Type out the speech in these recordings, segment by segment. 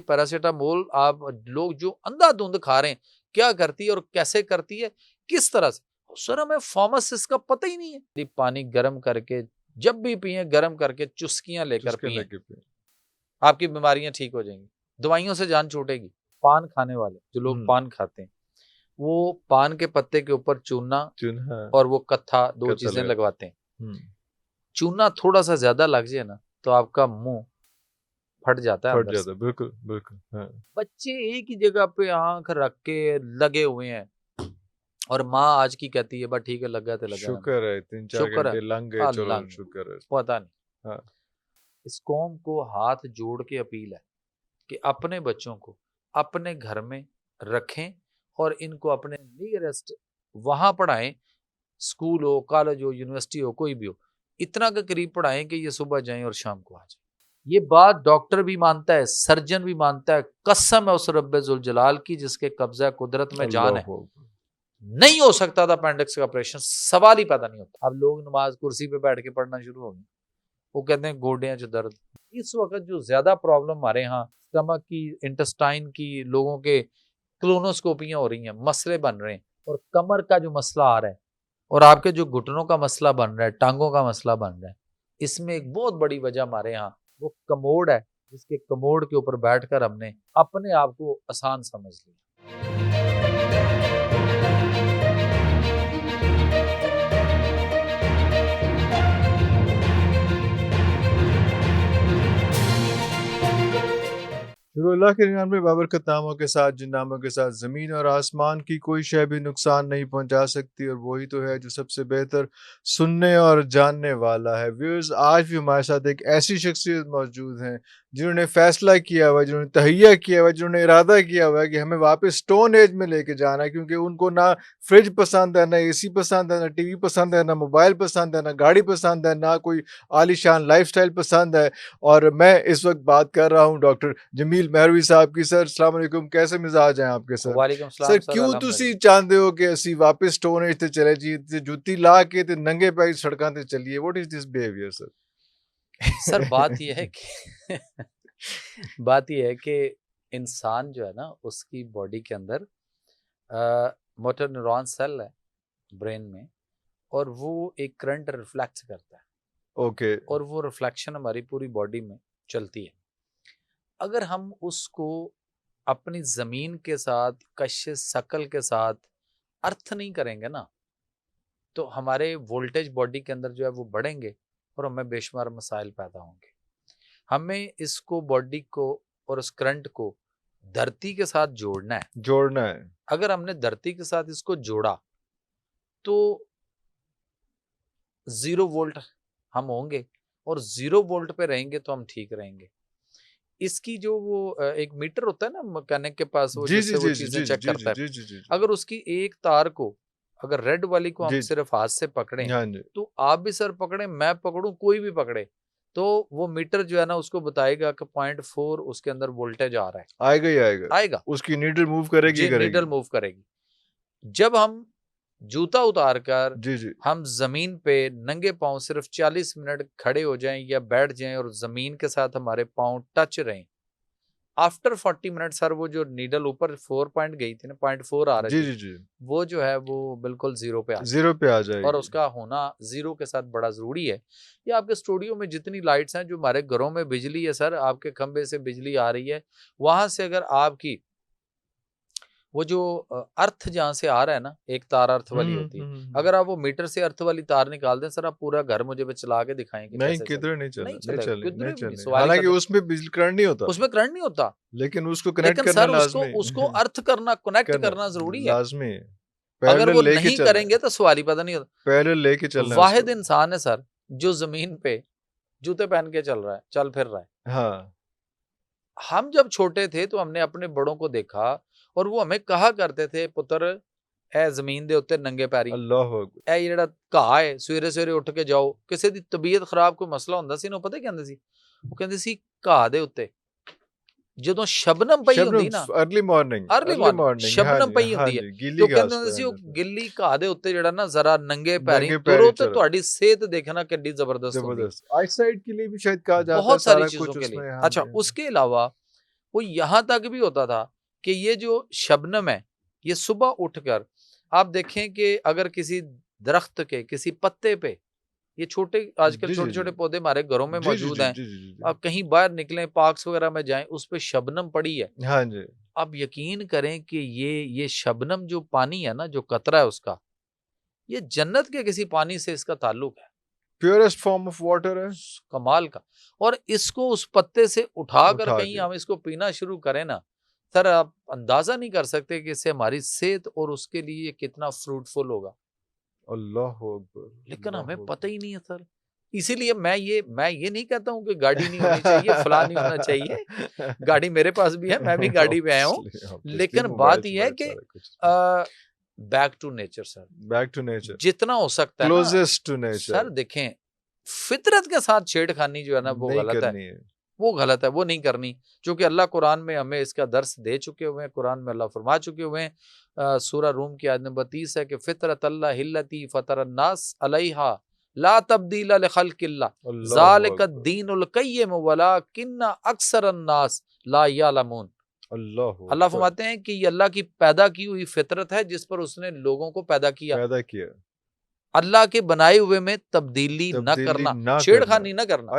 Paracetamol आप लोग जो अंधाधुंध खा रहे हैं, क्या करती है और कैसे करती है, किस तरह से, सर हमें फार्मासिस्ट का पता ही नहीं है। पानी गर्म करके जब भी पिए, गर्म करके चुस्कियां लेकर पिए, आपकी बीमारियां ठीक हो जाएंगी, दवाइयों से जान छूटेगी। पान खाने वाले जो लोग पान खाते हैं, वो पान के पत्ते के ऊपर चूना और वो कत्था, दो चीजें लगवाते हैं। चूना थोड़ा सा ज्यादा लग जाए ना तो आपका मुंह फट जाता है, बिल्कुल बिल्कुल। हाँ। बच्चे एक ही जगह पे आंख रख के लगे हुए हैं और माँ आज की कहती है बस ठीक है, लगा तो लगा, शुक्र है 3-4 घंटे लंघ गए, चलो शुक्र है। पता नहीं। हाँ। इस कौम को हाथ जोड़ के अपील है कि अपने बच्चों को अपने घर में रखें और इनको अपने नियरेस्ट वहां पढ़ाएं, स्कूल हो, कॉलेज हो, यूनिवर्सिटी हो, कोई भी हो, इतना के करीब पढ़ाएं कि ये सुबह जाएं और शाम को आ जाएं। ये बात डॉक्टर भी मानता है, सर्जन भी मानता है, कसम है उस रब्बे जुल जलाल की जिसके कब्जा कुदरत में जान है। नहीं हो सकता था अपेंडिक्स का ऑपरेशन, सवाल ही पैदा नहीं होता। अब लोग नमाज कुर्सी पे बैठ के पढ़ना शुरू हो गए, वो कहते हैं गोडियां च दर्द। इस वक्त जो ज्यादा प्रॉब्लम हमारे यहाँ स्टमक की, इंटेस्टाइन की, लोगों के क्लोनोस्कोपियां हो रही हैं, मसले बन रहे हैं, और कमर का जो मसला आ रहा है और आपके जो घुटनों का मसला बन रहा है, टांगों का मसला बन रहा है, इसमें एक बहुत बड़ी वजह हमारे यहाँ वो कमोड है, जिसके कमोड के ऊपर बैठकर हमने अपने आप को आसान समझ लिया। शुरू अल्लाह के नाम में बाबरकत नामों के साथ, जिन नामों के साथ ज़मीन और आसमान की कोई शय भी नुकसान नहीं पहुंचा सकती, और वही तो है जो सबसे बेहतर सुनने और जानने वाला है। व्यूअर्स, आज भी हमारे साथ एक ऐसी शख्सियत मौजूद हैं जिन्होंने फ़ैसला किया हुआ है, जिन्होंने तहैया किया हुआ है, जिन्होंने इरादा किया हुआ है कि हमें वापस स्टोन एज में लेके जाना है, क्योंकि उनको ना फ्रिज पसंद है, ना एसी पसंद है, ना टीवी पसंद है, ना मोबाइल पसंद है, ना गाड़ी पसंद है, ना कोई आलीशान लाइफस्टाइल पसंद है। और मैं इस वक्त बात कर रहा हूँ डॉक्टर जमील मेहरवी साहब की। सर अस्सलाम वालेकुम, कैसे मिजाज हैं आपके सर? वालेकुम सलाम सर क्यों तुसी चाहते हो कि ਅਸੀਂ वापस स्टोन एज ते चले जी, ते जुत्ती ला के ते नंगे पैर सड़कों ते चलिए? What is this behaviour sir? Sir बात यह है कि बात यह है कि इंसान जो है ना, उसकी बॉडी के अंदर मोटर न्यूरॉन सेल है ब्रेन में, और वो एक करंट रिफ्लेक्ट करता है। ओके। और वो रिफ्लेक्शन हमारी पूरी बॉडी में चलती है। अगर हम उसको अपनी जमीन के साथ, कशिश शकल के साथ अर्थ नहीं करेंगे ना, तो हमारे वोल्टेज बॉडी के अंदर जो है वो बढ़ेंगे और हमें बेशुमार मसाइल पैदा होंगे। हमें इसको, बॉडी को और उस करंट को धरती के साथ जोड़ना है। अगर हमने धरती के साथ इसको जोड़ा तो 0 वोल्ट हम होंगे, और 0 वोल्ट पे रहेंगे तो हम ठीक रहेंगे। इसकी जो वो एक मीटर होता है ना मैकेनिक के पास, वो जिससे वो चीजें चेक करता है, अगर उसकी एक तार को, अगर रेड वाली को हम सिर्फ हाथ से पकड़ें, तो आप भी सर पकड़े, मैं पकड़ूं, कोई भी पकड़े, तो वो मीटर जो है ना उसको बताएगा कि 0.4 उसके अंदर वोल्टेज आ रहा है। आएगा ही आएगा। उसकी नीडल मूव करेगी, नीडल मूव करेगी। जब हम जूता उतार कर हम जमीन पे नंगे पांव सिर्फ 40 मिनट खड़े हो जाएं या बैठ जाएं और जमीन के साथ हमारे पांव टच रहें, आफ्टर 40 मिनट सर वो जो नीडल ऊपर 4 पॉइंट गई थी ना, 0.4 आ रही थी, वो जो है वो बिल्कुल 0 पे आ जाएगी। और उसका होना 0 के साथ बड़ा जरूरी है। ये आपके स्टूडियो में जितनी लाइट्स हैं, जो हमारे घरों में बिजली है सर, आपके खंबे से बिजली आ रही है, वहां से अगर आपकी वो जो अर्थ जहाँ से आ रहा है ना, एक तार अर्थ वाली होती है, अगर आप वो मीटर से अर्थ वाली तार निकाल दें सर, आप पूरा घर मुझे चला के दिखाएंगे नहीं, किधर नहीं चलेगा। हालांकि उसमें बिजली करंट नहीं होता, उसमें करंट नहीं होता, लेकिन उसको कनेक्ट करना लाजमी, उसको अर्थ करना, कनेक्ट करना जरूरी है, लाजमी है। अगर वो नहीं करेंगे तो सवाल ही पता नहीं होता। पैरेलल लेके चलना। वाहिद इंसान है सर जो जमीन पे जूते पहन के चल रहा है, चल फिर रहा है। हाँ, हम जब छोटे थे तो हमने अपने बड़ों को देखा और वो हमें कहा करते थे, पुत्र ए जमीन दे उत्ते नंगे पैरी, अल्लाह ए जेड़ा घाह है सवेरे सवेरे उठ के जाओ। किसी दी तबीयत खराब कोई मसला हुंदा सी ना, पता कहंदे सी, वो कहंदे सी घाह दे उत्ते ਜਦੋਂ ਸ਼ਬਨਮ ਪਈ ਹੁੰਦੀ ਨਾ, अर्ली मॉर्निंग ਸ਼ਬਨਮ ਪਈ ਹੁੰਦੀ ਹੈ, तो ਕਹਿੰਦੇ ਹੁੰਦੇ ਸੀ ਉਹ ਗਿੱਲੀ ਘਾਹ ਦੇ ਉੱਤੇ ਜਿਹੜਾ ਨਾ ਜ਼ਰਾ ਨੰਗੇ ਪੈਰੀ ਤੁਰੋ ਤੇ ਤੁਹਾਡੀ ਸਿਹਤ देखना कितनी जबरदस्त होगी। आईसाइट के लिए भी शायद कहा जाता है, बहुत सारी चीजों के लिए। अच्छा, उसके अलावा वो यहाँ तक भी होता था कि ये जो शबनम है, ये सुबह उठकर आप देखें कि अगर किसी दरख्त के किसी पत्ते पे, ये छोटे आजकल छोटे छोटे पौधे हमारे घरों में मौजूद हैं, आप कहीं बाहर निकलें पार्क्स वगैरह में जाएं, उस पे शबनम पड़ी है। हाँ जी। आप यकीन करें कि ये शबनम जो पानी है ना, जो कतरा है उसका, ये जन्नत के किसी पानी से इसका ताल्लुक है, प्योरेस्ट फॉर्म ऑफ वाटर है, कमाल का। और इसको उस पत्ते से उठाकर कहीं हम इसको पीना शुरू करें ना सर, आप अंदाजा नहीं कर सकते कि इससे हमारी सेहत और उसके लिए कितना फ्रूटफुल होगा। अल्लाह अकबर। लेकिन हमें पता ही नहीं है सर। इसीलिए मैं ये नहीं कहता हूँ कि गाड़ी नहीं होनी चाहिए, फला नहीं होना चाहिए। गाड़ी मेरे पास भी है, मैं भी गाड़ी पे आया हूँ। लेकिन बात यह है कि back to nature sir, back to nature जितना हो सकता है, क्लोजेस्ट टू नेचर। सर देखें, फितरत के साथ छेड़खानी जो है ना वो गलत है, वो गलत है, वो नहीं करनी। क्योंकि अल्लाह कुरान में हमें इसका दर्स दे चुके हुए हैं, कुरान में अल्लाह फरमा चुके हुए हैं। सूरह रूम की आयत नंबर 30 है कि फितरत अल्लाह हिल्लती फतरन्नास अलैहा ला तब्दील लिखल्किल्लाह ज़ालिका दीनुल क़य्यिम वलाकिन्ना अक्सरन्नास ला यअलमून। अल्लाह फरमाते हैं कि ये अल्लाह की पैदा की हुई फितरत है जिस पर उसने लोगों को पैदा किया। अल्लाह के बनाए हुए में तब्दीली न करना, छेड़खानी न करना,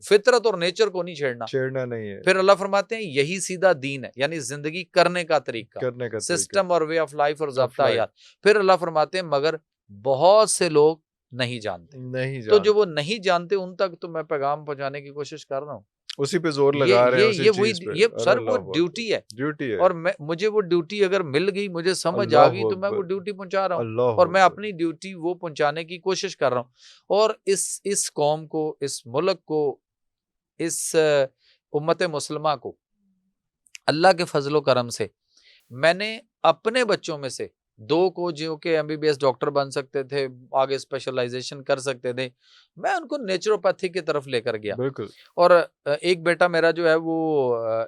फितरत और नेचर को नहीं छेड़ना नहीं है। फिर अल्लाह फरमाते हैं यही सीधा दीन है, यानी जिंदगी करने का तरीका, सिस्टम और वे ऑफ लाइफ और ज़ाब्ता हयात। फिर अल्लाह फरमाते हैं मगर बहुत से लोग नहीं जानते, तो जो वो नहीं जानते उन तक तो मैं पैगाम पहुंचाने की कोशिश कर रहा हूँ, उसी पे जोर लगा रहे हैं, उसी चीज पे। ये सर वो ड्यूटी है, और मुझे वो ड्यूटी अगर मिल गई, मुझे समझ आ गई, तो मैं वो ड्यूटी पहुंचा रहा हूँ, और मैं अपनी ड्यूटी वो पहुंचाने की कोशिश कर रहा हूँ। और इस कौम को, इस मुल्क को, इस उम्मत मुसलमा को अल्लाह के फजलो करम से मैंने अपने बच्चों में से 2 को जो कि MBBS डॉक्टर बन सकते थे, आगे स्पेशलाइजेशन कर सकते थे, मैं उनको नेचुरोपैथी की तरफ लेकर गया। बिल्कुल। और एक बेटा मेरा जो है वो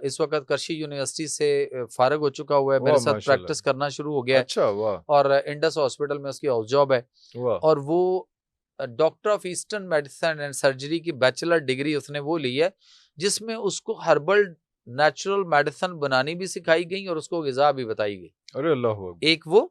इस वक्त कृषि यूनिवर्सिटी से फारिग हो चुका हुआ है, मेरे साथ प्रैक्टिस करना शुरू हो गया है। अच्छा, वाह। और इंडस हॉस्पिटल में उसकी हाउस जॉब है, और वो doctor of eastern medicine and surgery की बैचलर डिग्री उसने वो ली है, जिसमें उसको हर्बल नेचुरल मेडिसिन बनानी भी सिखाई गई और उसको ग़िज़ा भी बताई गई। अरे अल्लाह। एक वो,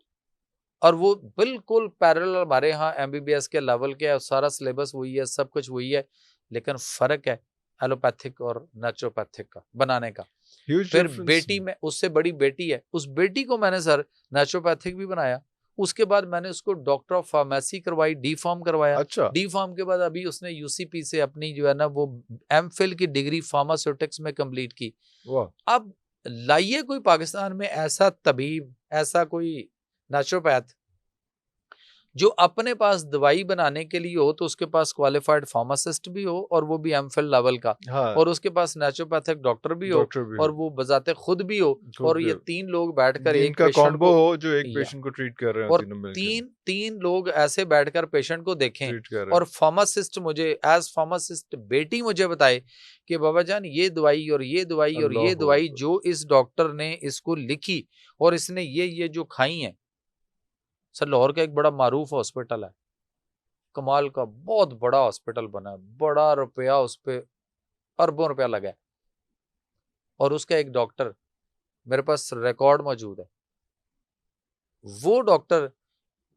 और वो बिल्कुल पैरेलल हमारे यहाँ MBBS के लेवल के है, सारा सिलेबस वही है, सब कुछ वही है, लेकिन फ़र्क है एलोपैथिक और नेचुरोपैथिक का बनाने का। फिर बेटी में उससे बड़ी बेटी है, उस बेटी को मैंने सर नेचुरोपैथिक भी बनाया। उसके बाद मैंने उसको डॉक्टर ऑफ फार्मेसी करवाई, D.Pharm करवाया। अच्छा। D.Pharm के बाद अभी उसने UCP से अपनी जो है ना वो MPhil की डिग्री फार्मास्यूटिक्स में कंप्लीट की। वाह। अब लाइए कोई पाकिस्तान में ऐसा तबीब, ऐसा कोई नेचुरोपैथ जो अपने पास दवाई बनाने के लिए हो, तो उसके पास क्वालिफाइड फार्मासिस्ट भी हो, और वो भी MPhil लेवल का। हाँ। और उसके पास नेचुरोपैथिक डॉक्टर भी हो, और वो बजाते खुद भी हो, और ये 3 लोग बैठकर एक का कॉम्बो हो जो एक पेशेंट को ट्रीट कर रहे हो, और तीन लोग ऐसे बैठकर पेशेंट को देखें। और फार्मासिस्ट मुझे एज फार्मासिस्ट बेटी मुझे बताए कि बाबा जान ये दवाई और ये दवाई और ये दवाई जो इस डॉक्टर ने इसको लिखी और इसने ये जो खाई है। सर लाहौर का एक बड़ा मारूफ हॉस्पिटल है, कमाल का बहुत बड़ा हॉस्पिटल बना है, बड़ा रुपया उस पे अरबों रुपया लगा है, और उसका एक डॉक्टर मेरे पास रिकॉर्ड मौजूद है। वो डॉक्टर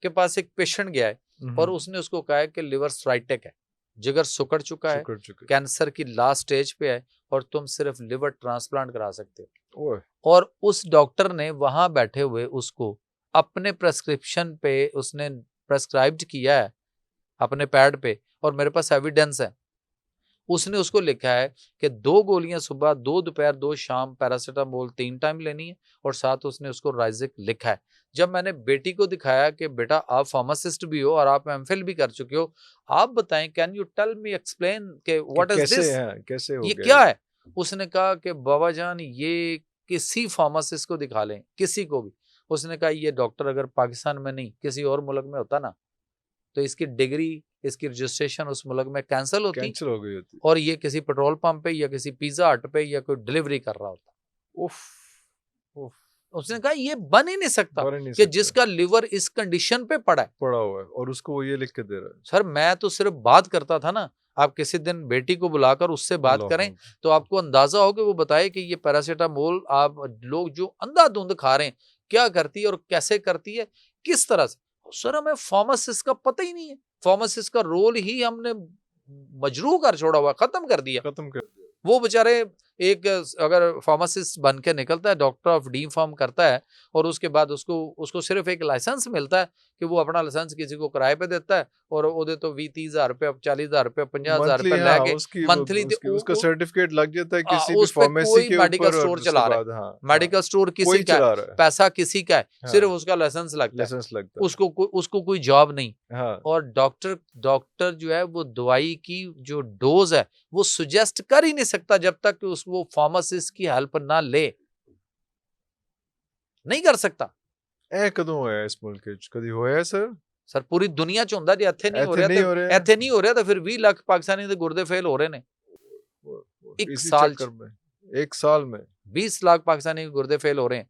के पास एक पेशेंट गया है और उसने उसको कहा है कि लिवर स्ट्राइटिक है, जिगर सुकड़ चुका है, कैंसर की लास्ट स्टेज पे है, और तुम सिर्फ लिवर ट्रांसप्लांट करा सकते हो। और उस डॉक्टर ने वहां बैठे हुए उसको अपने प्रेस्क्रिप्शन पे उसने प्रेस्क्राइब्ड किया है अपने पैड पे, और मेरे पास एविडेंस है। उसने उसको लिखा है कि 2 गोलियां सुबह, 2 दोपहर, 2 शाम, पैरासीटामोल 3 टाइम लेनी है, और साथ उसने उसको राइजिक लिखा है। जब मैंने बेटी को दिखाया कि बेटा आप फार्मासिस्ट भी हो और आप MPhil भी कर चुके हो, आप बताएं, can you tell me, explain के व्हाट इज दिस, कैसे हो, ये क्या है? उसने कहा कि बाबा जान ये किसी फार्मासिस्ट को दिखा लें, किसी को भी। उसने कहा ये डॉक्टर अगर पाकिस्तान में नहीं किसी और मुल्क में होता ना, तो इसकी डिग्री, इसकी रजिस्ट्रेशन उस मुल्क में कैंसिल हो गई होती, और ये किसी पेट्रोल पंप पे या किसी पिज्जा हट पे या कोई डिलीवरी कर रहा होता। उफ, उफ। उसने कहा ये बन ही नहीं सकता कि जिसका लिवर इस कंडीशन पे पड़ा हुआ है और उसको वो ये लिख के दे रहा है। सर मैं तो सिर्फ बात करता था ना, आप किसी दिन बेटी को बुलाकर उससे बात अल्लाह करें तो आपको अंदाजा हो कि वो बताए कि ये पैरासीटामोल आप लोग जो अंधाधुंध खा रहे हैं क्या करती है और कैसे करती है, किस तरह से। सर हमें फार्मासिस्ट का पता ही नहीं है, फार्मासिस्ट का रोल ही हमने मजरू कर छोड़ा हुआ, खत्म कर दिया। खत्म कर दिया। वो बेचारे एक अगर फार्मासिस्ट बन के निकलता है, डॉक्टर ऑफ डी फार्म करता है और उसके बाद उसको सिर्फ एक लाइसेंस मिलता है कि वो अपना लाइसेंस किसी को किराए पे देता है और ओदे तो 20-30,000 रुपए, 40,000 रुपए, 50,000 मंथली, रुपए हाँ, लेके उसकी मंथली उसका सर्टिफिकेट लग जाता है किसी भी उस पे फार्मेसी कोई के मेडिकल ऊपर, और स्टोर उसके चला रहा बाद है, हाँ मेडिकल स्टोर किसी कोई का है, चला रहा है, पैसा किसी का है, सिर्फ हाँ, उसका लाइसेंस लगता है, लाइसेंस लगता है, उसको कोई जॉब नहीं। हाँ, और डॉक्टर जो है वो दवाई की जो डोज है वो सुजेस्ट कर ही नहीं सकता जब तक कि वो फार्मासिस्ट की हेल्प ना ले, नहीं कर सकता। ए कदों होया इस मुल्क विच, कदी होया सर पूरी दुनिया च हुंदा, जे ਇੱਥੇ नहीं हो ਇੱਥੇ ਨਹੀਂ ਹੋ रहा ਰਿਹਾ। ਇੱਥੇ नहीं हो रहा तो फिर 20 लाख पाकिस्तानी ਦੇ गुर्दे फेल हो रहे ने एक इसी साल चक्कर में, एक साल में 20 लाख पाकिस्तानी के गुर्दे फेल हो रहे हैं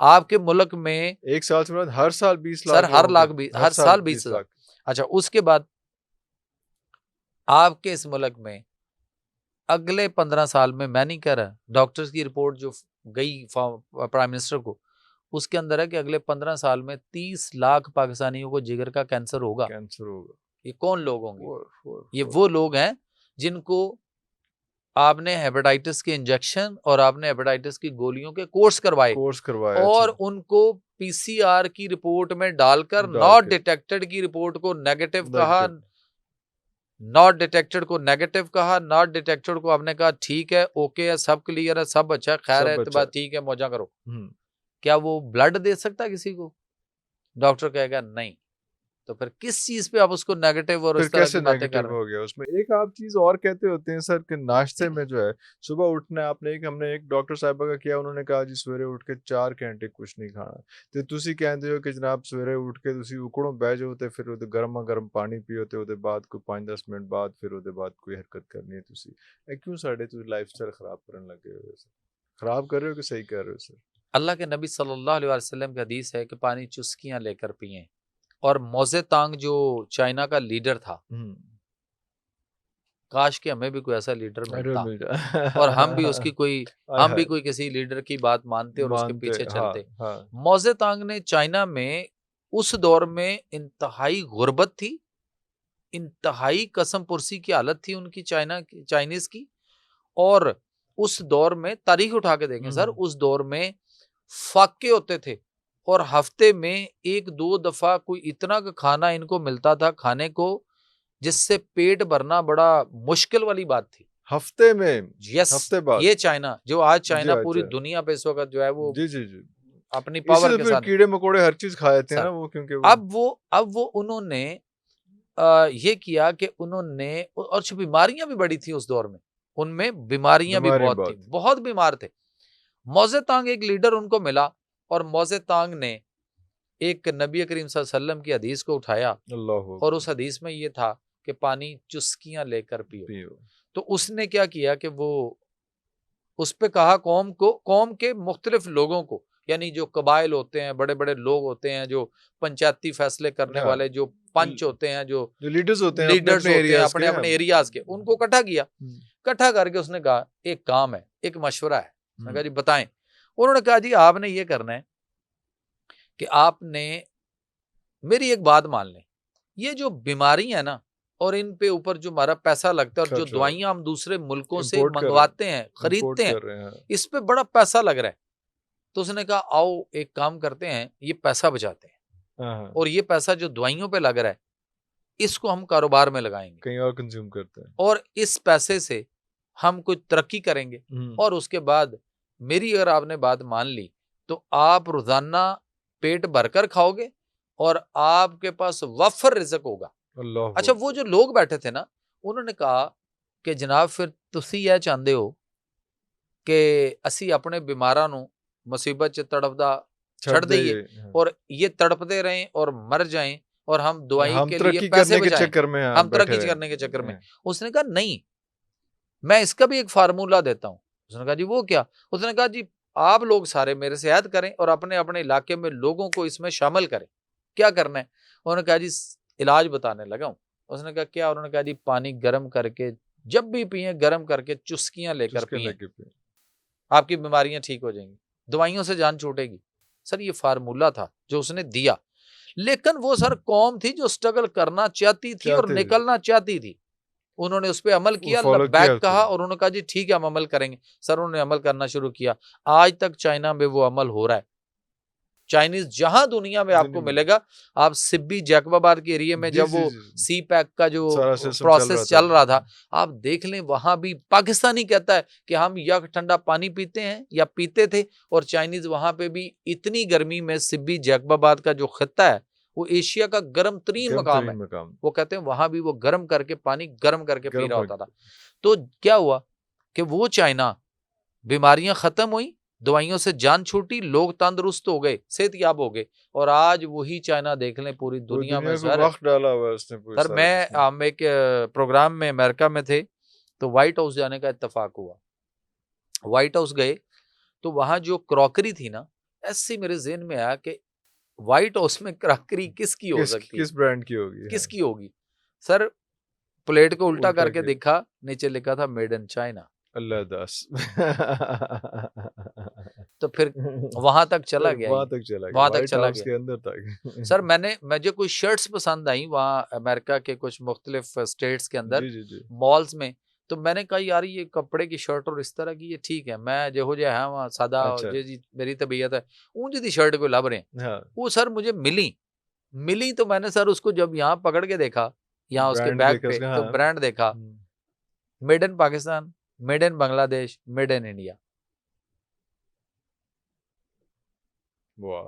आपके मुल्क में। एक साल से बाद हर साल 20 लाख सर हर लोगों के, हर साल 20 लाख। अच्छा, उसके बाद आपके इस मुल्क में अगले 15 साल में, मैं नहीं कह रहा, डॉक्टर्स की रिपोर्ट जो गई प्राइम मिनिस्टर को, उसके अंदर है कि अगले 15 साल में 30 लाख पाकिस्तानियों को जिगर का कैंसर होगा। ये कौन लोग होंगे? ये वो लोग हैं जिनको आपने हेपेटाइटिस के इंजेक्शन और आपने हेपेटाइटिस की गोलियों के कोर्स करवाए और उनको पीसीआर की रिपोर्ट में डालकर नॉट डिटेक्टेड की रिपोर्ट को नेगेटिव कहा, नॉट डिटेक्टेड को नेगेटिव कहा, नॉट डिटेक्टेड को आपने कहा ठीक है, ओके है, सब क्लियर है, सब अच्छा है, खैर है, बात ठीक है, मौजा करो। क्या वो ब्लड दे सकता है किसी को? डॉक्टर कहेगा नहीं। तो फिर किस चीज पे आप उसको नेगेटिव और इस तरह की बातें कर रहे हैं? हो गया उसमें। एक आप चीज और कहते होते हैं सर कि नाश्ते में जो है सुबह उठना, आपने हमने एक डॉक्टर साहब का किया, उन्होंने कहा जी सवेरे उठ के 4 घंटे कुछ नहीं खाना, तो तुसी कहते हो कि जनाब सवेरे उठ के तुसी उकड़ों बह जाओ ते फिर उहदे गर्मा गर्म पानी पियो ते उहदे बाद कोई 5-10 मिनट बाद फिर उहदे बाद कोई हरकत करनी है, तुसी ए क्यों साडे तुसी लाइफस्टाइल खराब करने लगे हो? सर खराब कर रहे हो कि सही कर रहे हो सर? अल्लाह के नबी सल्लल्लाहु अलैहि वसल्लम की हदीस है कि पानी चुस्कियां लेकर पिएं। और मोजे तांग जो चाइना का लीडर था, काश कि हमें भी कोई ऐसा लीडर मिलता और हम भी उसकी कोई हम भी कोई किसी लीडर की बात मानते और उसके पीछे चलते। मोजे तांग ने चाइना में उस दौर में इंतहाई गुर्बत थी, इंतहाई कसम पुरसी की हालत थी उनकी चाइनीज की। और उस दौर में तारीख उठा के देखें सर, उस दौर में फाके होते थे और हफ्ते में 1-2 दफा कोई इतना का खाना इनको मिलता था खाने को जिससे पेट भरना बड़ा मुश्किल वाली बात थी। हफ्ते में? यस, हफ्ते बाद? ये चाइना, जो आज चाइना पूरी दुनिया पे इस वक्त जो है वो जी अपनी पावर के साथ कीड़े मकोड़े हर चीज खाए थे ना वो, क्योंकि अब वो उन्होंने ये किया कि उन्होंने, और बीमारियां भी बड़ी थी उस दौर में, उनमें बीमारियां भी बहुत थी, बहुत बीमार थे। मोजे तांग एक लीडर उनको मिला और मोजे तांग ने एक नबी करीम सल्लल्लाहु अलैहि वसल्लम की हदीस को उठाया और उस हदीस में ये था कि पानी चुस्कियां लेकर पियो। तो उसने क्या किया कि वो उस पे कहा कौम के मुख्तलिफ लोगों को, यानी जो कबाइल होते हैं, बड़े बड़े लोग होते हैं, जो पंचायती फैसले करने वाले, जो पंच होते हैं, जो लीडर्स होते हैं अपने एरियाज के, उनको इकट्ठा किया। इकट्ठा करके उसने कहा एक काम है, एक मशवरा है। उसने कहा जी बताएं। उन्होंने कहा जी आपने ये करना है कि आपने मेरी एक बात मान लें, ये जो बीमारी है ना और इन पे ऊपर जो हमारा पैसा लगता है और जो दवाइयां हम दूसरे मुल्कों से मंगवाते हैं, खरीदते हैं, इस पे बड़ा पैसा लग रहा है। तो उसने कहा आओ एक काम करते हैं, ये पैसा बचाते हैं और ये पैसा जो दवाइयों पे लग रहा है इसको हम कारोबार में लगाएंगे, कहीं और कंज्यूम करते हैं, और इस पैसे से हम कोई तरक्की करेंगे। और उसके बाद मेरी अगर आपने बात मान ली तो आप रोजाना पेट भरकर खाओगे और आपके पास वफर रिज़्क होगा। अच्छा, वो जो लोग बैठे थे ना, उन्होंने कहा कि जनाब फिर तुसी यह चाहते हो कि असी अपने बीमारां नूं मुसीबत च तड़पदा छड़ दईए और ये तड़पते रहें और मर जाएं और हम दवाई के लिए पैसे बचाएं, हम तरक्की करने के चक्कर में। उसने कहा नहीं, मैं इसका भी एक फार्मूला देता हूं। उसने कहा जी वो क्या? उसने कहा जी आप लोग सारे मेरे से ऐड करें और अपने अपने इलाके में लोगों को इसमें शामिल करें। क्या करना है? उन्होंने कहा जी इलाज बताने लगा हूं। उसने कहा क्या? उन्होंने कहा जी पानी गर्म करके जब भी पिए गर्म करके चुस्कियां लेकर पिए, आपकी बीमारियां ठीक हो जाएंगी, दवाइयों से जान छूटेगी। सर ये फार्मूला था जो उसने दिया, लेकिन वो सर कौम थी जो स्ट्रगल करना चाहती थी और निकलना चाहती थी। उन्होंने उस पर अमल किया, लब्बैक कहा और उन्होंने कहा जी ठीक है हम अमल करेंगे। सर उन्होंने अमल करना शुरू किया, आज तक चाइना में वो अमल हो रहा है। चाइनीज जहां दुनिया में आपको मिलेगा, आप सिब्बी जैकबाबाद के एरिया में जब वो सी पैक का जो प्रोसेस चल रहा था, आप देख लें वहां भी पाकिस्तानी कहता है कि हम यक ठंडा पानी पीते हैं या पीते थे, और चाइनीज वहां पे भी इतनी गर्मी में सिब्बी जैकबाबाद का जो खित्ता है वो एशिया का गर्म तरीन मकाम है, वो कहते हैं वहां भी वो गर्म करके पानी गर्म करके पी रहा होता था। तो क्या हुआ कि वो चाइना, बीमारियां खत्म हुई, दवाइयों से जान छूटी, लोग तंदुरुस्त हो गए, सेहतयाब हो गए, और आज वही चाइना देख लें पूरी दुनिया में सर वक्त डाला हुआ है उसने पूरी। सर मैं हम एक प्रोग्राम में अमेरिका में थे, तो व्हाइट हाउस जाने का इत्तेफाक हुआ। व्हाइट हाउस गए तो वहां जो क्रॉकरी थी ना, ऐसे मेरे जेहन में आया कि व्हाइट हाउस में क्रॉकरी किसकी हो सकती है, किस ब्रांड की होगी, किसकी होगी। सर प्लेट को उल्टा करके देखा, नीचे लिखा था मेड इन चाइना। अल्लाह दास। तो फिर वहां तक चला गया, वहां तक चला गया, के अंदर तक। सर मुझे कोई शर्ट्स पसंद आई वहाँ अमेरिका के कुछ मुख्तलिफ स्टेट्स के अंदर, मॉल्स में, तो मैंने कहा यार ये कपड़े की शर्ट और इस तरह की ये ठीक है, मैं जो है वहाँ सादा जी मेरी तबीयत है, ऊंची दी शर्ट को लब रहे हैं, वो सर मुझे मिली तो मैंने सर उसको जब यहाँ पकड़ के देखा, यहाँ उसके बैग पे, तो ब्रांड देखा, made in Pakistan, made in Bangladesh, made in India. वाह।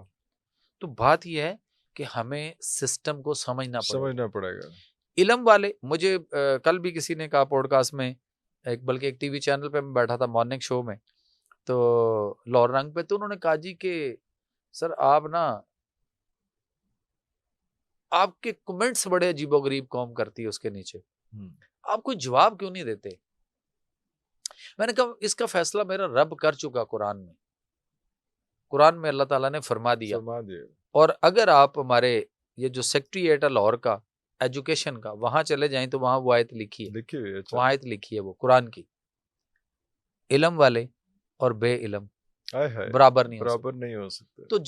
तो बात यह है कि हमें सिस्टम को समझना पड़ेगा। इल्म वाले, मुझे कल भी किसी ने कहा पॉडकास्ट में, बल्कि एक टीवी चैनल पे मैं बैठा था मॉर्निंग शो में, तो लाहौर रंग पे, तो उन्होंने कहा जी कि सर आप ना, आपके कमेंट्स बड़े अजीबोगरीब कौम करती है उसके नीचे, आप कोई जवाब क्यों नहीं देते। मैंने कहा इसका फैसला मेरा रब कर चुका कुरान में अल्लाह ताला ने फरमा दिया। और अगर आप हमारे ये जो सेक्रेटेरिएट है लाहौर का एजुकेशन का, वहां चले जाएं तो वहां वो आयत लिखी है, अच्छा। वहां आयत लिखी है वो कुरान की, इल्म वाले और बे इल्म बराबर नहीं हो सकते। तो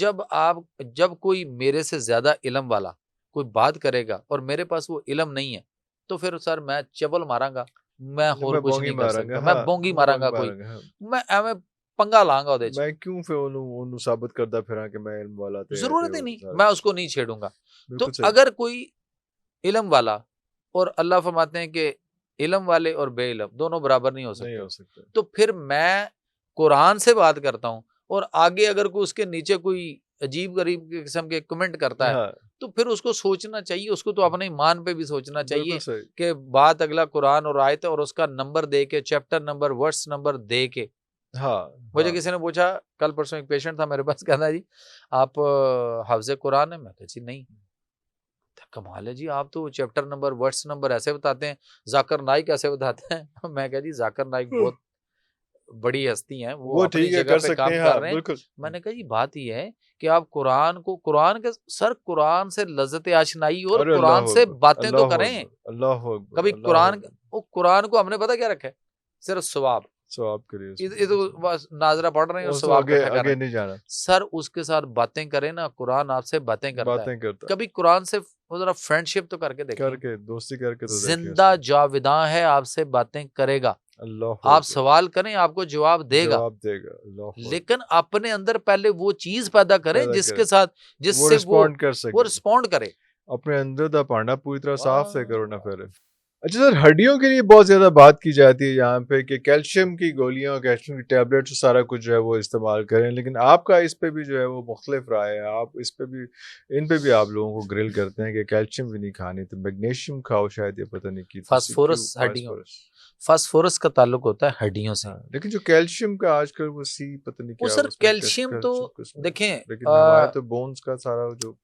जब कोई मेरे से ज्यादा इल्म वाला कोई बात करेगा और मेरे पास वो इल्म नहीं है, तो फिर सर मैं चबल मारांगा, मैं और कुछ नहीं कर सकता, मैं बोंगी मारांगा, कोई मैं एवं पंगा लांगा ਉਹਦੇ ਚ, मैं क्यों फिर ਉਹਨੂੰ साबित करदा फिरां कि मैं इल्म वाला, जरूरत ही नहीं, मैं उसको नहीं छेड़ूंगा। तो अगर कोई इल्म वाला, और अल्लाह फरमाते हैं कि इल्म वाले और बे इल्म दोनों बराबर नहीं हो सकते, तो फिर मैं कुरान से बात करता हूँ, और आगे अगर कोई उसके नीचे कोई अजीब गरीब किस्म के कमेंट करता है, तो फिर उसको सोचना चाहिए, उसको तो अपने ईमान पे भी सोचना चाहिए कि बात अगला कुरान और आयत और उसका नंबर दे के, चैप्टर नंबर, वर्स नंबर दे के। मुझे किसी ने पूछा कल परसों, एक पेशेंट था मेरे पास, कहता जी आप हाफिज़े कुरान है, मैं कहा जी नहीं। कमाल है जी, आप तो चैप्टर नंबर, वर्स नंबर ऐसे बताते हैं, जाकिर नाइक ऐसे बताते हैं। मैं कहा जी जाकिर नाइक बहुत बड़ी हस्ती हैं, वो अपनी जगह पे काम कर रहे हैं। मैंने कहा जी बात ये है कि आप कुरान के सर, कुरान से लज्जत आशनाई और कुरान से बातें तो करें। कभी कुरान को हमने पता क्या रखा है, सिर्फ सवाब करिए, ये तो बस नाजरा पढ़ रहे हैं और सवाब आगे नहीं जाना। सर उसके साथ बातें करें ना, कुरान आपसे बातें करता है। कभी कुरान से जरा फ्रेंडशिप तो करके देखिए, दोस्ती करके तो जिंदा जाविदा है, आपसे बातें करेगा, आप सवाल करें आपको जवाब देगा। लेकिन अपने अंदर पहले वो चीज पैदा करें जिससे वो रिस्पॉन्ड करे। अपने अंदर दा भांडा पूरी तरह साफ से करो ना फिर। अच्छा सर, हड्डियों के लिए बहुत ज़्यादा बात की जाती है यहाँ पे कि कैल्शियम की गोलियाँ, कैल्शियम की टैबलेट्स, सारा कुछ जो है वो इस्तेमाल करें, लेकिन आपका इस पे भी जो है वो मुख्तलिफ राय है। आप इस पे भी, इन पे भी आप लोगों को ग्रिल करते हैं कि कैल्शियम भी नहीं खानी, तो मैग्नीशियम खाओ, शायद ये पता नहीं की फास्फोरस, हड्डियों, फास्फोरस का ताल्लुक होता है हड्डियों से। लेकिन जो कैल्शियम का आजकल वो पता नहीं क्या, सर कैल्शियम तो देखें, लेकिन हमारे तो बोन्स का सारा जो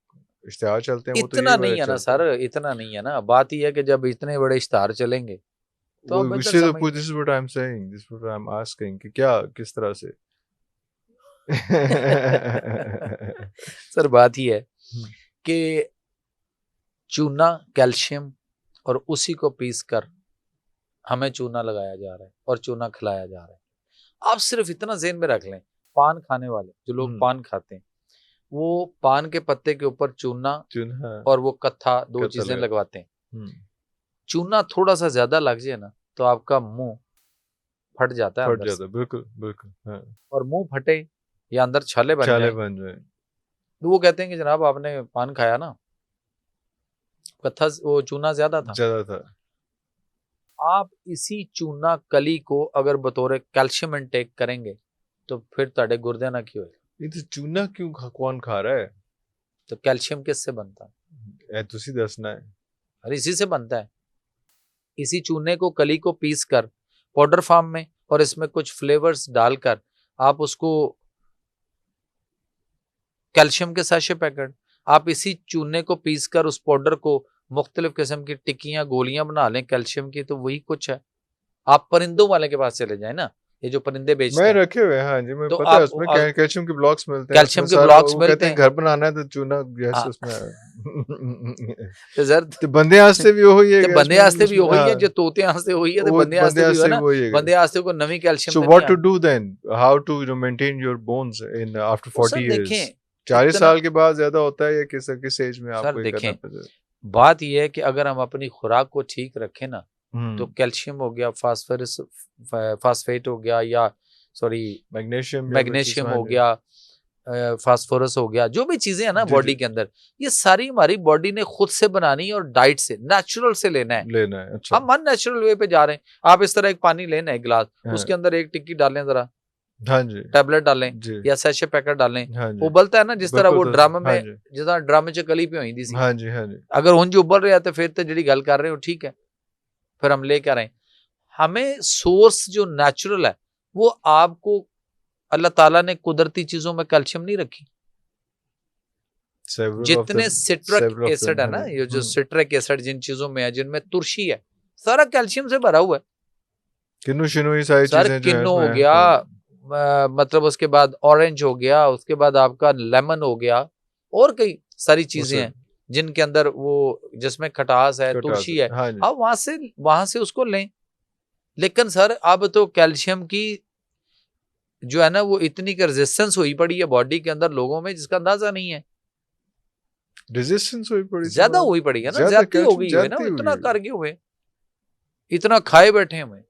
इश्तिहार चलते हैं वो इतना तो नहीं है ना सर, इतना नहीं है ना। बात यह है कि जब इतने बड़े इश्तिहार चलेंगे तो this is what I'm saying, this is what I'm asking कि क्या किस तरह से। सर बात ही है कि चूना, कैल्शियम और उसी को पीस कर हमें चूना लगाया जा रहा है और चूना खिलाया जा रहा है। आप सिर्फ इतना ज़हन में रख लें, पान खाने वाले जो लोग पान खाते हैं, वो पान के पत्ते के ऊपर चूना और वो कत्था, दो चीजें लगवाते हैं। चूना थोड़ा सा ज्यादा लग जाए ना तो आपका मुंह फट जाता है, बिल्कुल बिल्कुल। हाँ। और मुंह फटे या अंदर छाले बन जाए तो वो कहते हैं कि जनाब आपने पान खाया ना, कत्था वो चूना ज्यादा था। आप इसी चूना कली को अगर बतौर कैल्शियम इनटेक करेंगे तो फिर ताड़े गुर्दे ना क्यों ये तो चूना क्यों कौन खा रहा है? तो कैल्शियम किससे बनता है? तुसी दसना है। अरे इसी से बनता है। इसी चूने को, कली को पीस कर पाउडर फॉर्म में और इसमें कुछ फ्लेवर्स डालकर आप उसको, कैल्शियम के साशे पैकेट, आप इसी चूने को पीस कर उस पाउडर को मुख्तलिफ किस्म की टिक्कियां, गोलियां बना लें कैल्शियम की, तो वही कुछ है। आप परिंदों वाले के पास चले जाए ना, ये जो परिंदे बेचते हैं, रखे हुए हैं। हाँ जी, मैं तो पता है, उसमें कैल्शियम के ब्लॉक्स मिलते हैं। कैल्शियम के ब्लॉक्स मिलते हैं। घर बनाना है तो चूना गैस उसमें तो सर तो बंदे आस्ते भी वही है, बंदे आस्ते भी वही है, जो तोते आस्ते वही है, तो बंदे आस्ते भी है ना, बंदे आस्ते को नवी calcium. So what to do then, how to maintain your bones in after 40 years? 40 साल के बाद ज्यादा होता है या किस एज में आपको ये करना पड़ता है? बात यह है कि अगर हम अपनी खुराक को ठीक रखें ना, तो कैल्शियम हो गया, फास्फेट हो गया, या सॉरी मैग्नीशियम हो गया, फास्फोरस हो गया, जो भी चीजें हैं ना बॉडी के अंदर, ये सारी हमारी बॉडी ने खुद से बनानी और डाइट से, नेचुरल से लेना है। अच्छा। हम अननेचुरल वे पे जा रहे हैं। आप इस तरह एक पानी लेना है गिलास, उसके अंदर एक टिक्की डालें जरा, हाँ जी, टैबलेट डालें या सैशे पैकेट डालें, उबलता है ना जिस तरह वो ड्रम में, जिस तरह ड्रम च कली पे हुई सी, हाँ जी हाँ जी, अगर उंज उबल रहा है तो फिर तो जी गल कर रहे हो ठीक है, फिर हम लेकर आए। हमें सोर्स जो नेचुरल है वो आपको, अल्लाह ताला ने कुदरती चीजों में कैल्शियम नहीं रखी। जितने सिट्रिक एसिड है ना, ये जो सिट्रिक एसिड जिन चीजों में है, जिनमें तुरशी है, सारा कैल्शियम से भरा हुआ है। किन्नू हो गया, मतलब उसके बाद ऑरेंज हो गया, उसके बाद आपका लेमन हो गया, और कई सारी चीजें हैं जिनके अंदर वो, जिसमें खटास है, तुलसी है। आप वहां से उसको लें। लेकिन सर अब तो कैल्शियम की जो है ना वो इतनी की रेजिस्टेंस हुई पड़ी है बॉडी के अंदर लोगों में, जिसका अंदाजा नहीं है। रेजिस्टेंस हुई पड़ी, ज्यादा हुई पड़ी है ना, ज्यादा हो गई है ना, इतना करके हुए, इतना खाए बैठे हुए,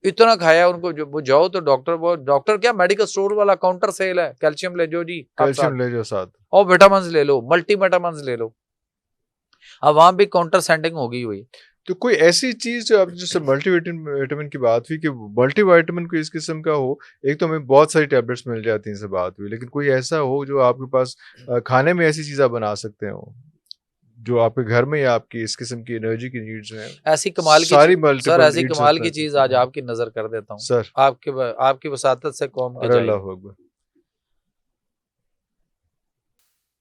इतना खाया उनको। जो वो जाओ तो डॉक्टर क्या, मेडिकल स्टोर वाला काउंटर सेल है, कैल्शियम ले जाओ जी, कैल्शियम ले जाओ साथ, और विटामिन ले लो, मल्टी विटामिन ले लो। अब वहां भी काउंटर सेंडिंग हो गई हुई। तो कोई ऐसी चीज जो अब जैसे मल्टीविटामिन की बात हुई कि मल्टीविटामिन को इस किस्म का हो, एक तो हमें बहुत सारी टैबलेट्स मिल जाती हैं, से बात हुई, लेकिन कोई ऐसा हो जो आपके पास खाने में ऐसी चीज़ें बना सकते हो जो आपके घर में या आपकी इस किस्म की एनर्जी की नीड्स हैं। ऐसी कमाल की सर, ऐसी कमाल की चीज आज आपकी नजर कर देता हूँ सर, आपकी वसातत से कौम के जाए। अल्लाह अकबर।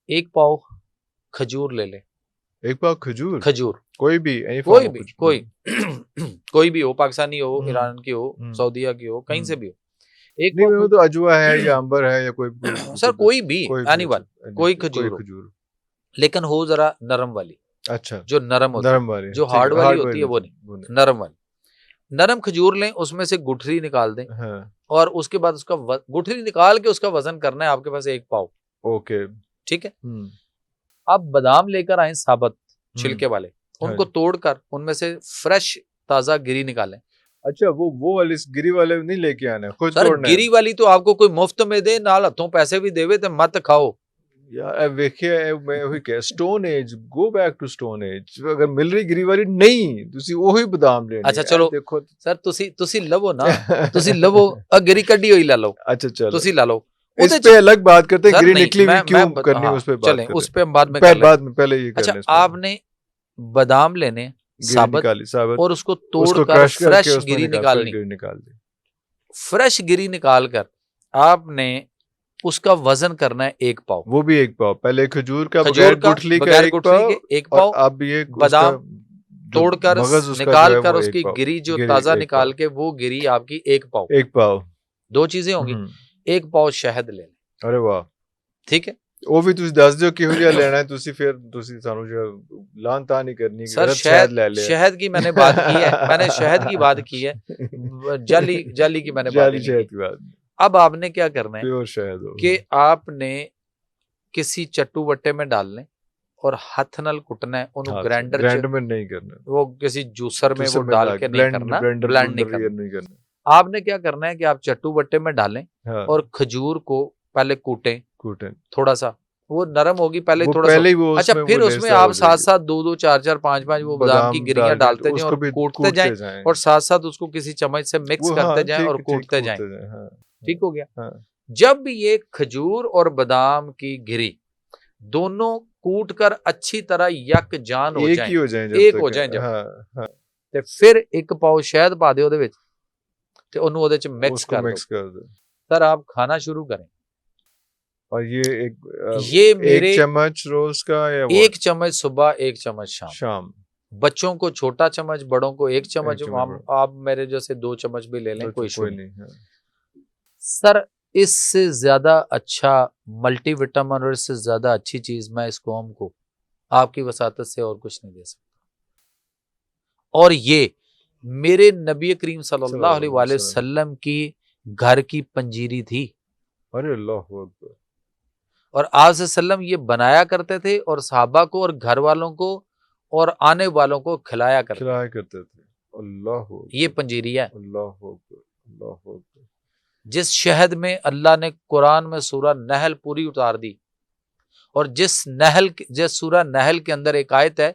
एक पाव खजूर ले ले, एक पाव खजूर, कोई भी कोई भी हो, पाकिस्तानी हो, ईरान की हो, सऊदीया की हो, कहीं से भी हो। एक नहीं, तो अजवा है या अंबर है या कोई सर कोई भी एनीवन, कोई खजूर, लेकिन हो जरा नरम वाली। अच्छा, जो नरम होती है, जो हार्ड वाली होती है वो नहीं, नरम वाली। नरम खजूर लें, उसमें से गुठली निकाल दें, और उसके बाद उसका गुठली निकाल के उसका वजन करना है आपके पास 1 पाव। ओके, ठीक है। अब बादाम लेकर आए साबुत छिलके वाले, उनको तोड़कर उनमें से फ्रेश ताजा गिरी निकालें। अच्छा, वो वाली गिरी वाले नहीं लेके आना, खुद सर गिरी वाली तो आपको कोई मुफ्त में दे, नाल हथों पैसे भी देवे, तो मत खाओ यार। ਵੇਖਿਆ ਮੈਂ ਉਹੀ ਕਹਿ, stone age, go back to stone age. ਅਗਰ ਮਿਲ ਰਹੀ ਗਿਰੀ ਵਾਲੀ ਨਹੀਂ, ਤੁਸੀਂ ਉਹੀ ਬਦਾਮ ਲੈਣੇ। ਅੱਛਾ ਚਲੋ ਦੇਖੋ ਸਰ, ਤੁਸੀਂ ਲਵੋ ਨਾ, ਤੁਸੀਂ ਲਵੋ, ਆ ਗਿਰੀ ਕੱਢੀ ਹੋਈ ਲਾ ਲਓ। अच्छा चलो, ਤੁਸੀਂ ਲਾ ਲਓ। इस पे अलग बात करते हैं, गिरी निकली हुई क्यों करनी है, उस पे बात करें। उस पे हम बाद में पहले ये कर लें। आपने बादाम लेने साबुत, और उसको तोड़कर फ्रेश गिरी निकालनी। फ्रेश गिरी निकाल कर आपने उसका वजन करना है 1 पाव। वो भी 1 पाव। पहले खजूर का बगैर गुठली का 1 पाव, अब ये बादाम तोड़कर निकाल कर उसकी गिरी जो ताजा निकाल के, वो गिरी आपकी 1 पाव। 1 पाव। 2 चीजें होंगी। 1 पाव शहद ले लें। अरे वाह, ठीक है। ਉਹ ਵੀ ਤੁਸੀਂ ਦੱਸ ਦਿਓ ਕਿਹੋ ਜਿਹਾ ਲੈਣਾ ਹੈ, ਤੁਸੀਂ ਫਿਰ ਤੁਸੀਂ ਸਾਨੂੰ जो लान तान नहीं करनी कि सर गलत शहद ले लिया। शहद की मैंने बात की है, मैंने शहद की बात की है, जाली जाली की मैंने बात जाली नहीं शहद की। की बात, अब आपने क्या करना है प्योर शहद हो। कि आपने किसी चट्टू बट्टे में डालने और हथ नाल कुटना है, उन्होंने ग्राइंडर ग्राइंड में नहीं करना, वो किसी जूसर में वो डाल के नहीं करना, ब्लेंड नहीं करना। आपने क्या करना है कि आप चट्टू बट्टे में डालें और खजूर को पहले कूटें थोड़ा सा, वो नरम होगी पहले थोड़ा सा, अच्छा फिर उसमें आप साथ साथ 2-2 4-4 5-5 वो बादाम की गिरियां डालते जाएं और कूटते जाएं और साथ साथ उसको किसी चम्मच से मिक्स करते जाएं और कूटते जाएं। ठीक हो गया। जब ये खजूर और बादाम की गिरी दोनों कूट कर अच्छी तरह यकजान हो जाएं, एक हो जाएं जब, ਤੇ ਫਿਰ ਇੱਕ ਪਾਓ ਸ਼ਹਿਦ ਪਾ ਦਿਓ ਉਹਦੇ ਵਿੱਚ ਤੇ ਉਹਨੂੰ ਉਹਦੇ ਚ ਮਿਕਸ ਕਰ ਦਿਓ। सर आप खाना शुरू करें। और ये मेरे 1 चम्मच रोज का या 1 चम्मच सुबह 1 चम्मच शाम। बच्चों को छोटा चम्मच, बड़ों को 1 चम्मच, आप मेरे जैसे 2 चम्मच भी ले लें, कोई इशू नहीं। सर इससे ज्यादा अच्छा मल्टीविटामिन और इससे ज्यादा अच्छी चीज मैं इस कौम को आपकी वसातत से और कुछ नहीं दे सकता। और ये मेरे नबी करीम सल्लल्लाहु अलैहि वसल्लम की घर की पंजीरी थी। अरे अल्लाह अकबर। और आप सल्लम ये बनाया करते थे और सहाबा को और घर वालों को और आने वालों को खिलाया करते थे। अल्लाह, ये पंजीरी है। अल्लाह अल्लाह। जिस शहद में अल्लाह ने कुरान में सूरा नहल पूरी उतार दी, और जिस सूरा नहल के अंदर एक आयत है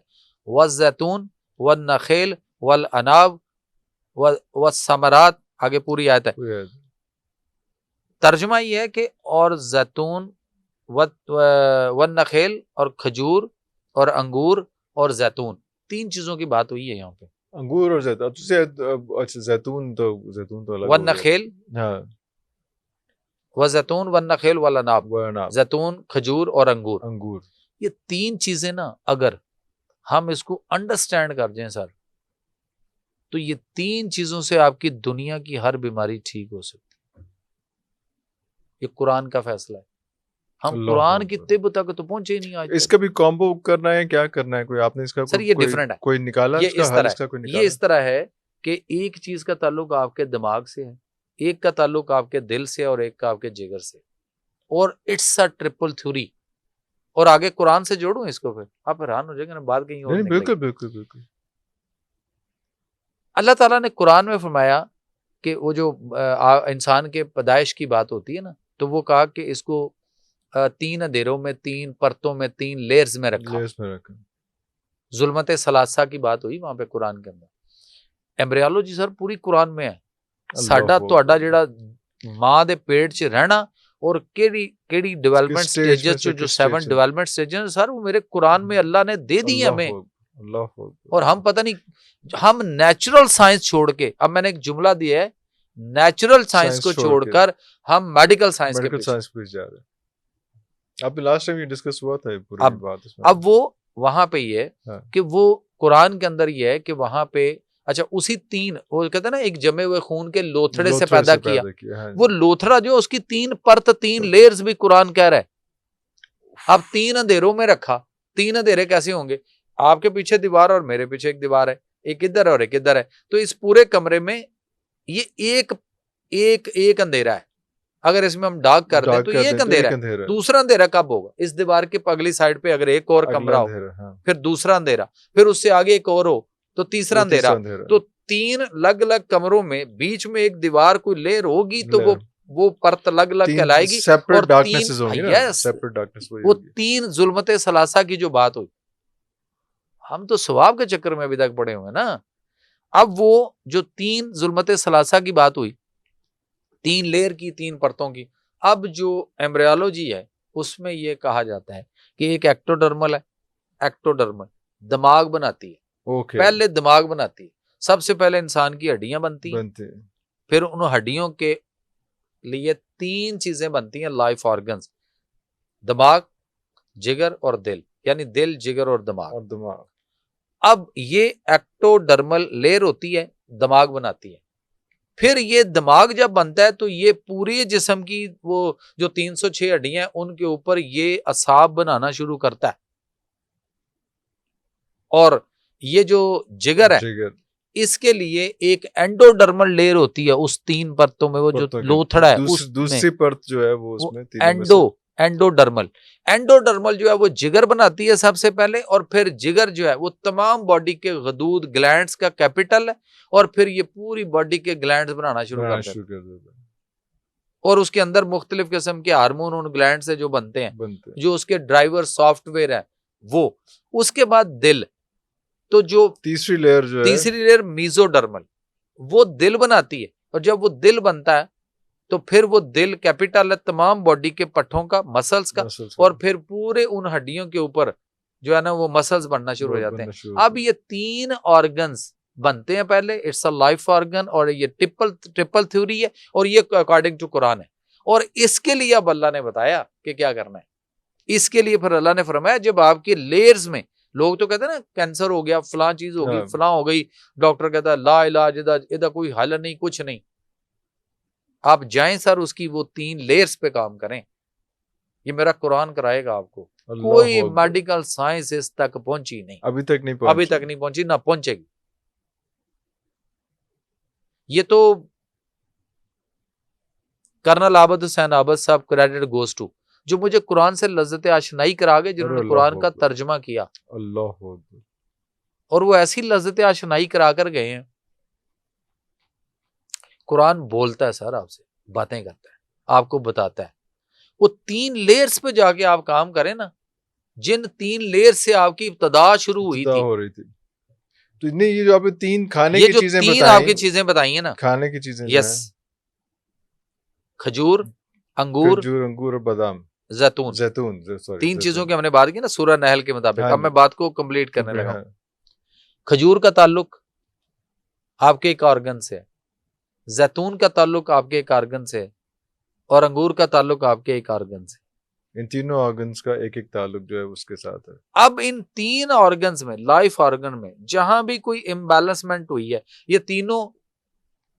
वज़ैतून वन नखेल वल अनाब व समरात, आगे पूरी आयत है। तर्जुमा ये है कि और जैतून वन नखेल और खजूर और अंगूर और जैतून, 3 चीजों की बात हुई है यहाँ पे। अंगूर और जैतून, अच्छा जैतून तो अलग, वन नखेल, व जैतून वन नखेल वाला नाब, जैतून खजूर और अंगूर, ये 3 चीजें ना अगर हम इसको अंडरस्टैंड कर जाएं सर, तो ये 3 चीजों से आपकी दुनिया की हर बीमारी ठीक हो सकती है। ये कुरान का फैसला है। हम कुरान की तिब तक तो पहुंचे नहीं आज। इसका भी कॉम्बो करना है, क्या करना है, कोई आपने इसका सर ये डिफरेंट है, कोई निकाला ये इस तरह है कि एक चीज का ताल्लुक आपके दिमाग से है, एक का ताल्लुक आपके दिल से और एक का आपके जिगर से, और इट्स अ ट्रिपल थ्योरी। और आगे कुरान से जोड़ूं इसको, फिर आप हैरान हो जाएंगे ना, बात कहीं और बिल्कुल बिल्कुल बिल्कुल। अल्लाह ताला ने कुरान में फरमाया कि वो जो इंसान के पैदाइश की बात होती है ना, तो वो कहा कि इसको 3 अंधेरों में, 3 परतों में, 3 लेयर्स में रखा। जुल्मत सलासा की बात हुई वहां पे कुरान के अंदर। एम्ब्रियोलॉजी सर पूरी कुरान में है। साडा तुहाडा जेड़ा मां दे पेट च रहना और केड़ी डेवलपमेंट स्टेजेस जो 7 डेवलपमेंट स्टेजेस सर, वो मेरे कुरान में अल्लाह ने दे दी हमें। और हम पता नहीं, हम नेचुरल साइंस छोड़ के, अब मैंने एक जुमला दिया है, नेचुरल साइंस को छोड़कर हम मेडिकल साइंस के पीछे जा रहे हैं। अब लास्ट टाइम ये डिस्कस हुआ था पूरी बात इसमें। अब वो वहां पे ये है कि वो कुरान के अंदर ये है कि वहां पे, अच्छा उसी 3, वो कहते हैं ना एक जमे हुए खून के लोथड़े से पैदा किया। वो लोथड़ा जो उसकी 3 परत, 3 लेयर्स भी कुरान कह रहा है। अब 3 अंधेरों में रखा, 3 अंधेरे कैसे होंगे? आपके पीछे दीवार और मेरे पीछे एक दीवार है, एक इधर और एक इधर है, तो इस पूरे कमरे में ये एक अंधेरा है। अगर इसमें हम डार्क कर दें तो एक अंधेरा है। दूसरा अंधेरा कब होगा? इस दीवार के अगली साइड पे अगर एक और कमरा हो, फिर दूसरा अंधेरा, फिर उससे आगे एक और हो तो तीसरा अंधेरा। तो 3 अलग अलग कमरों में बीच में एक दीवार कोई लेयर होगी, तो वो परत अलग अलग कहलाएगी। और 3 जुल्मत सलासा की जो बात हुई, हम तो सवाब के चक्कर में अभी तक पड़े हुए ना। अब वो जो 3 जुल्मत सलासा की बात हुई, 3 लेयर की, 3 परतों की, अब जो एम्ब्रियोलॉजी है उसमें ये कहा जाता है कि एक एक्टोडर्मल है, एक्टोडर्मल दिमाग बनाती है। पहले दिमाग बनाती है, सबसे पहले इंसान की हड्डियां बनती हैं, फिर उन हड्डियों के लिए 3 चीजें बनती हैं, लाइफ ऑर्गन्स, दिमाग, जिगर और दिल, यानी दिल, जिगर और दिमाग। अब ये एक्टोडर्मल लेयर होती है, दिमाग बनाती है। फिर ये दिमाग जब बनता है तो ये पूरे जिस्म की वो जो 306 हड्डियां हैं उनके ऊपर ये असाब बनाना शुरू करता है। और ये जो जिगर है इसके लिए एक एंडोडर्मल लेयर होती है उस 3 परतों में, वो जो लोथड़ा है दूसरी परत जो है वो उसमें एंडोडर्मल जो है वो जिगर बनाती है सबसे पहले, और फिर जिगर जो है वो तमाम बॉडी के गदूद ग्लैंड्स का कैपिटल है, और फिर ये पूरी बॉडी के ग्लैंड्स बनाना शुरू कर देता है। और उसके अंदर मुख्तलिफ किस्म के हार्मोन उन ग्लैंड से जो बनते हैं, जो उसके ड्राइवर सॉफ्टवेयर है वो। उसके बाद दिल, तो जो तीसरी लेयर मीजोडर्मल, वो दिल बनाती है। और जब वो दिल बनता है तो फिर वो दिल कैपिटल है तमाम बॉडी के पट्टों का, मसल्स का, और फिर पूरे उन हड्डियों के ऊपर जो है ना वो मसल्स बनना शुरू हो जाते हैं। अब ये 3 ऑर्गन्स बनते हैं पहले, इट्स अ लाइफ ऑर्गन, और ये ट्रिपल थ्योरी है, और ये अकॉर्डिंग टू कुरान है। और इसके लिए अब अल्लाह ने बताया कि क्या करना है। इसके लिए फिर अल्लाह ने फरमाया जब आपके लेयर्स में, लोग तो कहते हैं ना कैंसर हो गया, फलां चीज हो गई, फलां हो गई, डॉक्टर कहता है ला इलाज इधर कोई हल नहीं, कुछ नहीं। आप जाएं सर उसकी वो 3 लेयर्स पे काम करें, ये मेरा कुरान कराएगा आपको। कोई मेडिकल साइंस इस तक पहुंची नहीं, अभी तक नहीं पहुंची, ना पहुंचेगी। ये तो कर्नल आबद हुसैन आबद साहब, क्रेडिट गोज टू, जो मुझे कुरान से लज्जत आशनाई करा गए, जिन्होंने कुरान का तर्जमा किया। अल्लाह, और वो ऐसी लज्जत आशनाई करा कर गए हैं। कुरान बोलता है सर, आपसे बातें करता है, आपको बताता है। वो 3 लेयर्स पे जाके आप काम करें ना, जिन 3 लेयर से आपकी इब्तदा शुरू हुई थी। तो नहीं, ये जो आपने 3 खाने की चीजें बताई, आपकी चीजें बताई है ना, खाने की चीजें, यस, खजूर, अंगूर और बादाम, जैतून 3 चीजों की हमने बात की ना सूरह नहल के मुताबिक। अब मैं बात को कंप्लीट करने लगा। खजूर का ताल्लुक आपके एक ऑर्गन से है, जैतून का ताल्लुक आपके एक ऑर्गन से है, और अंगूर का ताल्लुक आपके एक ऑर्गन से। इन तीनों ऑर्गन्स का एक एक ताल्लुक जो है उसके साथ है। अब इन 3 ऑर्गन्स में, लाइफ ऑर्गन में जहां भी कोई इम्बैलेंसमेंट हुई है, ये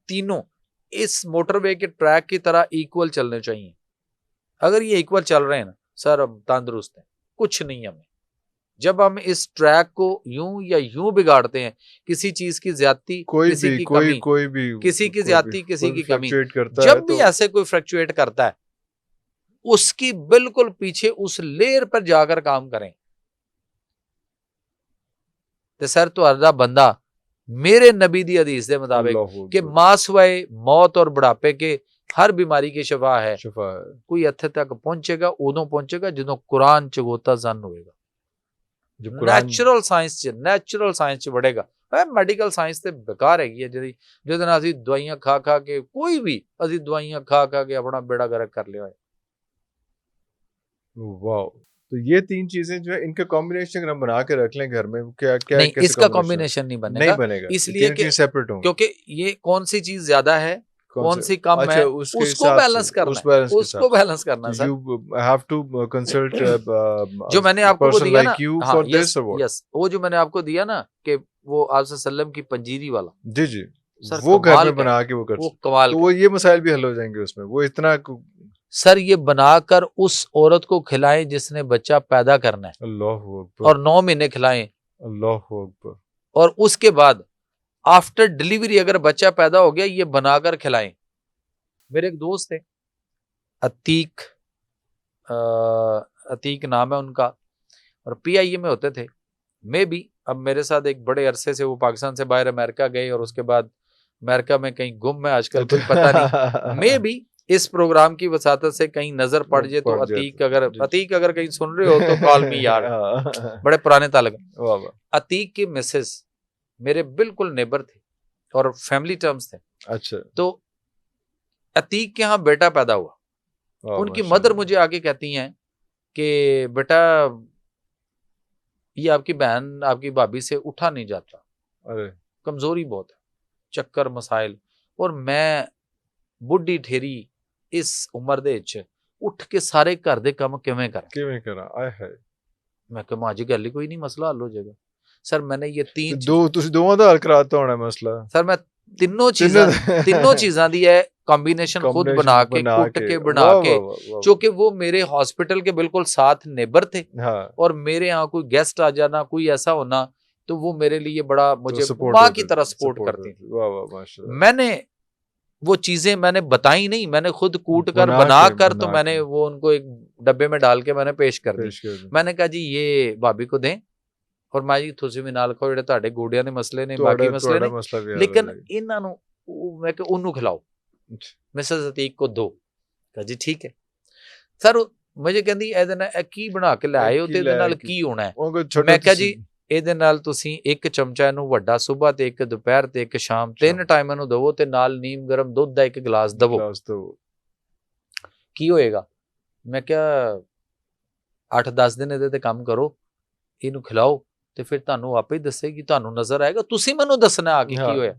तीनों इस मोटरवे के ट्रैक की तरह इक्वल चलने चाहिए। अगर ये इक्वल चल रहे हैं ना सर, अब तंदुरुस्त है, कुछ नहीं हमें। जब हम इस ट्रैक को यूं या यूं बिगाड़ते हैं, किसी चीज की ज्यादती, किसी की कमी, किसी की ज्यादती, किसी की कमी, जब भी ऐसे कोई फ्लक्चुएट करता है, उसकी बिल्कुल पीछे उस लेयर पर जाकर काम करें। तो सर तो अर्धा बंदा मेरे नबी दी हदीस के मुताबिक कि मासवाए मौत और बुढ़ापे के हर बीमारी की शफा है, कोई इत्थे तक पहुंचेगा, उदों पहुंचेगा ਜਦੋਂ कुरान चगोता जन होएगा। नैचुरल साइंस च बढ़ेगा। मैडिकल साइंस ते बेकार हैगी है, ਜਿਹਦੇ ਨਾਲ ਅਸੀਂ ਦਵਾਈਆਂ खा के, कोई भी ਅਸੀਂ दवाइयां खा के अपना बेड़ा गर्क कर लिया है। वाओ, तो ये 3 चीजें जो है इनका कॉम्बिनेशन अगर हम बना के रख लें घर में, क्या नहीं, इसका कॉम्बिनेशन नहीं बनेगा, इसलिए कि सेपरेट होंगे, क्योंकि ये कौन सी चीज ज्यादा है, कौन सी कम है, उसको बैलेंस करना है, उसको बैलेंस करना sir. You have to consult जो मैंने आपको दिया ना, हाँ, यस, वो जो मैंने आपको दिया ना कि वो आप सल्लम की पंजीरी वाला, जी सर, वो घर में बना के वो कमाल, तो वो ये मसाइल भी हल हो जाएंगे उसमें। वो इतना सर ये बनाकर उस औरत को खिलाएं जिसने बच्चा पैदा करना है, अल्लाह अकबर, और 9 महीने खिलाएं, अल्लाह अकबर, और उसके बाद आफ्टर डिलीवरी अगर बच्चा पैदा हो गया, ये बनाकर खिलाएं। मेरे एक दोस्त थे, अतीक नाम है उनका, और PIA में होते थे। मैं भी, अब मेरे साथ एक बड़े अरसे से वो पाकिस्तान से बाहर अमेरिका गए, और उसके बाद अमेरिका में कहीं गुम है आजकल, कुछ पता नहीं। मैं भी इस प्रोग्राम की वसातत से कहीं नजर पड़ जाए तो अतीक अगर कहीं सुन रहे हो तो कॉल मी यार, बड़े पुराने ताल्लुक। अतीक की मिसेस मेरे बिल्कुल नेबर थे और फैमिली टर्म्स थे। अच्छा, तो अतीक के यहाँ बेटा पैदा हुआ, उनकी मदर मुझे आके कहती हैं कि बेटा ये आपकी बहन, आपकी भाभी से उठा नहीं जाता, अरे कमजोरी बहुत है, चक्कर मसाइल, और मैं बुढ़ी ठेरी इस उम्र दे विच उठ के सारे घर दे काम किवें करा। आए है, मैं कहा मां जी गल ही कोई नहीं, मसला हल हो जाएगा। सर मैंने ये 3 ਤੁਸੀਂ ਦੋਵਾਂ ਦਾ ਹੱਲ ਕਰਾਤਾ ਹੋਣਾ ਮਸਲਾ। सर मैं ਤਿੰਨੋਂ ਚੀਜ਼ਾਂ ਦੀ ਹੈ कॉम्बिनेशन खुद बना के कुट के बना के, चूंकि वो मेरे हॉस्पिटल के बिल्कुल साथ नेबर थे। हाँ। और मेरे यहाँ कोई गेस्ट आ जाना, कोई ऐसा होना, तो वो मेरे लिए बड़ा, मुझे माँ की तरह सपोर्ट करती थी। मैंने वो चीजें मैंने बताई नहीं, मैंने खुद कूट कर बना कर तो मैंने वो उनको एक डब्बे में डाल के मैंने पेश कर दी। मैंने कहा जी ये भाभी को दें, और माँ जी तुसी भी नाल खाओ, ਜਿਹੜੇ ਤੁਹਾਡੇ ਗੋਡਿਆਂ ਦੇ ਮਸਲੇ ਨੇ, ਬਾਕੀ ਮਸਲੇ ਨੇ, लेकिन ਇਹਨਾਂ ਨੂੰ ਮੈਂ ਕਿ ਉਹਨੂੰ ਖਿਲਾਓ, ਮਿਸਸ ਅਤੀਕ ਕੋ ਦੋ। ਕਹਾ ਜੀ ਠੀਕ ਹੈ ਸਰ। ਮੁਝੇ ਕਹਿੰਦੀ ਇਹਦੇ ਨਾਲ ਕੀ ਬਣਾ ਕੇ ਲਿਆਏ ਹੋ ਤੇ ਇਹਦੇ ਨਾਲ ਕੀ ਹੋਣਾ ਹੈ? ਮੈਂ ਕਿਹਾ ਜੀ ਇਹਦੇ ਨਾਲ ਤੁਸੀਂ ਇੱਕ ਚਮਚਾ ਇਹਨੂੰ ਵੱਡਾ ਸਵੇਰ ਤੇ ਇੱਕ ਦੁਪਹਿਰ ਤੇ ਇੱਕ ਸ਼ਾਮ 3 ਟਾਈਮ ਇਹਨੂੰ ਦਵੋ, ਤੇ ਨਾਲ ਨੀਮ ਗਰਮ ਦੁੱਧ ਦਾ ਇੱਕ ਗਲਾਸ ਦਵੋ, ਕੀ ਹੋਏਗਾ? ਮੈਂ ਕਿਹਾ 8-10 ਦਿਨ ਇਹਦੇ ਤੇ ਕੰਮ ਕਰੋ, ਇਹਨੂੰ ਖਿਲਾਓ, ਤੇ ਫਿਰ ਤੁਹਾਨੂੰ ਆਪੇ ਹੀ ਦੱਸੇਗੀ, ਤੁਹਾਨੂੰ ਨਜ਼ਰ ਆਏਗਾ, ਤੁਸੀਂ ਮੈਨੂੰ ਦੱਸਣਾ ਆ ਕੇ ਕੀ ਹੋਇਆ।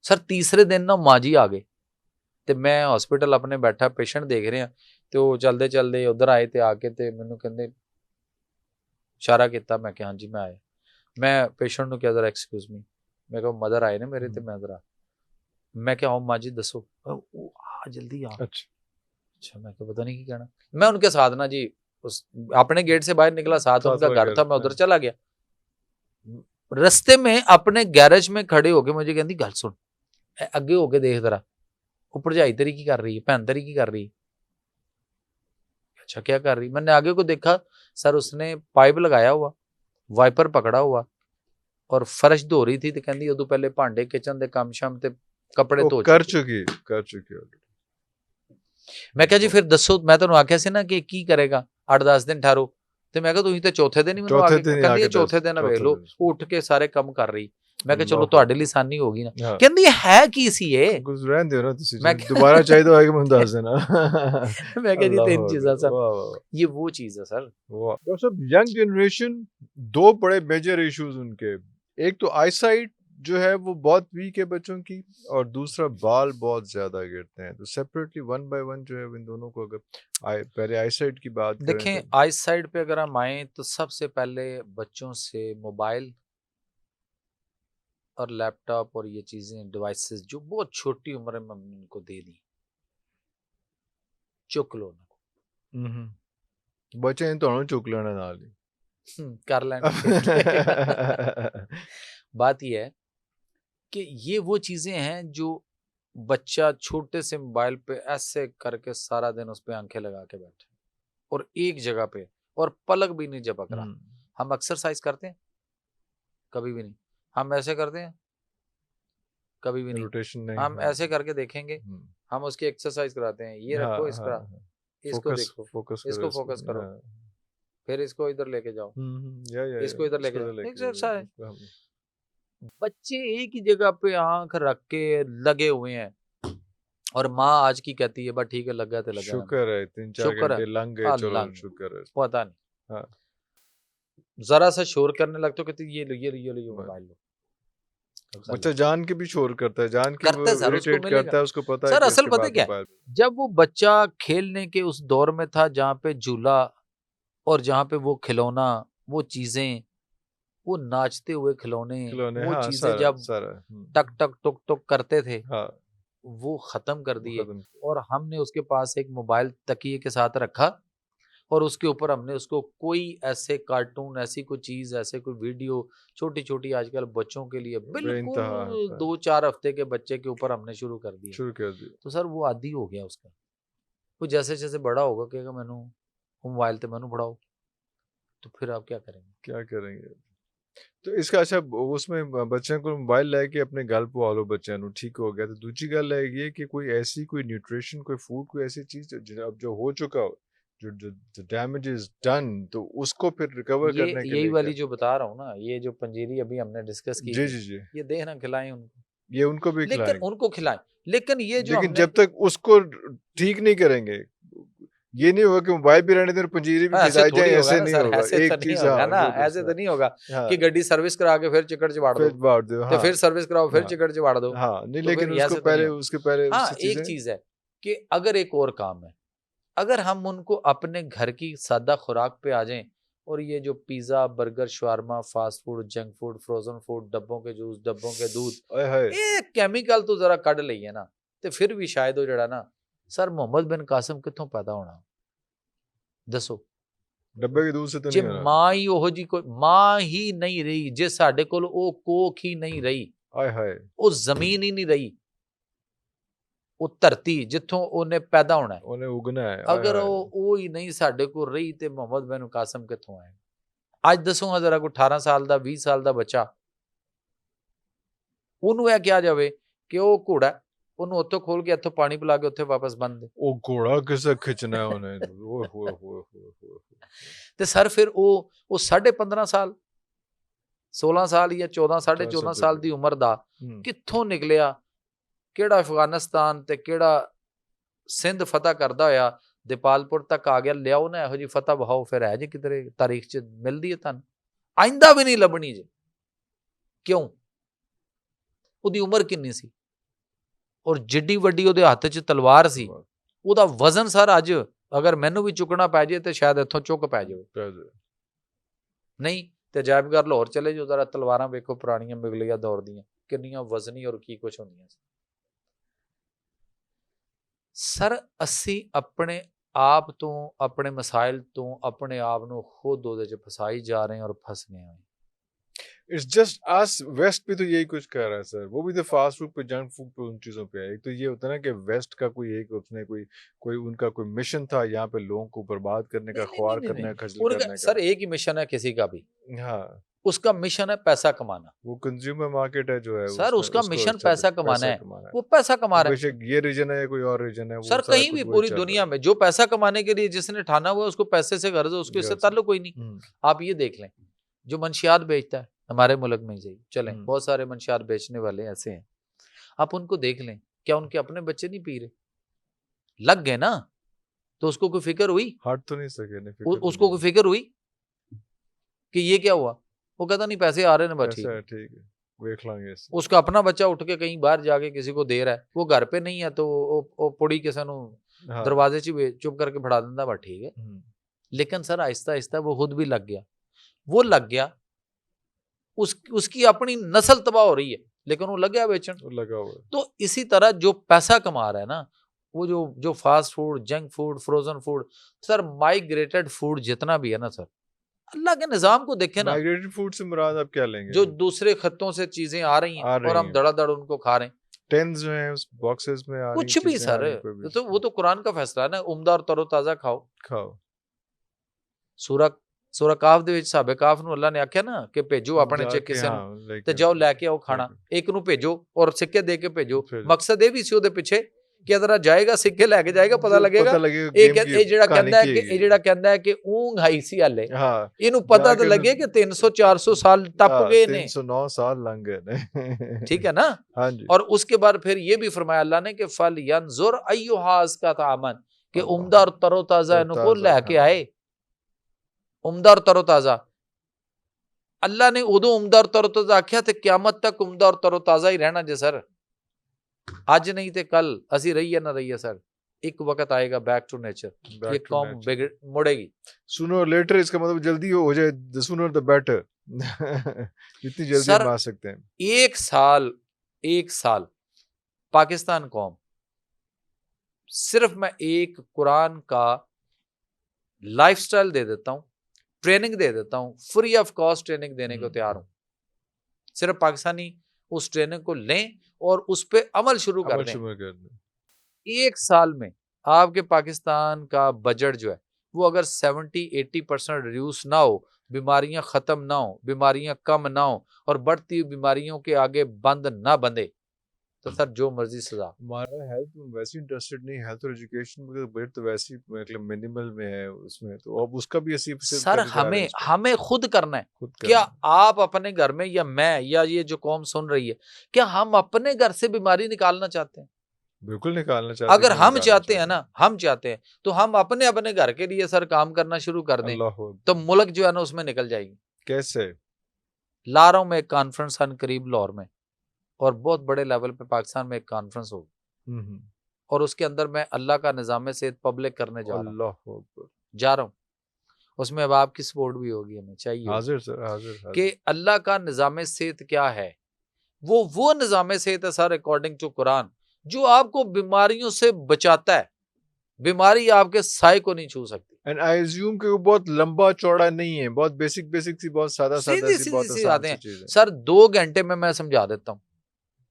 ਸਰ ਤੀਸਰੇ ਦਿਨ ਨਾ ਮਾਂ ਜੀ ਆ ਗਏ, ਤੇ ਮੈਂ ਹਸਪੀਟਲ ਆਪਣੇ ਬੈਠਾ ਪੇਸ਼ੈਂਟ ਦੇਖ ਰਿਹਾ, ਤੇ ਉਹ ਚਲਦੇ ਚਲਦੇ ਉਧਰ ਆਏ, ਤੇ ਆ ਕੇ ਤੇ ਮੈਨੂੰ ਕਹਿੰਦੇ, ਇਸ਼ਾਰਾ ਕੀਤਾ, ਮੈਂ ਕਿਹਾ ਹਾਂਜੀ ਮੈਂ ਆਇਆ। ਮੈਂ ਪੇਸ਼ੈਂਟ ਨੂੰ ਕਿਹਾ ਜ਼ਰਾ ਐਕਸਕਿਊਜ਼ ਮੀ, ਮੈਂ ਕਿਹਾ ਮਦਰ ਆਏ ਨੇ ਮੇਰੇ, ਤੇ ਮੈਂ ਜ਼ਰਾ, ਮੈਂ ਕਿਹਾ ਆਓ ਮਾਂ ਜੀ ਦੱਸੋ, ਆ ਜਲਦੀ ਆ। अच्छा मैं क्या पता नहीं की कहना। मैं उनके साथ ना जी उस अपने गेट से बाहर निकला, साथ उनका घर था, मैं उधर चला गया। रस्ते में अपने गैरेज में खड़े होके मुझे कहती गल सुन, अगे होके देख जरा, वो भरजाई तेरी की कर रही है, भैन तेरी की कर रही है। अच्छा क्या कर रही? मैंने आगे को देखा, सर उसने पाइप लगाया हुआ, वाइपर पकड़ा हुआ, और फर्श धो रही थी, तो कहती उदों पहले भांडे किचन दे काम शाम ते कपड़े धो कर चुकी। मैं क्या जी फिर दसो, मैं तुहानू आख्या सी ना कि की करेगा, 8-10 दिन ठहरो, ते मैं कहा तुसीं ते चौथे दिन ही मैनूं आके कहंदी चौथे दिन वेख लो उठ के सारे काम कर रही। मैं कहा चलो तुहाडे लई आसानी होगी ना। कहंदी है की सी ये, कुछ रहन दियो ना तुसीं, दोबारा चाहिए तो आके मैनूं दस देना। मैं कहा जी 3 चीज़ां सर, ये वो चीज़ है सर। डॉक्टर साहब यंग जनरेशन, 2 बड़े मेजर इश्यूज उनके, एक तो आईसाइट जो है वो बहुत वीक है बच्चों की, और दूसरा बाल बहुत ज्यादा गिरते हैं। तो सेपरेटली 1 by 1 जो है इन दोनों को, अगर पहले आईसाइट की बात करें, देखें आईसाइट पे अगर हम आए तो सबसे पहले बच्चों से मोबाइल और लैपटॉप और ये चीजें डिवाइसेस जो बहुत छोटी उम्र में हमने उनको दे दी, चुक लो ना बच्चे तो चुक लेना नाल कर लेना। बात यह है कि ये वो चीजें हैं जो बच्चा छोटे से मोबाइल पे ऐसे करके सारा दिन उस पे आंखें लगा के बैठे, और एक जगह पे, और पलक भी नहीं झपक रहा। हम एक्सरसाइज करते हैं कभी भी नहीं, हम ऐसे करते हैं कभी भी नहीं, रोटेशन नहीं, हम ऐसे करके देखेंगे, हम उसकी एक्सरसाइज कराते हैं, ये रखो इसका, इसको देखो, इसको फोकस करो, फिर इसको इधर लेके जाओ, इसको इधर लेके जाओ, एक्सरसाइज। बच्चे एक ही जगह पे आंख रख के लगे हुए हैं, और माँ आज की कहती है बस ठीक है लगा तो लगा, शुक्र है 3-4 घंटे लंघ गए, चलो शुक्र है, पता नहीं। हाँ। जरा सा शोर करने लगते कहते ये लो मोबाइल लो। बच्चा जान के भी शोर करता है, जान के इरिटेट करता है, उसको पता है। सर असल पता क्या है, जब वो बच्चा खेलने के उस दौर में था जहाँ पे झूला और जहाँ पे वो खिलौना, वो चीजें, वो नाचते हुए खिलौने, वो हाँ, चीजें जब टक टक टुक टुक करते थे, हाँ, वो खत्म कर दिए, और हमने उसके पास एक मोबाइल तकिए के साथ रखा, और उसके ऊपर हमने उसको कोई ऐसे कार्टून, ऐसी कोई चीज, ऐसे कोई वीडियो, छोटी छोटी आजकल बच्चों के लिए बिल्कुल 2-4 हफ्ते के बच्चे के ऊपर हमने शुरू कर दिया। तो सर वो आदी हो गया उसका, वो जैसे जैसे बड़ा होगा कहेगा मैनू मोबाइल ते मैनू पढ़ाओ, तो फिर आप क्या करेंगे? तो इसका अच्छा उसमें बच्चे को मोबाइल लेके अपने गल पवा लो, बच्चे ठीक हो गया। तो दूसरी गल है कि कोई ऐसी कोई न्यूट्रिशन, कोई फूड, कोई ऐसी चीज अब जो हो चुका हो, जो डैमेज इज डन, तो उसको फिर रिकवर करने के लिए, यही वाली जो बता रहा हूँ ना, ये जो पंजीरी अभी हमने डिस्कस की, जी, ये देना खिलाएं उनको, ये उनको भी खिलाएं, लेकिन उनको खिलाएं, लेकिन ये जो जब तक उसको ठीक नहीं करेंगे, ये नहीं होगा कि मोबाइल भी रहने दें और पंजीरी भी खिलाई जाए, ऐसे नहीं होगा। एक चीज है ना, ऐसे तो नहीं होगा कि गड्डी सर्विस करा के फिर चिकड़ चिवाड़ दो, तो फिर सर्विस कराओ फिर चिकड़ चिवाड़ दो, नहीं, लेकिन उसके पहले एक चीज है कि अगर एक और काम है, अगर हम उनको अपने घर की सादा खुराक पे आ जाएं और ये जो pizza burger shawarma fast food junk food frozen food डब्बों के जूस डब्बों के दूध ये केमिकल तो जरा कढ़ लईए ना तो फिर भी शायद वो जड़ा ना सर मुहम्मद बिन कासिम कितों पैदा होना दसो डब्बे के दूध से तो जे नहीं होना मां ही ओहो जी कोई मां ही नहीं रही जे साडे कोल ओ कोख ही नहीं रही ਉਹ ਜ਼ਮੀਨ ਹੀ ਨਹੀਂ ਰਹੀ ਉਹ ਧਰਤੀ ਜਿੱਥੋਂ ਉਹਨੇ ਪੈਦਾ ਹੋਣਾ ਹੈ ਉਹਨੇ ਉਗਣਾ ਹੈ ਅਗਰ ਉਹ ਹੀ ਨਹੀਂ ਸਾਡੇ ਕੋਲ ਰਹੀ ਤੇ ਮੁਹੰਮਦ ਬਿਨ ਕਾਸਿਮ ਕਿੱਥੋਂ ਆਏ ਅੱਜ ਦੱਸੋ ਜਰਾ ਕੋਈ 18 ਸਾਲ ਦਾ 20 ਸਾਲ ਦਾ ਬੱਚਾ ਉਹਨੂੰ ਇਹ ਕਿਹਾ ਜਾਵੇ ਕਿ ਉਹ ਘੋੜਾ ਉਹਨੂੰ ਉੱਥੋਂ ਖੋਲ ਕੇ ਇੱਥੋਂ ਪਾਣੀ ਪਿਲਾ ਕੇ ਉੱਥੇ ਵਾਪਸ ਬੰਨ ਦੇ ਉਹ ਘੋੜਾ ਕਿਸੇ ਖਿੱਚਣਾ ਉਹਨੇ ਓਏ ਹੋਏ ਹੋਏ ਹੋਏ ਤੇ ਸਰ ਫਿਰ ਉਹ 15.5 ਸਾਲ 16 ਸਾਲ ਜਾਂ 14 14.5 ਸਾਲ ਦੀ ਉਮਰ ਦਾ ਕਿੱਥੋਂ ਨਿਕਲਿਆ ਕਿਹੜਾ ਅਫਗਾਨਿਸਤਾਨ ਤੇ ਕਿਹੜਾ ਸਿੰਧ ਫਤਹ ਕਰਦਾ ਹੋਇਆ ਦੀਪਾਲਪੁਰ ਤੱਕ ਆ ਗਿਆ ਲਿਆਓ ਨਾ ਇਹੋ ਜੀ ਫਤਹ ਵਹਾਓ ਫਿਰ ਹੈ ਜੀ ਕਿਧਰੇ ਤਾਰੀਖ 'ਚ ਮਿਲਦੀ ਹੈ ਤੁਹਾਨੂੰ ਆਇੰਦਾ ਵੀ ਨਹੀਂ ਲੱਭਣੀ ਜੀ ਕਿਉਂ ਉਹਦੀ ਉਮਰ ਕਿੰਨੀ ਸੀ ਔਰ ਜਿੱਡੀ ਵੱਡੀ ਉਹਦੇ ਹੱਥ 'ਚ ਤਲਵਾਰ ਸੀ ਉਹਦਾ ਵਜ਼ਨ ਸਰ ਅੱਜ ਅਗਰ ਮੈਨੂੰ ਵੀ ਚੁੱਕਣਾ ਪੈ ਜਾਏ ਤੇ ਸ਼ਾਇਦ ਇੱਥੋਂ ਚੁੱਕ ਪੈ ਜਾਵੇ ਨਹੀਂ ਤੇ ਅਜਾਇਬਘਰ ਲਾਹੌਰ ਚਲੇ ਜਾਓ ਜ਼ਰਾ ਤਲਵਾਰਾਂ ਵੇਖੋ ਪੁਰਾਣੀਆਂ ਮੁਗਲਿਆ ਦੌਰ ਦੀਆਂ ਕਿੰਨੀਆਂ ਵਜ਼ਨੀ ਔਰ ਕੀ ਕੁਛ ਹੁੰਦੀਆਂ ਸੀ ਸਰ ਅਸੀਂ ਆਪਣੇ ਆਪ ਤੋਂ ਆਪਣੇ ਮਸਾਇਲ ਤੋਂ ਆਪਣੇ ਆਪ ਨੂੰ ਖੁਦ ਉਹਦੇ 'ਚ ਫਸਾਈ ਜਾ ਰਹੇ ਹਾਂ ਔਰ ਫਸ ਗਏ ਹਾਂ It's just us वेस्ट भी तो यही कुछ कर रहा है सर वो भी तो फास्ट फूड पे जंक फूड पे उन चीज़ों पे है एक तो ये होता है ना कि वेस्ट का कोई एक उसने कोई उनका कोई मिशन था यहाँ पे लोगों को बर्बाद करने का ख्वार करने का खजल करने का सर एक ही मिशन है किसी का भी हाँ उसका मिशन है पैसा कमाना वो कंज्यूमर मार्केट है जो है सर उसका मिशन पैसा कमाना है वो पैसा कमा रहा है ये रीजन है कोई और रीजन है सर कहीं भी पूरी दुनिया में जो पैसा कमाने के लिए जिसने ठाना हुआ है उसको पैसे से गर्ज है उसको इससे ताल्लुक कोई नहीं आप ये देख लें जो मंशियात बेचता है हमारे मुल्क में ही चलें बहुत सारे मंशियात बेचने वाले ऐसे हैं आप उनको देख लें क्या उनके अपने बच्चे नहीं पी रहे लग गए ना तो उसको कोई फिक्र हुई हट तो नहीं सके उसको कोई फिक्र हुई कि ये क्या हुआ वो कहता नहीं पैसे आ रहे हैं बस ठीक है देख लांगे उसका अपना बच्चा उठ के कहीं बाहर जाके किसी को दे रहा है वो घर पे नहीं है तो वो पुड़ी किसी को दरवाजे च चुप करके फड़ा देता बस ठीक है लेकिन सर आहिस्ता आहिस्ता वो खुद भी लग गया वो लग गया उसकी अपनी नस्ल तबाह हो रही है लेकिन वो लग गया बेचन लगा हुआ तो इसी तरह जो पैसा कमा रहा है ना वो जो fast food junk food frozen food sir migrated food जितना भी है ना सर अल्लाह के निजाम को देखें ना माइग्रेटेड फूड से मुराद आप क्या लेंगे जो दूसरे खत्तों से चीजें आ रही हैं और हम धड़ाधड़ उनको खा रहे हैं टेंस जो है उस बॉक्सेस में आ कुछ भी सर तो वो तो कुरान का फैसला है ना उम्दा और तरोताजा खाओ सूरा काफ ਦੇ ਵਿੱਚ ਸਾਬੇ ਕਾਫ ਨੂੰ ਅੱਲਾ ਨੇ ਆਖਿਆ ਨਾ ਕਿ ਭੇਜੋ ਆਪਣੇ ਚ ਕਿਸੇ ਨੂੰ ਤੇ ਜਾਓ ਲੈ ਕੇ ਆਓ ਖਾਣਾ ਇੱਕ ਨੂੰ ਭੇਜੋ ਔਰ ਸਿੱਕੇ ਦੇ ਕੇ ਭੇਜੋ ਮਕਸਦ ਇਹ ਵੀ ਸੀ ਉਹਦੇ ਪਿੱਛੇ ਕਿ ਅਦਰਾ ਜਾਏਗਾ ਸਿੱਕੇ ਲੈ ਕੇ ਜਾਏਗਾ ਪਤਾ ਲੱਗੇਗਾ ਇਹ ਜਿਹੜਾ ਕਹਿੰਦਾ ਹੈ ਕਿ ਊਂਘ ਆਈ ਸੀ ਹਲੇ ਇਹਨੂੰ ਪਤਾ ਤਾਂ ਲੱਗੇ ਕਿ 300 400 ਸਾਲ ਟੱਪ ਗਏ ਨੇ 309 ਸਾਲ ਲੰਘ ਗਏ ਨੇ ठीक है ना और उसके बाद फिर ये भी फरमाया अल्लाह ने कि फल यंजुर अय्युहाज का तामन कि उम्दा और तरोताजा इनको लेके आए उम्दा और तरोताजा अल्लाह ने उदों उम्दा और तरोताजा आख्या ते क़यामत तक उम्दा और तरोताजा ही रहना जे सर आज नहीं ते कल असी रहिए ना रहिए सर एक वक्त आएगा बैक टू नेचर ये कौम मुड़ेगी सूनर लेटर इसका मतलब जल्दी हो जाए द सूनर द बेटर जितनी जल्दी हम आ सकते हैं एक साल पाकिस्तान कौम सिर्फ मैं एक कुरान का लाइफस्टाइल दे देता हूं ट्रेनिंग दे देता हूं फ्री ऑफ कॉस्ट ट्रेनिंग देने को तैयार हूं सिर्फ पाकिस्तानी उस ट्रेनिंग को लें और उस पे अमल शुरू कर दें एक साल में आपके पाकिस्तान का बजट जो है वो अगर 70-80% रिड्यूस ना हो बीमारियां खत्म ना हो बीमारियां कम ना हो और बढ़ती हुई बीमारियों के आगे बंद ना बंधे तो सर जो मर्जी सजा हमारा हेल्थ में वैसे इंटरेस्टेड नहीं हेल्थ और एजुकेशन में बजट तो वैसे ही मतलब मिनिमल में है उसमें तो अब उसका भी ऐसी सर हमें खुद करना है क्या आप अपने घर में या मैं या ये जो कौम सुन रही है क्या हम अपने घर से बीमारी निकालना चाहते हैं बिल्कुल निकालना चाहते हैं अगर हम चाहते हैं ना हम चाहते हैं तो हम अपने अपने घर के लिए सर काम करना शुरू कर दें तो मुल्क जो है ना उसमें निकल जाएगी कैसे ला रहा हूं मैं एक कॉन्फ्रेंस करीब लाहौर में और बहुत बड़े लेवल पे पाकिस्तान में एक कॉन्फ्रेंस होगी और उसके अंदर मैं अल्लाह का निज़ाम सेहत पब्लिक करने जा रहा हूँ उसमें अब आपकी सपोर्ट भी होगी, हमें चाहिए हाजिर सर, हाजिर कि हाजिर अल्लाह का निज़ाम सेहत क्या है। वो निज़ाम सेहत है सर अकॉर्डिंग टू कुरान, जो आपको बीमारियों से बचाता है। बीमारी आपके साए को नहीं छू सकती। एंड आई अज्यूम कि वो बहुत लंबा चौड़ा नहीं है, बहुत बेसिक बेसिक सी, बहुत सादा सादा सी, बहुत सीधी-सीधी सी आसान बातें सी हैं। चीज़ है। सर 2 घंटे में मैं समझा देता हूँ।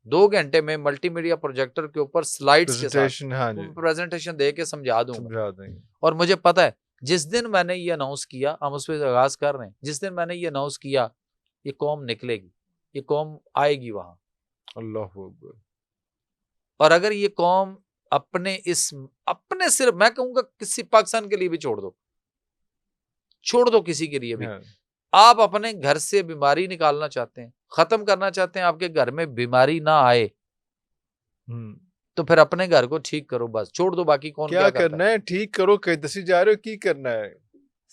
2 घंटे में मल्टीमीडिया प्रोजेक्टर के ऊपर स्लाइड्स के साथ प्रेजेंटेशन, हाँ जी, प्रेजेंटेशन दे के समझा दूँगा। समझा देंगे। और मुझे पता है, जिस दिन मैंने ये अनाउंस किया, हम उस पे आगाज़ कर रहे हैं, जिस दिन मैंने ये अनाउंस किया, ये कौम निकलेगी, ये कौम आएगी वहाँ। अल्लाहू अकबर। और अगर ये कौम अपने सिर्फ, मैं कहूँगा किसी पाकिस्तान के लिए भी छोड़ दो किसी के लिए भी। हाँ, आप अपने घर से बीमारी निकालना चाहते हैं, खत्म करना चाहते हैं, आपके घर में बीमारी ना आए, हुँ। तो फिर अपने घर को ठीक करो बस, छोड़ दो बाकी कौन क्या क्या करता करना है। है? ठीक करो, कहीं दसी जा रहे हो, की करना है?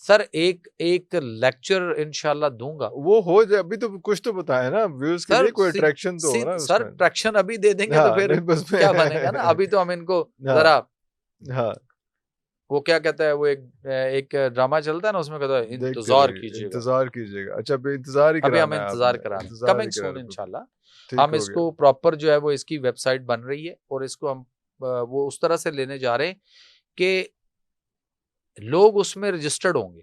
सर एक लेक्चर इंशाल्लाह दूंगा। वो हो जाए, अभी तो कुछ तो बताएँ ना, व्यूज़ के लिए कोई अट्रैक्शन तो हो ना सर उसमें। ट्रैक्शन अभी दे देंगे तो हाँ, फिर नहीं बस में क्या बनेगा ना। अभी तो हम इनको हाँ, जरा, हाँ, वो क्या कहता है, वो एक ड्रामा चलता है ना, उसमें कहता है देख कर इंतजार कीजिएगा। इंतज़ार कीजिएगा। अच्छा, अभी इंतज़ार ही अभी हम कराना है इंतजार आपने, करा रहे हैं, इंतज़ार ही कमिंग करा सून रहे हैं, बिल्कुल। इंशाल्लाह। ठीक हम हो गया। इसको प्रॉपर जो है वो इसकी वेबसाइट बन रही है, और इसको हम वो उस तरह से लेने जा रहे हैं कि लोग उसमें रजिस्टर्ड होंगे,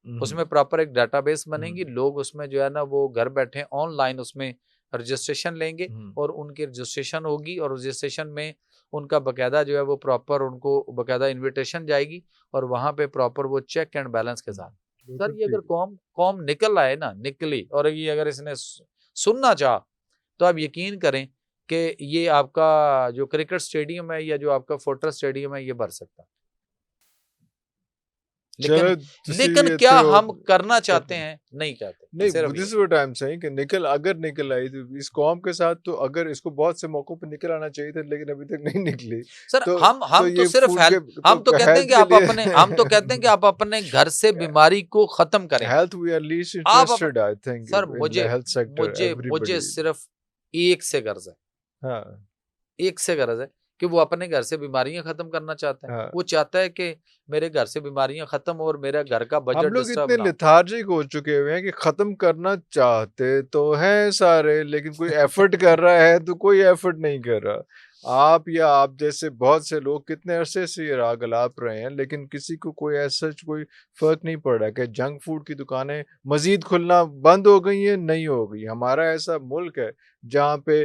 हुँ, उसमें प्रॉपर एक डेटाबेस बनेगी, हुँ, लोग उसमें जो है ना वो घर बैठे ऑनलाइन उसमें रजिस्ट्रेशन लेंगे, हुँ। और उनकी रजिस्ट्रेशन होगी, और रजिस्ट्रेशन में उनका बकायदा जो है वो प्रॉपर उनको बकायदा इनविटेशन जाएगी, और वहाँ पे प्रॉपर वो चेक एंड बैलेंस के साथ। सर बिल्कुल ये अगर ठीक। कौम कौम निकल आए ना, निकली, और ये अगर इसने सुनना चाहा, तो आप यकीन करें कि ये आपका जो क्रिकेट स्टेडियम है या जो आपका फोर्ट्रेस स्टेडियम है, ये भर सकता है। लेकिन चलो, ਤੁਸੀਂ लेकिन ਵੀ क्या ਇੱਥੇ ਹੋ हम करना चाहते कर हैं, नहीं चाहते, नहीं, सिर्फ दिस ये। Is what I am saying कि अगर निकल आई तो इस कौम के साथ, तो अगर इसको बहुत से मौकों पे निकल आना चाहिए था, लेकिन अभी तक नहीं निकली। सर तो हम तो ये सिर्फ फूड के, हेल्थ, तो हम तो कहते हैं हेल्थ कि के आप लिए अपने हम तो कहते हैं कि आप अपने घर से बीमारी को खत्म करें। हेल्थ वी आर लीस्ट आप interested, I think, sir in the मुझे हेल्थ सेक्टर, मुझे मुझे एवरीबॉडी। सिर्फ एक से गर्ज है, हाँ, एक से गरज है कि वो अपने घर से बीमारियां खत्म करना चाहता है। हाँ। वो चाहता है कि मेरे घर से बीमारियां खत्म हो और मेरा घर का हम बजट लोग डिस्टर्ब इतने ना हो। लेथार्जिक हो चुके हुए हैं कि खत्म करना चाहते तो हैं सारे, लेकिन कोई एफर्ट कर रहा है तो कोई एफर्ट नहीं कर रहा। आप या आप जैसे बहुत से लोग कितने अरसे से ये राग अलाप रहे हैं, लेकिन किसी को कोई ऐसा कोई फर्क नहीं पड़ रहा कि जंक फूड की दुकानें मजीद खुलना बंद हो गई हैं, नहीं हो गई। हमारा ऐसा मुल्क है जहाँ पे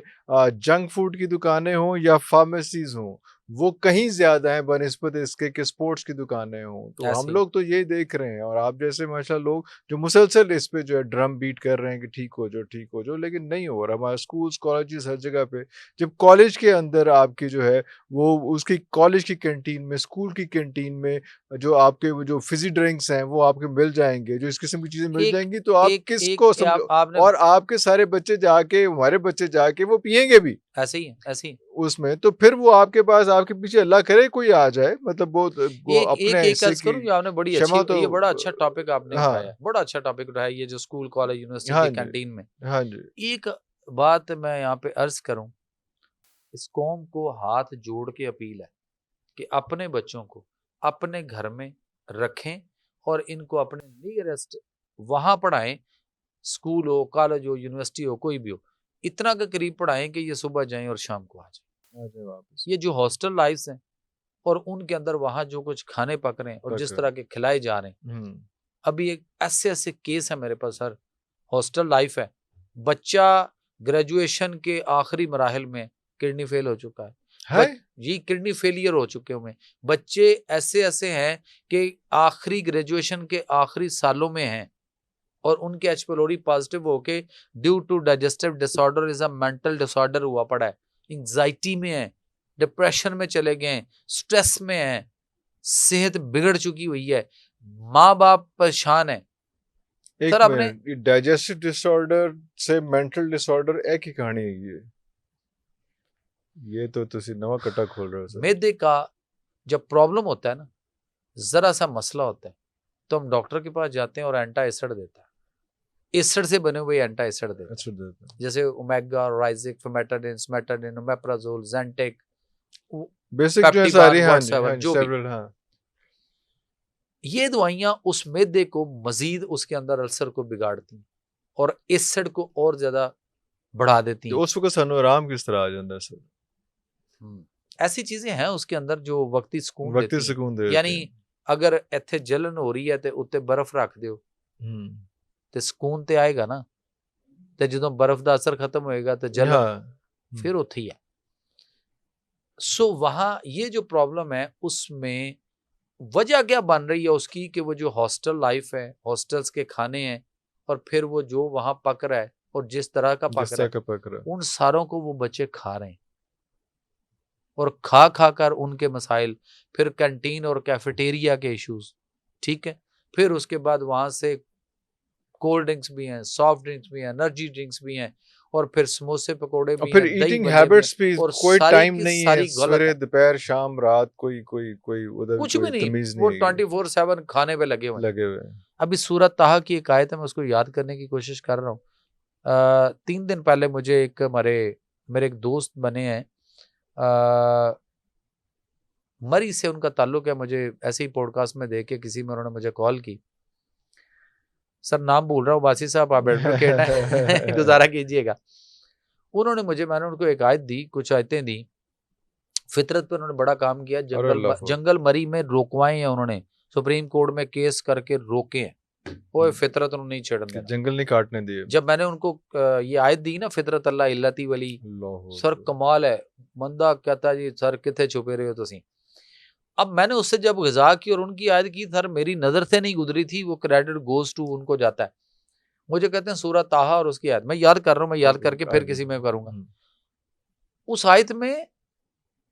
जंक फूड की दुकानें हों या फार्मेसीज हों, वो कहीं ज़्यादा हैं बनिस्बत इसके कि स्पोर्ट्स की दुकानें हों। तो हम ऐसे ही लोग तो ये देख रहे हैं, और आप जैसे माशाल्लाह लोग जो मुसलसल इस पे जो है ड्रम बीट कर रहे हैं कि ठीक हो जाओ, ठीक हो जाओ, लेकिन नहीं हो रहा। हमारे स्कूल्स, कॉलेजेस, हर जगह पे, जब कॉलेज के अंदर आपकी जो है वो उसकी कॉलेज की कैंटीन में, स्कूल की कैंटीन में जो आपके वो जो फिज़ी ड्रिंक्स हैं वो आपको मिल जाएँगे, जो इस किस्म की चीज़ें मिल एक जाएँगी, तो आप एक एक किसको आप समझो, आपने और आपके सारे बच्चे जाके, हमारे बच्चे जाके वो पिएँगे भी। ऐसे ही है, ऐसे ही। उसमें तो फिर वो आपके पास, आपके पीछे अल्लाह करे कोई आ जाए, मतलब वो एक अपने एक एक हिस्से अर्ज की करूं, ये आपने बड़ी अच्छी, क्षमा तो ये बड़ा अच्छा टॉपिक आपने उठाया, हाँ, बड़ा अच्छा टॉपिक उठाया, ये जो स्कूल कॉलेज यूनिवर्सिटी हाँ की जी, कैंटीन में। हाँ जी। एक बात मैं यहाँ पे अर्ज करूं, इस कौम को हाथ जोड़ के अपील है कि अपने बच्चों को अपने घर में रखें, और इनको अपने नियरेस्ट वहां पढ़ाएं, स्कूल हो, कॉलेज हो, यूनिवर्सिटी हो, कोई भी हो, इतना के करीब पढ़ाएं कि ये सुबह जाएं और शाम को आ जाएं। आ जाए वापस। ये जो हॉस्टल लाइफ्स हैं, और उनके अंदर वहां जो कुछ खाने पक रहे हैं और जिस पकड़ तरह के खिलाए जा रहे हैं, हुँ। अभी एक ऐसे ऐसे केस है मेरे पास सर। हॉस्टल लाइफ है, बच्चा ग्रेजुएशन के आखिरी मराहल में किडनी फेल हो चुका है, है? ये किडनी फेलियर हो चुके हुए बच्चे ऐसे ऐसे हैं कि आखिरी ग्रेजुएशन के आखिरी सालों में हैं, और उनके एच पेलोरी पॉजिटिव होके due to digestive disorder is a mental disorder हुआ पड़ा है, एंग्जाइटी में है, डिप्रेशन में चले गए हैं, स्ट्रेस में है, सेहत बिगड़ चुकी हुई है, माँ बाप परेशान है। एक सर आपने मिनट, ये डाइजेस्टिव डिसऑर्डर से मेंटल डिसऑर्डर एक ही कहानी है ये तो तुसी नवा कट्टा खोल रहे हो सर। मैदे का जब प्रॉब्लम होता है ना, जरा सा मसला होता है, तो हम डॉक्टर के पास जाते हैं और एंटा एसिड देता है, एसिड से बने हुए एंटा एसिड देता है, अच्छा देता है। जैसे ओमेगा, राइजिक, फैमेटाडिन, स्मेटाडिन, ओमेप्राजोल, ज़ेंटेक, बेसिक जो है पेप्टिबान, सारी, हाँ जी, व्हाटसोएवर हाँ जी, जो भी। सेवरल, हाँ। ये दवाइयां उस मैदे को मजीद उसके अंदर अल्सर को बिगाड़ती हैं और एसिड को और ज्यादा बढ़ा देती तो हैं। उस वक्त सानू आराम किस तरह आ जाता है सर? ऐसी चीजें हैं उसके अंदर जो वक्ती सुकून वक्ती देती हैं। सुकून देती यानी हैं। अगर इत्थे जलन हो रही है तो उत्ते बर्फ रख दियो ਤੇ ਸਕੂਨ ਤੇ ਆਏਗਾ ਨਾ। ਤੇ ਜਦੋਂ ਬਰਫ਼ ਦਾ ਅਸਰ ਖत्म होएगा तो जलन हाँ। फिर उत्थे ही है। सो वहाँ ये जो प्रॉब्लम है उसमें वजह क्या बन रही है उसकी कि वो जो हॉस्टल लाइफ है, हॉस्टल्स के खाने हैं और फिर वो जो वहाँ पक रहा है और जिस तरह का पक रहा है उन सारों को वो बच्चे खा रहे हैं और खा खा कर उनके मसाइल, फिर कैंटीन और कैफेटेरिया के इश्यूज, ठीक है, फिर उसके बाद वहाँ से कोल्ड ड्रिंक्स भी हैं, सॉफ्ट ड्रिंक्स भी हैं, एनर्जी ड्रिंक्स भी हैं और फिर समोसे पकौड़े भी फिर हैं, दही ईटिंग भल्ले हैबिट्स भी भी हैं और कोई सारी टाइम की नहीं है, सारी गलत सवेरे है। दोपहर शाम रात कोई कोई कोई उधर कुछ भी कोई नहीं, तमीज वो नहीं है 24/7 खाने पे लगे हुए हैं। लगे हुए हैं। अभी सूरत ताहा की एक आयत है, मैं उसको याद करने की कोशिश कर रहा हूँ। 3 दिन पहले मुझे एक मेरे एक दोस्त बने हैं, मरी से उनका ताल्लुक है, मुझे ऐसे ही पॉडकास्ट में देख के किसी में उन्होंने मुझे कॉल की, सर नाम भूल रहा हूँ, बासी साहब आप एडवोकेट हैं गुजारा कीजिएगा। उन्होंने मुझे, मैंने उनको एक आयत दी, कुछ आयतें दी, फितरत पर उन्होंने बड़ा काम किया। जंगल मरी में रोकवाए हैं उन्होंने, सुप्रीम कोर्ट में केस करके रोके हैं, वो फितरत उन्होंने नहीं छेड़ने देना, जंगल नहीं काटने दिए। जब मैंने उनको ये आयत दी ना, फितरत अल्लाह इल्लती वली, सर कमाल है, बंदा कहता जी सर किथे छुपे रहे हो तुसी। अब मैंने उससे जब ग़िज़ा की और उनकी आयत की, सर मेरी नज़र से नहीं गुजरी थी, वो क्रेडिट गोज टू उनको जाता है। मुझे कहते हैं सूरह ताहा और उसकी आयत, मैं याद कर रहा हूँ, मैं याद करके फिर किसी में करूँगा। उस आयत में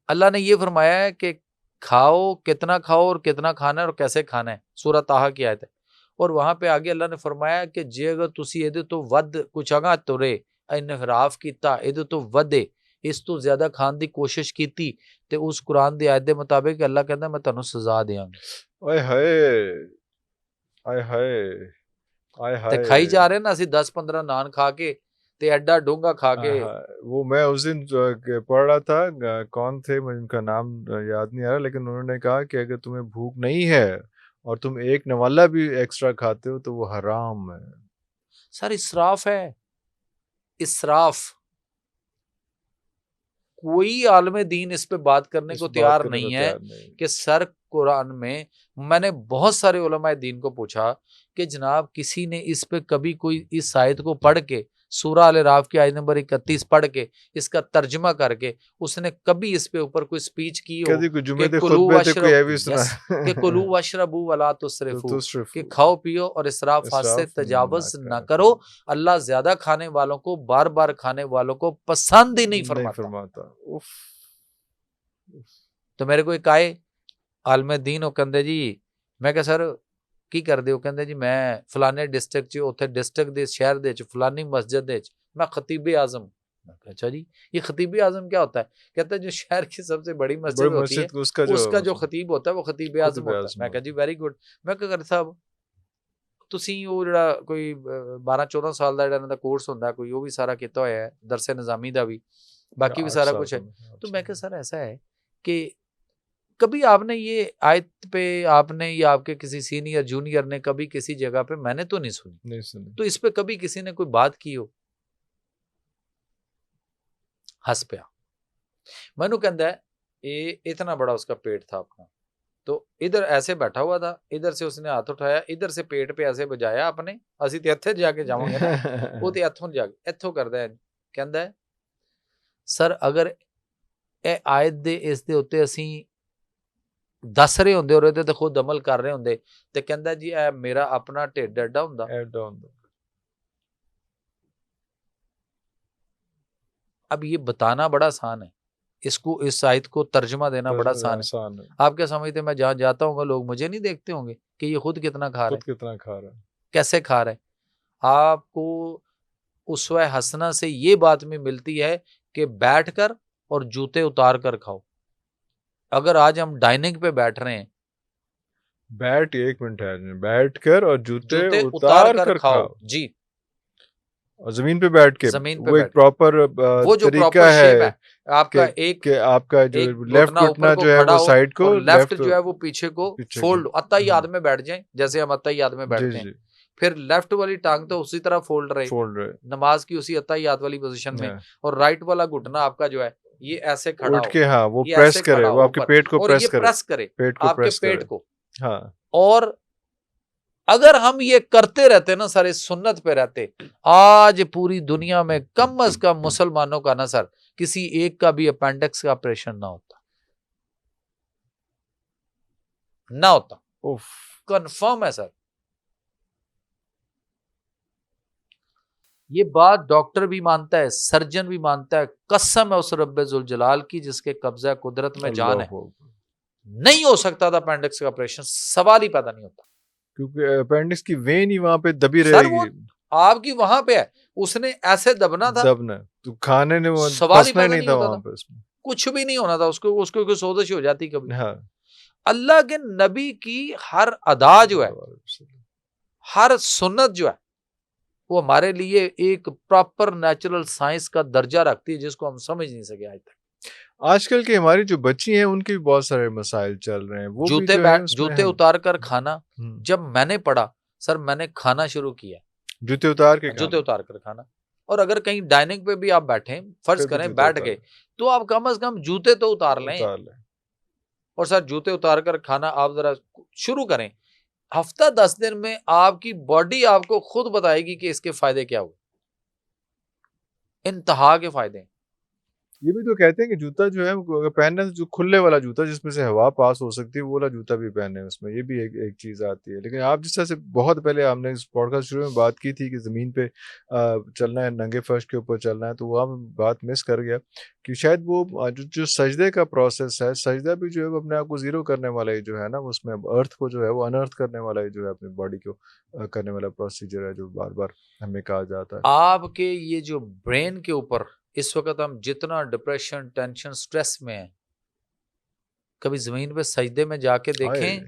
अल्लाह ने ये फरमाया है कि खाओ, कितना खाओ और कितना खाना है और कैसे खाना है, सूरह ताहा की आयत है। और वहाँ पे आगे अल्लाह ने फरमाया कि जे अगर तुसी एदे तो वध कुछ अगा तुरे इनहराफ कीता, एदे तो वधे इस तो ज्यादा खान दी कोशिश कीती ते उस कुरान दी आयत दे मुताबिक अल्लाह कहता मैं तुहानू सजा देंगा। ओए हाय आय हाय आय हाय, ते खाई जा रहे ना असी 10-15 नान खा के ते एडा डोंगा खा के। वो मैं उस दिन पढ़ रहा था, कौन थे मुझे उनका नाम याद नहीं आ रहा, लेकिन उन्होंने कहा कि अगर तुम्हें भूख नहीं है और तुम एक नवाला भी एक्स्ट्रा खाते हो तो वो हराम है। सर इसराफ है, इसराफ। कोई आलमे दीन इस पे बात करने को तैयार नहीं है कि सर कुरान में, मैंने बहुत सारे उलमाए दीन को पूछा कि जनाब किसी ने इस पे कभी कोई इस आयत को पढ़ के, सूरह अल-राफ की आयत नंबर 31 पढ़ के इसका तर्जमा करके उसने कभी इस पे ऊपर कोई स्पीच की हो कि कुलू वशरबू वला तुसरिफू, कि खाओ पियो और इसराफ हाथ से तजावुज ना करो। अल्लाह ज्यादा खाने वालों को, बार बार खाने वालों को पसंद ही नहीं फरमाता। तो मेरे को एक आए आलमे दीन, वो कहते जी, मैं क्या सर की करदे हो, कहते जी मैं फलाने डिस्ट्रिक्ट च, उत्थे डिस्ट्रिक्ट दे शहर दे फलानी मस्जिद दे मैं खतीबे आजम। अच्छा जी ये खतीबे आजम क्या होता है? कहता है जो शहर की सबसे बड़ी मस्जिद होती है उसका जो खतीब होता है वो खतीबे आजम होता है। मैं कहा जी वेरी गुड। मैं क्या कर साहब ਤੁਸੀਂ ਉਹ ਜਿਹੜਾ ਕੋਈ 12-14 ਸਾਲ ਦਾ ਜਿਹੜਾ ਇਹਨਾਂ ਦਾ ਕੋਰਸ ਹੁੰਦਾ ਕੋਈ ਉਹ ਵੀ ਸਾਰਾ ਕੀਤਾ ਹੋਇਆ ਹੈ, ਦਰਸੇ ਨਿਜ਼ਾਮੀ ਦਾ भी, बाकी भी सारा कुछ है। तो मैं क्या सर ऐसा है कि कभी आपने ये आयत पे आपने या आपके किसी सीनियर जूनियर ने कभी किसी जगह पे, मैंने तो नहीं सुनी, तो इस पे कभी किसी ने कोई बात की हो? हंस पिया। मैनू कहता है ये इतना बड़ा उसका पेट था अपना, तो इधर ऐसे बैठा हुआ था, इधर से उसने हाथ उठाया, इधर से पेट पे ऐसे बजाया अपने, असी तो इत्थे जाके जावांगे ना, वो तो इत्थों जाके इत्थों करदा है। कहंदा है सर अगर ए आयत दे इस दे उत्ते असी दस रहे होंदे और इहदे ते खुद अमल कर रहे होंदे ते कहंदा जी ए मेरा अपना ढिड एडा हुंदा। अब ये बताना बड़ा आसान है, इसको इस आयत को तर्जमा देना बड़ा आसान है। आप क्या समझते, मैं जहाँ जाता हूँ लोग मुझे नहीं देखते होंगे कि ये खुद कितना खा रहा है, कैसे खा रहा है? आपको उसवा हसना से ये बात में मिलती है कि बैठकर और जूते उतार कर खाओ। अगर आज हम डाइनिंग पे बैठ रहे हैं, एक मिनट है, बैठ कर और जूते उतार कर खाओ जी। और जमीन पे बैठ के जमीन पे वो एक बैठ प्रॉपर वो जो तरीका प्रॉपर शेप है है आपका कि आपका जो एक लेफ्ट घुटना ऊपर घुटना को जो है खड़ा वो हो साइड को, और लेफ्ट लेफ्ट जो है वो पीछे को पीछे को। फोल्ड अत्ताहियात में बैठ जाए, जैसे हम अत्ताहियात में बैठते हैं। जी फिर लेफ्ट वाली टांग तो उसी तरह फोल्ड रहे फोल्ड रहे नमाज की उसी अत्ताहियात वाली पोजीशन में, हाँ। और राइट वाला घुटना आपका जो है ये ऐसे खड़ा उठ हो, के हाँ वो ये प्रेस ऐसे करे, खड़ा वो हो आपके ऊपर, पेट को और प्रेस ये करे, प्रेस करे पेट को आपके प्रेस पेट करे। को। हाँ और अगर हम ये करते रहते ना सर, इस सुन्नत पे रहते, आज पूरी दुनिया में कम से कम मुसलमानों का ना सर किसी एक का भी अपेंडिक्स का ऑपरेशन ना होता, ना होता, कंफर्म है सर। ये बात डॉक्टर भी मानता है, सर्जन भी मानता है, कसम है उस रब्बे जुल जलाल की जिसके कब्जा कुदरत में जान है, नहीं हो सकता था अपेंडिक्स का ऑपरेशन, सवाल ही पैदा नहीं होता, क्योंकि अपेंडिक्स की वेन ही वहां पे दबी सर वो रहेगी। आपकी वहां पे है, उसने ऐसे दबना था, दबना तो खाने ने वो सवाल ही फंसना ही पैदा नहीं नहीं था होता वहां था, पे उसमें। कुछ भी नहीं होना था उसको, उसको कोई सोजिश हो जाती कभी। हाँ अल्लाह के नबी की हर अदा जो है, हर सुन्नत जो है, वो हमारे लिए एक प्रॉपर नेचुरल साइंस का दर्जा रखती है जिसको हम समझ नहीं सके आज तक। आजकल की हमारी जो बच्ची हैं उनके भी बहुत सारे मसाइल चल रहे हैं, वो भी जो है उसमें जूते उतार कर खाना, हम्म। जब मैंने पढ़ा सर, मैंने खाना शुरू किया जूते उतार के जूते उतार कर खाना, और अगर कहीं डाइनिंग पे भी आप बैठे, फर्ज करें बैठ गए, तो आप कम से कम जूते तो उतार लें। और सर जूते उतार कर खाना आप जरा शुरू करें, हफ्ता 10 दिन में आपकी बॉडी आपको खुद बताएगी कि इसके फायदे क्या हुए, इंतहा के फायदे। ये भी तो कहते हैं कि जूता जो है अगर पहनने से जो खुले वाला जूता जिसमें से हवा पास हो सकती है, वो वाला जूता भी पहने उसमें, ये भी एक चीज़ आती है। लेकिन आप जिस तरह से बहुत पहले हमने इस पॉडकास्ट शुरू में बात की थी कि ज़मीन पे चलना है, नंगे फर्श के ऊपर चलना है, तो वहाँ मैं बात मिस कर गया कि शायद वो जो सजदे का प्रोसेस है, सजदा भी जो है वो अपने आप को ज़ीरो करने वाला ही जो है ना, उसमें अर्थ को जो है वो अनअर्थ करने वाला ही जो है अपनी बॉडी को करने वाला प्रोसीजर है जो बार बार हमें कहा जाता है। आपके ये जो ब्रेन के ऊपर इस वक्त हम जितना डिप्रेशन, टेंशन, स्ट्रेस में है, कभी जमीन पे सजदे में जाके देखें,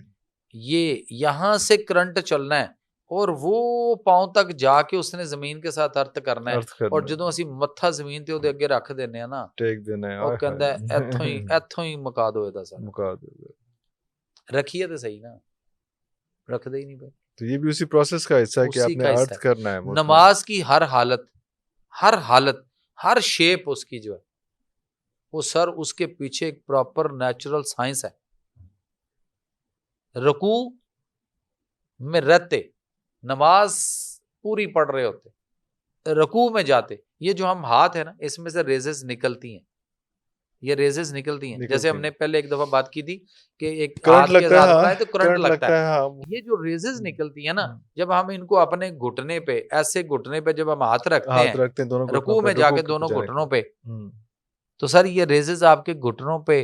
ये यहां से करंट चलना है और वो पांव तक जाके उसने जमीन के साथ अर्थ करना है, और ਜਦੋਂ ਅਸੀਂ ਮੱਥਾ ਜ਼ਮੀਨ ਤੇ ਉਹਦੇ ਅੱਗੇ ਰੱਖ ਦਿੰਨੇ ਆ ਨਾ, टेक देना है, ਉਹ ਕਹਿੰਦਾ ਇੱਥੋਂ ਹੀ ਮੁਕਾ ਦੋ ਇਹਦਾ ਸਾਰਾ, मुका दो। रखिए तो सही ना, रखते ही नहीं भाई। तो ये भी उसी प्रोसेस का हिस्सा है कि उसी आपने का अर्थ हिस्सा है। करना है उसमें। नमाज की हर हालत, हर हालत, हर शेप उसकी जो है वो सर उसके पीछे एक प्रॉपर नेचुरल साइंस है। रुकू में रहते, नमाज पूरी पढ़ रहे होते, रुकू में जाते, ये जो हम हाथ है ना, इसमें से रेजेस निकलती हैं, ये रेजेस निकलती हैं। जैसे हमने पहले एक दफा बात की थी कि एक हाथ के साथ बनाए तो करंट लगता है, ये जो रेजेस निकलती है ना, जब हम इनको अपने घुटने पे, ऐसे घुटने पे जब हम हाथ रखते हैं दोनों रुकू में जाके दोनों घुटनों पे, तो सर ये रेजेस आपके घुटनों पे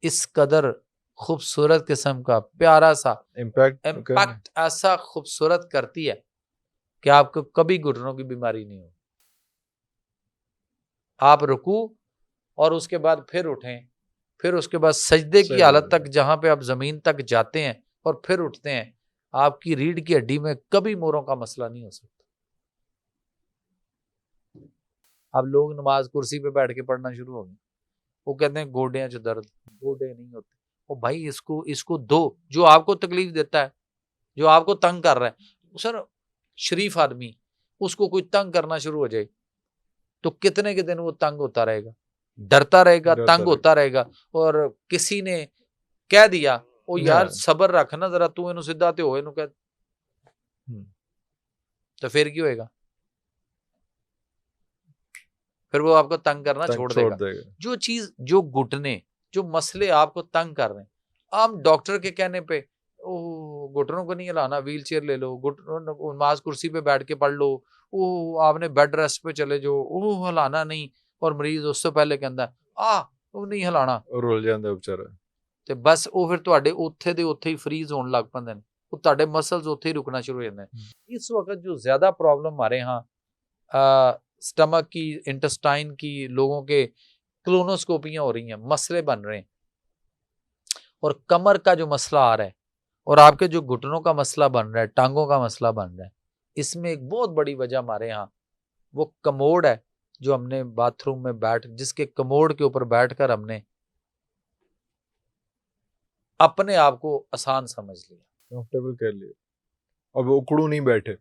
इस कदर खूबसूरत किस्म का प्यारा सा इम्पैक्ट ऐसा खूबसूरत करती है कि आपको कभी घुटनों की बीमारी नहीं हो। आप रुकू और उसके बाद फिर उठें, फिर उसके बाद सजदे की हालत तक जहां पे आप जमीन तक जाते हैं और फिर उठते हैं, आपकी रीढ़ की हड्डी में कभी मोरों का मसला नहीं हो सकता। अब लोग नमाज कुर्सी पे बैठ के पढ़ना शुरू हो गए, वो कहते हैं गोडियां च दर्द, गोडे नहीं होते। ओ भाई इसको दो, जो आपको तकलीफ देता है, जो आपको तंग कर रहा है। सर शरीफ आदमी, उसको कोई तंग करना शुरू हो जाए तो कितने के दिन वो तंग होता रहेगा, डरता रहेगा, तंग होता रहेगा। और किसी ने कह दिया ओ यार सबर रख ना जरा, तू इनू सीधा ते हो, इनू कह, तो फिर क्या होएगा, फिर वो आपको तंग करना छोड़ देगा। जो चीज, जो घुटने, जो मसले आपको तंग कर रहे हैं, हम डॉक्टर के कहने पे ओ घुटनों को नहीं हिलाना, व्हील चेयर ले लो, नमाज कुर्सी पे बैठ के पढ़ लो, ओ आपने बेड रेस्ट पे चले जाओ, ओ हिलाना नहीं, और मरीज उससे पहले कहता वो नहीं हिलाना, रुल जांदा बेचारा, ਤੇ बस ਉਹ ਫਿਰ ਤੁਹਾਡੇ ਉੱਥੇ ਦੇ ਉੱਥੇ ਹੀ ਫਰੀਜ਼ ਹੋਣ ਲੱਗ ਪੈਂਦੇ ਨੇ, ਉਹ ਤੁਹਾਡੇ ਮਸਲਸ ਉੱਥੇ ਹੀ ਰੁਕਣਾ ਸ਼ੁਰੂ ਹੋ ਜਾਂਦੇ ਨੇ। इस वक्त जो ज्यादा प्रॉब्लम हमारे यहाँ स्टमक की, इंटेस्टाइन की, लोगों के क्लोनोस्कोपियां हो रही हैं, मसले बन रहे हैं, और कमर का जो मसला आ रहा है, और आपके जो घुटनों का मसला बन रहा है, टांगों का मसला बन रहा है, इसमें एक बहुत बड़ी वजह हमारे यहाँ वो कमोड है जो हमने बाथरूम में जिसके कमोड के ऊपर बैठकर हमने अपने आप को आसान समझ लिया, कंफर्टेबल कर लिया, अब उकड़ू नहीं बैठे।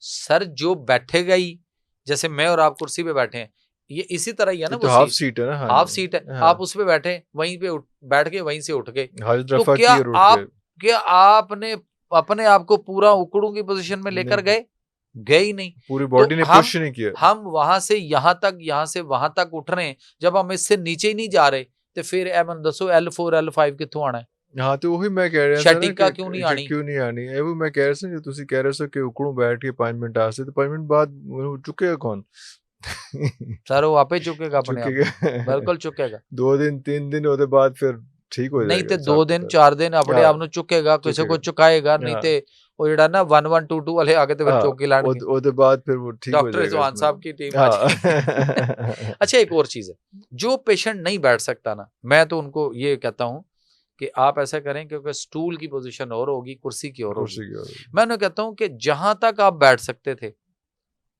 सर जो बैठेगा ही, जैसे मैं और आप कुर्सी पे बैठे हैं, ये इसी तरह ही है ना, तो वो हाफ सीट है ना, हाफ सीट है, हाँ। आप उस पे बैठे, वहीं पे बैठ के वहीं से उठ गए, तो क्या आपने अपने आप को पूरा उकड़ू की पोजीशन में लेकर गए ही नहीं, पूरी बॉडी ने पुश नहीं किया। हम वहां से यहाँ तक, यहाँ से वहां तक उठ रहे हैं, जब हम इससे नीचे ही नहीं जा रहे, तो फिर एमन दसो L4 L5 कित्थों आना है? हाँ तो वही मैं कह रहा शटिका क्यों नहीं आनी? क्यों नहीं आनी है वो मैं कह रहा था, जो तुसी कह रहे हो कि उकड़ू बैठ के 5 मिनट आसे, तो 5 मिनट बाद चुकेगा कौन? सर वो आपे चुकेगा अपने आप, बिल्कुल चुकेगा। 2 दिन 3 दिन ਉਹਦੇ ਬਾਅਦ ਫਿਰ ਠੀਕ ਹੋ ਜਾਏਗਾ, नहीं तो 2 दिन 4 दिन अपने आप ਨੂੰ ਚੁੱਕੇਗਾ, ਕਿਸੇ को ਚੁਕਾਏਗਾ, नहीं ਤੇ ਉਹ ਜਿਹੜਾ ਨਾ 1122 ਵਾਲੇ ਆ ਕੇ ਤੇ ਫਿਰ ਚੁੱਕ ਲਾਣਗੇ, ਉਹਦੇ ਬਾਅਦ ਫਿਰ वो ठीक हो डॉक्टर जाएगा। रिजवान साहब की टीम आ जाएगी। अच्छा एक और चीज है, जो पेशेंट नहीं बैठ सकता ना, मैं तो उनको ये कहता हूँ कि आप ऐसा करें, क्योंकि स्टूल की पोजीशन और होगी, कुर्सी की और होगी, मैं उन्हें कहता हूँ कि जहां तक आप बैठ सकते थे,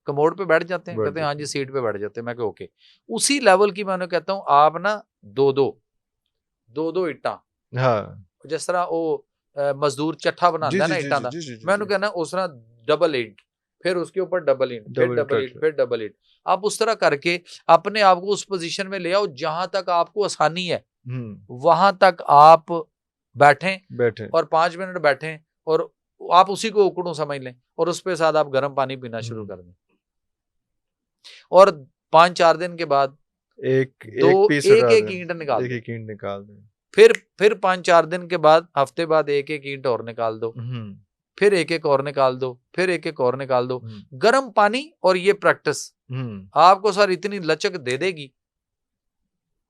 कमोड पे बैठ जाते हैं, कहते हैं हाँ जी सीट पे बैठ जाते हैं, मैं कह ओके, उसी लेवल की मैं उन्हें कहता हूँ आप ना दो इट्टा, जिस तरह वो मजदूर चट्ठा बनाता है ना इट्टा दा, मैं उन्हें कहना उस तरह डबल ईंट, फिर उसके ऊपर डबल ईंट, फिर डबल ईंट, फिर डबल ईंट, आप उस तरह करके अपने आप को उस पोजीशन में ले आओ जहां तक आपको आसानी है, वहां तक आप बैठें और 5 मिनट बैठें, और आप उसी को उकड़ू समझ लें, और उस पे साथ आप गर्म पानी पीना शुरू कर दें, और 5-4 दिन के बाद एक ईंट निकाल दें, फिर 5-4 दिन के बाद, हफ्ते बाद एक ईंट और निकाल दो, फिर एक और निकाल दो, फिर एक और निकाल दो, गर्म पानी, और ये प्रैक्टिस आपको सर इतनी लचक दे देगी,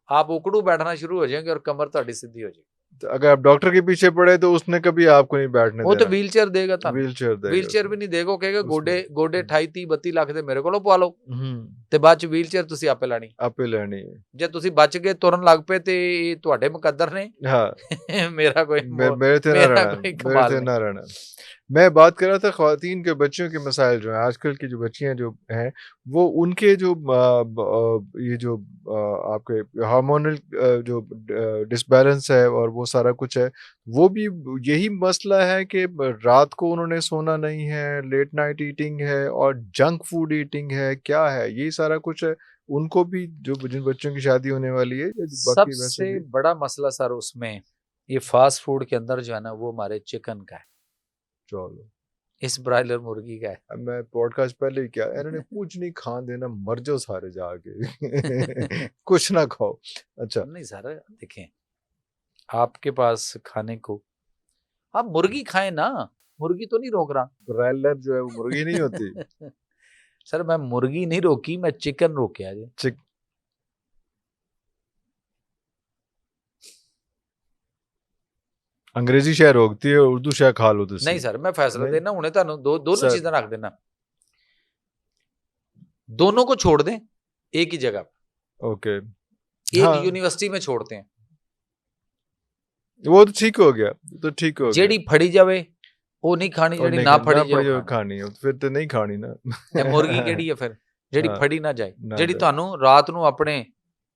आप उकड़ू बैठना शुरू हो जाएंगे और कमर ਤੁਹਾਡੀ सीधी हो जाएगी। तो अगर आप डॉक्टर के पीछे पड़े तो उसने कभी आपको नहीं बैठने वो तो व्हीलचेयर देगा, व्हीलचेयर भी नहीं देगा, कहेगा गोडे 28-32 ਲੱਖ ਦੇ ਮੇਰੇ ਕੋਲੋਂ ਪਵਾ ਲਓ, ਤੇ ਬਾਅਦ ਚ ਵੀਲਚੇਅਰ ਤੁਸੀਂ ਆਪੇ ਲੈਣੀ ਜੇ ਤੁਸੀਂ ਬਚ ਗਏ ਤੁਰਨ ਲੱਗ ਪਏ ਤੇ ਇਹ ਤੁਹਾਡੇ ਮੁਕੱਦਰ ਨੇ, मेरा कोई ना रहना। मैं बात कर रहा था ख्वातीन के बच्चों के मसाइल जो है, आजकल की जो बच्चियां जो हैं, वो उनके जो ये जो आपके हार्मोनल जो डिसबैलेंस है और वो सारा कुछ है, वो भी यही मसला है कि रात को उन्होंने सोना नहीं है, लेट नाइट ईटिंग है और जंक फूड ईटिंग है, क्या है यही सारा कुछ है उनको भी, जो जिन बच्चों की शादी होने वाली है। सबसे बड़ा मसला सर उसमें ये फास्ट फूड के अंदर जो है ना, वो हमारे चिकन का है, चलो इस ब्रायलर मुर्गी का है। मैं पॉडकास्ट पहले ही क्या इन्होंने कुछ नहीं खान देना, मर जाओ सारे जाके कुछ ना खाओ। अच्छा नहीं सर देखें, आपके पास खाने को आप मुर्गी खाएं ना, मुर्गी तो नहीं रोक रहा, ब्रायलर जो है वो मुर्गी नहीं होती। सर मैं मुर्गी नहीं रोकी, मैं चिकन रोके आज। अंग्रेजी शायद रोकती है, उर्दू शायद खा लो तुसी। नहीं सर मैं फैसला देना हुणे तुहानू दोनों चीजें रख देना, दोनों को छोड़ दें एक ही जगह, ओके एक यूनिवर्सिटी में छोड़ते हैं, वो तो ठीक हो गया, तो ठीक हो गया। जेडी फड़ी जावे वो नहीं खानी, जेडी ना फड़ी जावे खानी है, फिर तो नहीं खानी ना। मुर्गी केड़ी है फिर जेडी फड़ी ना जाए, जेडी तुहानू रात नू अपने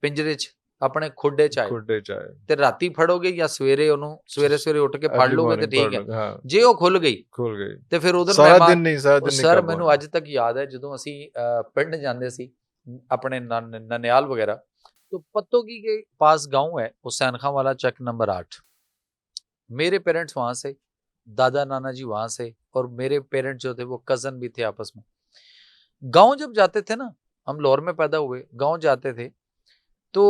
पिंजरे च अपने खुडे चाहे ते राती फड़ोगे या सवेरे ओनू सवेरे उठ के फड़ लोगे ते ठीक है, जे ਉਹ ਖੁੱਲ ਗਈ ਤੇ ਫਿਰ ਉਧਰ ਸਾਰਾ ਦਿਨ ਨਹੀਂ ਸਰ ਮੈਨੂੰ ਅੱਜ ਤੱਕ ਯਾਦ ਹੈ ਜਦੋਂ ਅਸੀਂ ਪਿੰਡ ਜਾਂਦੇ ਸੀ अपने ननियाल वगैरह, तो पत्तोगी के पास गांव है हुसैन खां वाला चेक नंबर 8, मेरे पेरेंट्स वहां से, दादा नाना जी वहां से, और मेरे पेरेंट्स जो थे वो कजन भी थे आपस में। गांव जब जाते थे ना, हम लाहौर में पैदा हुए, गांव जाते थे तो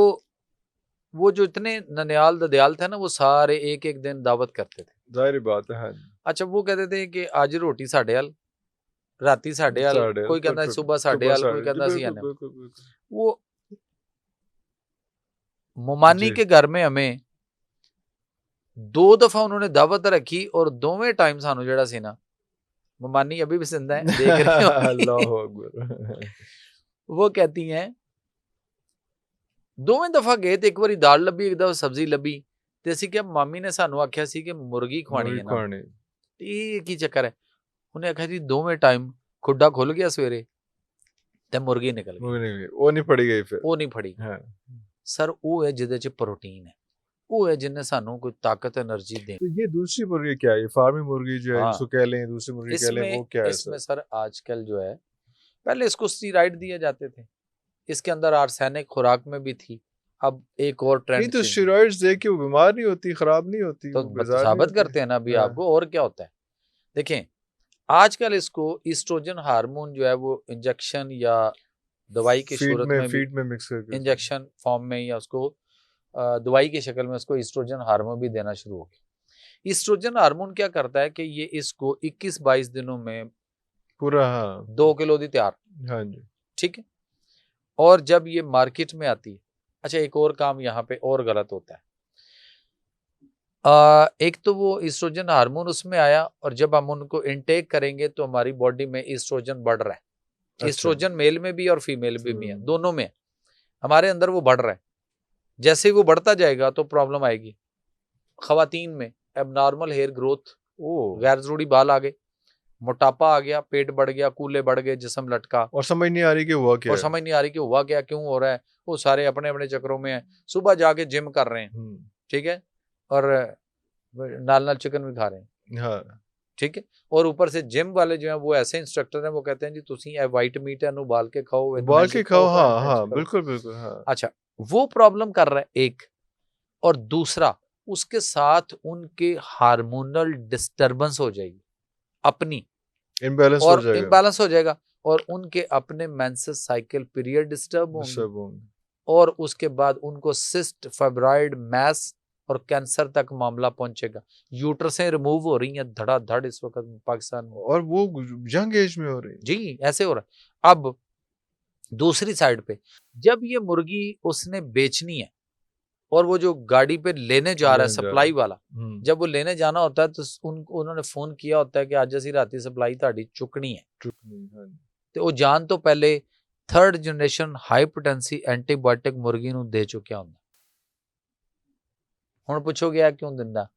वो जो इतने ननियाल ददयाल थे ना, वो सारे एक एक दिन दावत करते थे, जाहिर बात है। अच्छा वो कहते थे कि आज रोटी साढ़े हाल, राती साढ़े हाल, कोई कहता सुबह साढ़े हाल, कोई कहता सी आने। वो मोमानी के घर में हमें 2 दफा उन्होंने दावत रखी, और दोवें टाइम सानू जेड़ा सी ना, मोमानी अभी भी जिंदा है, देख रहे हो अल्लाहु अकबर। वो कहती हैं दोवें दफा गए तो एक बारी दाल लभी, एक दफा सब्जी लभी, ते असीं क्या मामी ने सानू आख्या सी कि मुर्गी खवानी है ना, ये की चक्कर है, उन्हें आख्या जी दोवें टाइम खुड्डा खुल गया सवेरे ਤੇ ਮੁਰਗੀ ਨਿਕਲ ਗਈ, ਉਹ ਨਹੀਂ ਫੜੀ ਗਈ ਫਿਰ, ਉਹ ਨਹੀਂ ਫੜੀ ਗਈ। ਹਾਂ ਸਰ ਉਹ ਹੈ ਜਿਹਦੇ ਚ ਪ੍ਰੋਟੀਨ ਹੈ, वो है जिनने सानू कोई ताकत एनर्जी दे। तो ये दूसरी मुर्गी क्या है, ये फार्मी मुर्गी जो है हाँ, जिसको कह लें, दूसरी मुर्गी कह लें, वो क्या है इसमें सर आजकल जो है, पहले इसको स्टीराइड दिए जाते थे, इसके अंदर आर्सेनिक खुराक में भी थी, अब एक और ट्रेंड नहीं तो स्टीरॉइड्स दे के वो बीमार नहीं होती, खराब नहीं होती, तो साबित करते हैं ना अभी आपको। और क्या होता है देखें, आजकल इसको ईस्ट्रोजन हार्मोन जो है वो इंजेक्शन या दवाई की सूरत में फीड में मिक्स करके इंजेक्शन फॉर्म में या उसको दवाई की शक्ल में उसको ईस्ट्रोजन हार्मोन भी देना शुरू हो गया। ईस्ट्रोजन हार्मोन क्या करता है कि ये इसको 21-22 दिनों में पूरा 2 किलो दी तैयार, हाँ जी, ठीक है। और जब ये मार्केट में आती है, अच्छा एक और काम यहाँ पे और गलत होता है, एक तो वो ईस्ट्रोजन हार्मोन उसमें आया और जब हम उनको इनटेक करेंगे तो हमारी बॉडी में ईस्ट्रोजन बढ़ रहा है। अच्छा। ईस्ट्रोजन मेल में भी और फीमेल में भी है, दोनों में हमारे अंदर वो बढ़ रहा है। जैसे ही वो बढ़ता जाएगा तो प्रॉब्लम आएगी। खवातीन में एबनॉर्मल हेयर ग्रोथ, गैर जरूरी बाल आ गए, मोटापा आ गया, पेट बढ़ गया, कूले बढ़ गए, जिस्म लटका, और समझ नहीं आ रही कि हुआ क्या, और समझ नहीं आ रही कि हुआ क्या, क्यों हो रहा है। वो सारे अपने अपने चक्रों में है, सुबह जाके जिम कर रहे हैं, ठीक है, और नाल चिकन भी खा रहे हैं, हाँ ठीक है। और ऊपर से जिम वाले जो है वो ऐसे इंस्ट्रक्टर हैं, वो कहते हैं जी तुसी व्हाइट मीट है उबाल के खाओ, उबाल के खाओ, हाँ हाँ बिल्कुल बिल्कुल, हाँ। अच्छा, वो प्रॉब्लम कर रहा है एक, और दूसरा उसके साथ उनके हार्मोनल डिस्टर्बेंस हो जाएगी, अपनी इम्बैलेंस हो जाएगा, और उनके अपने मेंसेस साइकिल पीरियड डिस्टर्ब होंगे, और उसके बाद उनको सिस्ट, फाइब्रॉइड, मैस और कैंसर तक मामला पहुंचेगा। यूट्रसें रिमूव हो रही हैं धड़ाधड़ इस वक्त पाकिस्तान में, और वो यंग एज में हो रही है जी, ऐसे हो रहा है। अब दूसरी साइड पे जब ये मुर्गी उसने बेचनी है और वो जो गाड़ी पे लेने जा रहा है सप्लाई वाला, जब वो लेने जाना होता है तो उन्होंने फोन किया होता है कि आज असी राती सप्लाई ताड़ी चुकनी है, तो वो जान तो पहले 3rd generation high potency antibiotic मुर्गी नूं दे चुकिया हुंदा। हुण पुछोगे क्यों दिंदा,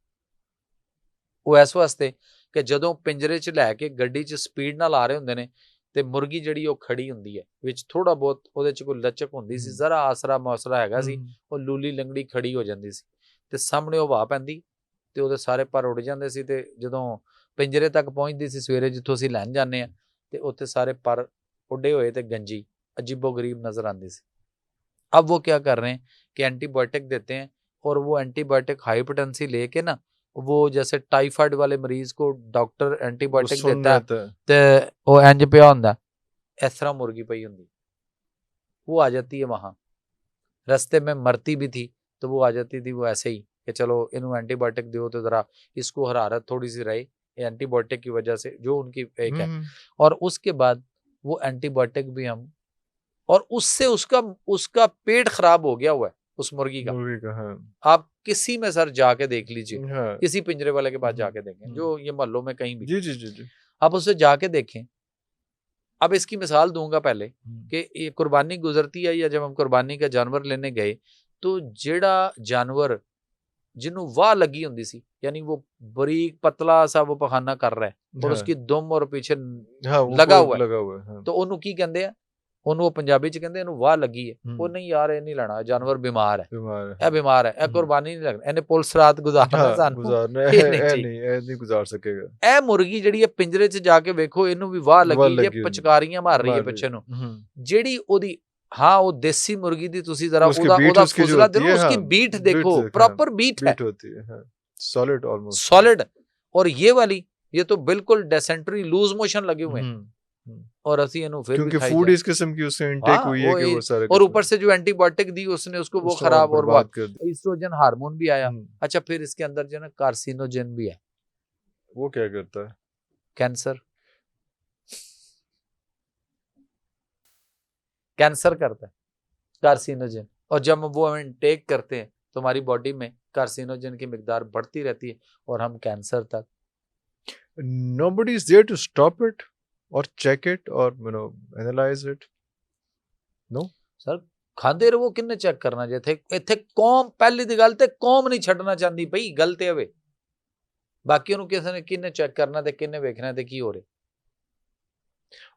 वो इस वास्ते कि जदों पिंजरे च लैके गड्डी च स्पीड नाल आ रहे हुंदे ने ते मुर्गी जिहड़ी वो खड़ी हुंदी है, विच थोड़ा बहुत ਉਹਦੇ ਚ कोई लचक हुंदी सी, जरा आसरा मौसरा हैगा सी, ਉਹ लूली लंगड़ी खड़ी हो ਜਾਂਦੀ ਸੀ ਤੇ ਸਾਹਮਣੇ ਉਹ ਹਵਾ ਪੈਂਦੀ ਤੇ ਉਹਦੇ ਸਾਰੇ ਪਰ ਉੱਡ ਜਾਂਦੇ ਸੀ, ਤੇ ਜਦੋਂ ਪਿੰਜਰੇ ਤੱਕ ਪਹੁੰਚਦੀ ਸੀ ਸਵੇਰੇ ਜਿੱਥੋਂ ਅਸੀਂ ਲੈਣ ਜਾਂਦੇ ਆ ਤੇ ਉੱਥੇ ਸਾਰੇ ਪਰ ਉੱਡੇ ਹੋਏ ਤੇ गंजी अजीबो गरीब नजर आती सी। अब वो क्या कर रहे हैं कि एंटीबायोटिक देते हैं, और वो एंटीबायोटिक हाइपरटेंसी लेके ना, वो जैसे टाइफाइड वाले मरीज को डॉक्टर एंटीबायोटिक देता है ते वो इंज पिया हुंदा, इस तरह मुर्गी पई हुंदी, वो आ जाती है वहां, रास्ते में मरती भी थी तो वो आ जाती थी, वो ऐसे ही कि चलो इन्हों एंटीबायोटिक दो तो जरा इसको हरारत थोड़ी सी रहे, एंटीबायोटिक की वजह से जो उनकी एक है। और उसके बाद वो एंटीबायोटिक भी हम, और उससे उसका पेट खराब हो गया हुआ है उस मुर्गी का, हाँ। आप किसी में सर जाके देख लीजिए, हाँ। किसी पिंजरे वाले के पास जाके देखें, जो ये मोहल्लों में कहीं भी, जी जी जी जी, आप उससे जाके देखें। अब इसकी मिसाल दूंगा पहले कि ये कुर्बानी गुजरती है, या जब हम कुर्बानी का जानवर लेने गए तो जेड़ा जानवर जिन्हों वाह लगी होंदी सी, यानी वो बरीक पतला सा वो पखाना कर रहा है, और उसकी दुम और पीछे लगा हुआ है, तो ओनू की कहंदे आ, ਉਹਨੂੰ ਉਹ ਪੰਜਾਬੀ ਚ ਕਹਿੰਦੇ ਇਹਨੂੰ ਵਾਹ ਲੱਗੀ ਹੈ। ਉਹ ਨਹੀਂ ਯਾਰ ਇਹ ਨਹੀਂ ਲੈਣਾ, ਜਾਨਵਰ ਬਿਮਾਰ ਹੈ, ਇਹ ਬਿਮਾਰ ਹੈ, ਇਹ ਕੁਰਬਾਨੀ ਨਹੀਂ ਲੱਗਣੀ, ਇਹਨੇ ਪੁਲਿਸ ਰਾਤ ਗੁਜ਼ਾਰਨਾ, ਸਾਨੂੰ ਇਹ ਨਹੀਂ ਗੁਜ਼ਾਰ ਸਕੇਗਾ। ਇਹ ਮੁਰਗੀ ਜਿਹੜੀ ਹੈ ਪਿੰਜਰੇ ਚ ਜਾ ਕੇ ਵੇਖੋ, ਇਹਨੂੰ ਵੀ ਵਾਹ ਲੱਗੀ ਹੈ, ਪਚਕਾਰੀਆਂ ਮਾਰ ਰਹੀ ਹੈ ਪਿੱਛੇ ਨੂੰ, ਜਿਹੜੀ ਉਹਦੀ हाँ वो देसी मुर्गी दी तुसी जरा ਉਹਦਾ ਫੁਜ਼ਲਾ देखो, उसकी बीट देखो, प्रॉपर बीट है, सॉलिड ऑलमोस्ट सॉलिड। और ये वाली ये तो बिल्कुल डेसेंट्री लूज मोशन लगे हुए हैं, और असी इन्हों फिर क्योंकि फूड इस किस्म की उससे इनटेक हुई है कि वो सारे, और ऊपर से जो एंटीबायोटिक दी उसने उसको वो खराब और वो ईस्ट्रोजन हार्मोन भी आया। अच्छा, फिर इसके अंदर जो है कार्सिनोजन भी है। वो क्या करता है? कैंसर, कैंसर करता है कार्सिनोजन, और जब वो हम इनटेक करते हैं तो हमारी बॉडी में कार्सिनोजन की मिकदार बढ़ती रहती है और हम कैंसर तक। Nobody is there to stop it or check it or analyze it. No sir, खांदे रहो, किन्ने चेक करना जे इत्थे कौम, पहली दी गल ते कौम नहीं छड्डना चाहती पई, गल ते हवे बाकी ओनू किसी ने किन्ने चेक करना ते किन्ने वेखना ते की हो रहा।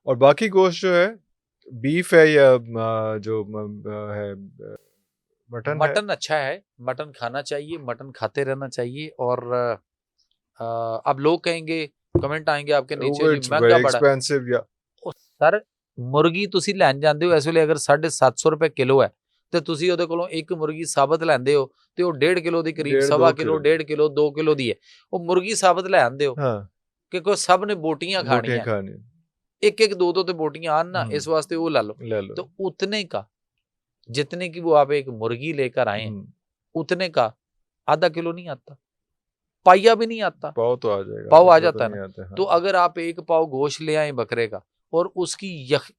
और बाकी गोश्त जो है बीफ है या जो है मटन है? मटन अच्छा है, मटन खाना चाहिए, मटन खाते रहना चाहिए। और अब लोग कहेंगे, कमेंट आएंगे आपके नीचे, जी महंगा बड़ा एक्सपेंसिव। सर मुर्गी ਤੁਸੀਂ ਲੈਣ ਜਾਂਦੇ ਹੋ ਇਸ ਵੇਲੇ ਅਗਰ 750 ਰੁਪਏ ਕਿਲੋ ਹੈ ਤੇ ਤੁਸੀਂ ਉਹਦੇ ਕੋਲੋਂ ਇੱਕ ਮੁਰਗੀ ਸਾਬਤ ਲੈਂਦੇ ਹੋ ਤੇ ਉਹ 1.5 ਕਿਲੋ ਦੀ ਕਰੀਬ, 1.25 ਕਿਲੋ, 1.5 ਕਿਲੋ, 2 ਕਿਲੋ ਦੀ ਹੈ। ਉਹ ਮੁਰਗੀ ਸਾਬਤ ਲੈ ਆਂਦੇ ਹੋ ਕਿਉਂਕਿ ਸਭ ਨੇ बोटियां खानियां, एक एक दो दो तो बोटियां आन ना, इस वास्ते वो ला लो। तो उतने का जितने की वो आप एक मुर्गी लेकर आए उतने का आधा किलो नहीं आता, पाइया भी नहीं आता, पाव तो आ जाएगा, पाव आ जाता है ना। तो अगर आप एक पाव गोश्त ले आए बकरे का और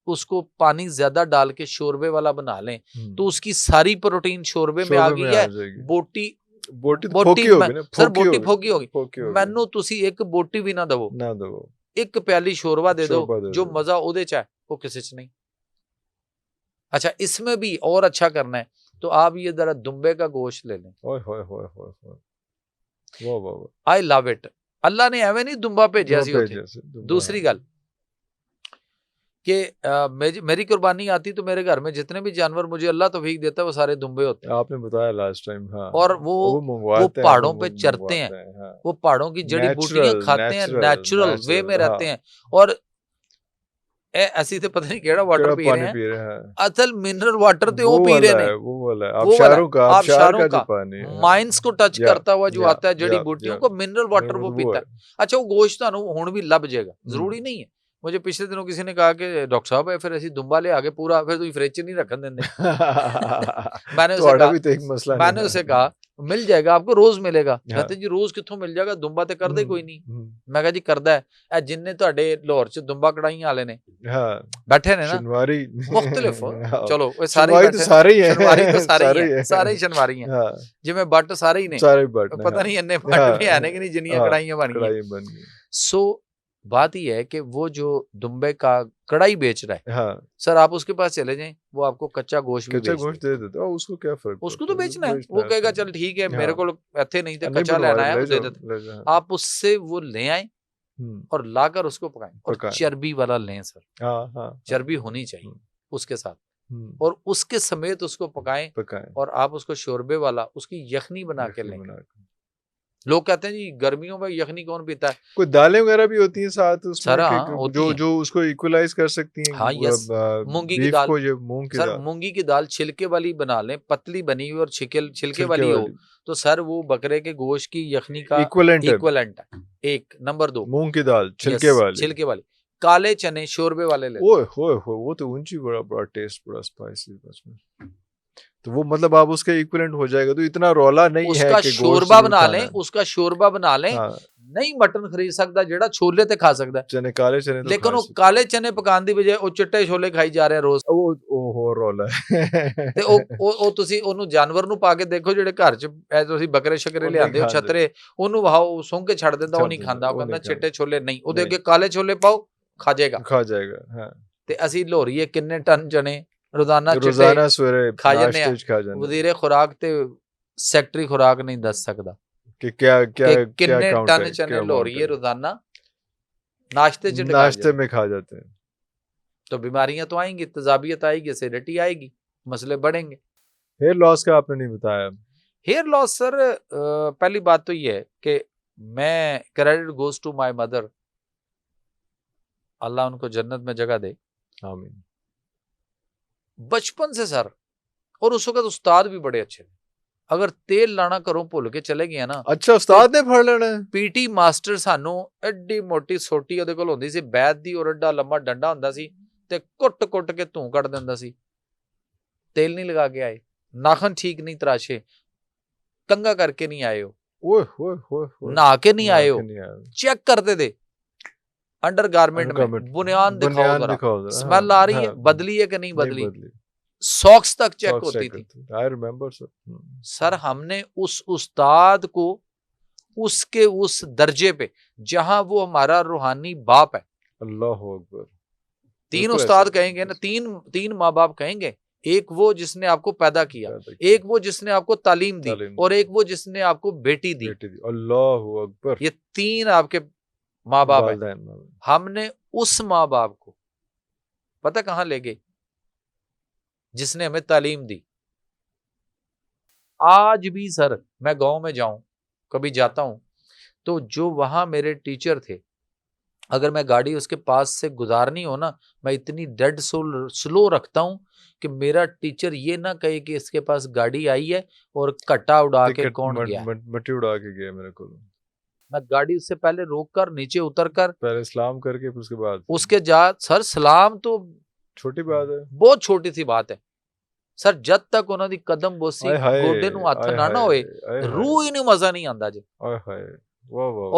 उसको पानी ज्यादा डाल के शोरबे वाला बना लें तो उसकी सारी प्रोटीन शोरबे में आ गई है। बोटी सर बोटी फोकी होगी, मैनू तुसी एक बोटी भी ना दवो, एक प्याली शोरबा दे दो, जो मजा ओदे च है वो किसी च नहीं। अच्छा इसमें भी और अच्छा करना है तो आप ये जरा दुम्बे का गोश्त ले लें। I love it. अल्लाह ने एवें नहीं दुम्बा भेजा सी उत्थे। दूसरी गल कि मेरी कुर्बानी आती तो मेरे घर में जितने भी जानवर मुझे अल्लाह तौफीक देता है वो सारे दुम्बे होते हैं। आपने बताया लास्ट टाइम। हाँ। और वो पहाड़ों पे चरते हैं, हाँ। वो पहाड़ों की जड़ी बूटियां खाते हैं, नेचुरल वे में रहते हैं। और ऐसी तो पता नहीं केड़ा वाटर पी रहे हैं, असल मिनरल वाटर तो वो पी रहे हैं, वो वाला आबशारों का माइंस को टच करता हुआ जो आता है जड़ी बूटियों को, मिनरल वाटर वो पीता है। अच्छा वो गोश्त तानू हुण भी लभ जाएगा, जरूरी नहीं है। मुझे पिछले दिनों किसी ने कहा कि डॉक्टर साहब है फिर ऐसी दुम्बा ले आगे पूरा फिर तुम फ्रिज नहीं रखन देंगे। मैंने उसे कहा मिल जाएगा आपको, रोज मिलेगा। कहते जी रोज कित्थों मिल जाएगा, दुम्बा तो करदे कोई नहीं। मैं कहा जी करदा है, जिन्ने तुहाडे लाहौर च दुम्बा कढ़ाइयां वाले ने बैठे ने ना मुख्तलिफ, चलो वो सारे बैठे, शनवारी तो सारे ही शनवारी हैं, जिवें बट सारे ही ने, पता नहीं इन्ने बट भी है ने कि नहीं जिन्नियां कढ़ाइयां बन गई। सो बात ही है कि वो जो दुम्बे का कढ़ाई बेच रहा है, हाँ। सर आप उसके पास चले जाएं, वो आपको कच्चा गोश्त दे देता है। उसको क्या फर्क, उसको तो बेचना है, वो कहेगा चल ठीक है, मेरे को इत्थे नहीं थे कच्चा लेना है, वो दे देते। आप उससे वो ले आए और लाकर उसको पकाएं, और चर्बी वाला लें सर, चर्बी होनी चाहिए उसके साथ, और उसके समेत उसको पकाएं और आप उसको शोरबे वाला उसकी यखनी बना के लें। लोग कहते हैं जी गर्मियों में यखनी कौन पीता है, कोई दालें वगैरह भी होती हैं साथ उसमें जो उसको इक्वलाइज कर सकती हैं। हाँ यस, मूंगी की दाल, सर मूंगी की दाल छिलके वाली बना लें, पतली बनी हुई और छिलके वाली हो तो सर वो बकरे के गोश्त की यखनी का इक्वलेंट है। एक नंबर 2 मूंग की दाल छिलके वाली। काले चने शोरबे वाले ले, वो तो ऊंची बड़ा टेस्ट, बड़ा स्पाइसी, तो वो मतलब आप उसके इक्विवेलेंट हो जाएगा। तो इतना रौला नहीं उसका है कि शोरबा बना लें, उसका शोरबा बना लें। हाँ। नहीं मटन खरीद सकता जेड़ा छोले ते खा सकता चने, काले चने तो लेकिन वो काले चने पकाने दी बजाय वो चिट्टे छोले खाई जा रहे हैं रोज। वो हो रौला ते ਉਹ ਤੁਸੀਂ ਉਹਨੂੰ ਜਾਨਵਰ ਨੂੰ ਪਾ ਕੇ ਦੇਖੋ ਜਿਹੜੇ ਘਰ ਚ ਐ ਤੁਸੀਂ ਬੱਕਰੇ ਸ਼ਕਰੇ ਲਿਆਂਦੇ ਹੋ ਛਤਰੇ, ਉਹਨੂੰ ਵਾਓ ਸੁੰਘ ਕੇ ਛੱਡ ਦਿੰਦਾ, ਉਹ ਨਹੀਂ ਖਾਂਦਾ, ਉਹ ਕਹਿੰਦਾ ਚਿੱਟੇ ਛੋਲੇ ਨਹੀਂ, ਉਹਦੇ ਅੱਗੇ ਕਾਲੇ ਛੋਲੇ ਪਾਓ ਖਾ ਜਾਏਗਾ। ਹਾਂ ਤੇ ਅਸੀਂ ਲੋਰੀਏ ਕਿੰਨੇ ਟਨ ਚਨੇ रोजाना सवेरे खा जाने वजीरे खुराक ते सेक्रेटरी खुराक नहीं दस सकता कि क्या कितने टन चने लोरिए रोजाना नाश्ते में खा जाते हैं। तो बीमारियां तो आएंगी, तेजाबियत आएगी, एसिडिटी आएगी, मसले बढ़ेंगे। हेयर लॉस का आपने नहीं बताया। हेयर लॉस सर पहली बात तो ये है कि मैं credit goes to my mother, अल्लाह उनको जन्नत में जगह दे, आमीन। बचपन से सर, और उस वक्त उस्ताद भी बड़े अच्छे थे। अगर तेल लाना घरों भुल के चले गए ना, अच्छा उस्ताद ने फड़ लेना। पीटी मास्टर सानू एडी मोटी सोटी ਉਹਦੇ ਕੋਲ ਹੁੰਦੀ ਸੀ ਬੈਦ ਦੀ, ਔਰ ਐਡਾ ਲੰਮਾ ਡੰਡਾ ਹੁੰਦਾ ਸੀ ਤੇ ਕੁੱਟ ਕੇ ਧੂੰ ਕੱਢ ਦਿੰਦਾ ਸੀ। तेल नहीं लगा के आए, नाखन ठीक नहीं तराशे, कंगा करके नहीं आए हो, नहा के नहीं आए हो, चेक करते थे अंडर गारमेंट में, बुनियान दिखाओ, स्मेल आ रही है, बदली है कि नहीं बदली, सॉक्स तक चेक होती थी। आई रिमेंबर सर हमने उस उस्ताद को उसके उस दर्जे पे जहां वो हमारा रूहानी बाप है, अल्लाह अकबर, 3 उस्ताद कहेंगे ना, तीन माँ बाप कहेंगे, एक वो जिसने आपको पैदा किया, एक वो जिसने आपको तालीम दी, और एक वो जिसने आपको बेटी दी। अल्लाह अकबर, ये 3 आपके माँ बाप है। हमने उस माँ बाप को पता कहाँ ले गए, जिसने हमें तालीम दी। आज भी सर मैं गांव में जाऊं, कभी जाता हूं, तो जो वहां मेरे टीचर थे, अगर मैं गाड़ी उसके पास से गुजारनी हो ना, मैं इतनी डेड स्लो रखता हूं कि मेरा टीचर ये ना कहे कि इसके पास गाड़ी आई है और कट्टा उड़ा के कौन गया। मट्टी उड़ा के गया मेरे को। मैं गाड़ी उससे पहले रोक कर, नीचे उतर कर, पहले सलाम करके उसके जा सर सलाम तो छोटी बात है, बहुत छोटी सी बात है सर। जब तक ਉਹਨਾਂ ਦੀ कदम बोसी गोडे ਨੂੰ हथ ना होए, रूह ही नहीं, मजा नहीं आता जी।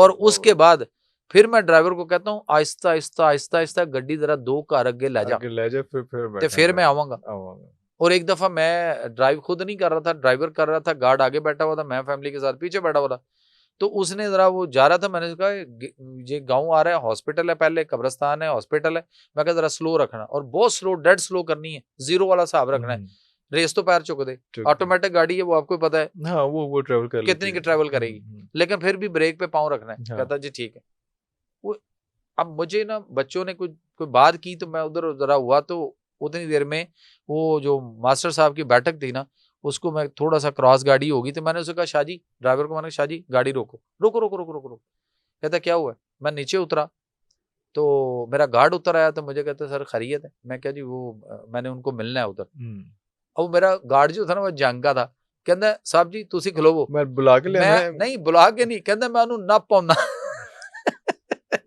और उसके बाद फिर मैं ड्राइवर को कहता हूँ आहिस्ता आहिस्ता आहिस्ता आहिस्ता गड्डी जरा 2 कार अगे ले जा, फिर मैं आवांगा। और एक दफा मैं ड्राइव खुद नहीं कर रहा था, ड्राइवर कर रहा था, गार्ड आगे बैठा हुआ था, मैं फैमिली के साथ पीछे बैठा हुआ था। तो उसने जरा वो जा रहा था, मैंने कहा ये गांव आ रहा है, हॉस्पिटल है, पहले कब्रिस्तान है, हॉस्पिटल है, मैं कहा जरा स्लो रखना, और बहुत स्लो, डेड स्लो करनी है, 0 वाला हिसाब रखना है, रेस तो पैर चुक दे, ऑटोमेटिक गाड़ी है वो, आपको पता है हाँ, वो ट्रेवल कर कितनी की ट्रेवल करेगी, लेकिन फिर भी ब्रेक पे पाँव रखना है। कहता जी ठीक है। वो अब मुझे ना बच्चों ने कोई बात की तो मैं उधर जरा हुआ, तो उतनी देर में वो जो मास्टर साहब की बैठक थी ना, उसको मैं थोड़ा सा क्रॉस गाड़ी होगी, तो मैंने उससे कहा शाहजी, ड्राइवर को मैंने कहा शाहजी गाड़ी रोको, रोको रोको रोको रोको रोको। कहता क्या हुआ? मैं नीचे उतरा तो मेरा गार्ड उतर आया, तो मुझे कहता सर खैरियत है? मैं क्या जी वो मैंने उनको मिलना है उधर। अब मेरा गार्ड जो था ना वो जंग का था, कहता साहब जी तुसी खलोवो, मैं बुला के मैं नहीं बुला के नहीं, कहता मैं उन्होंने ना पाउंदा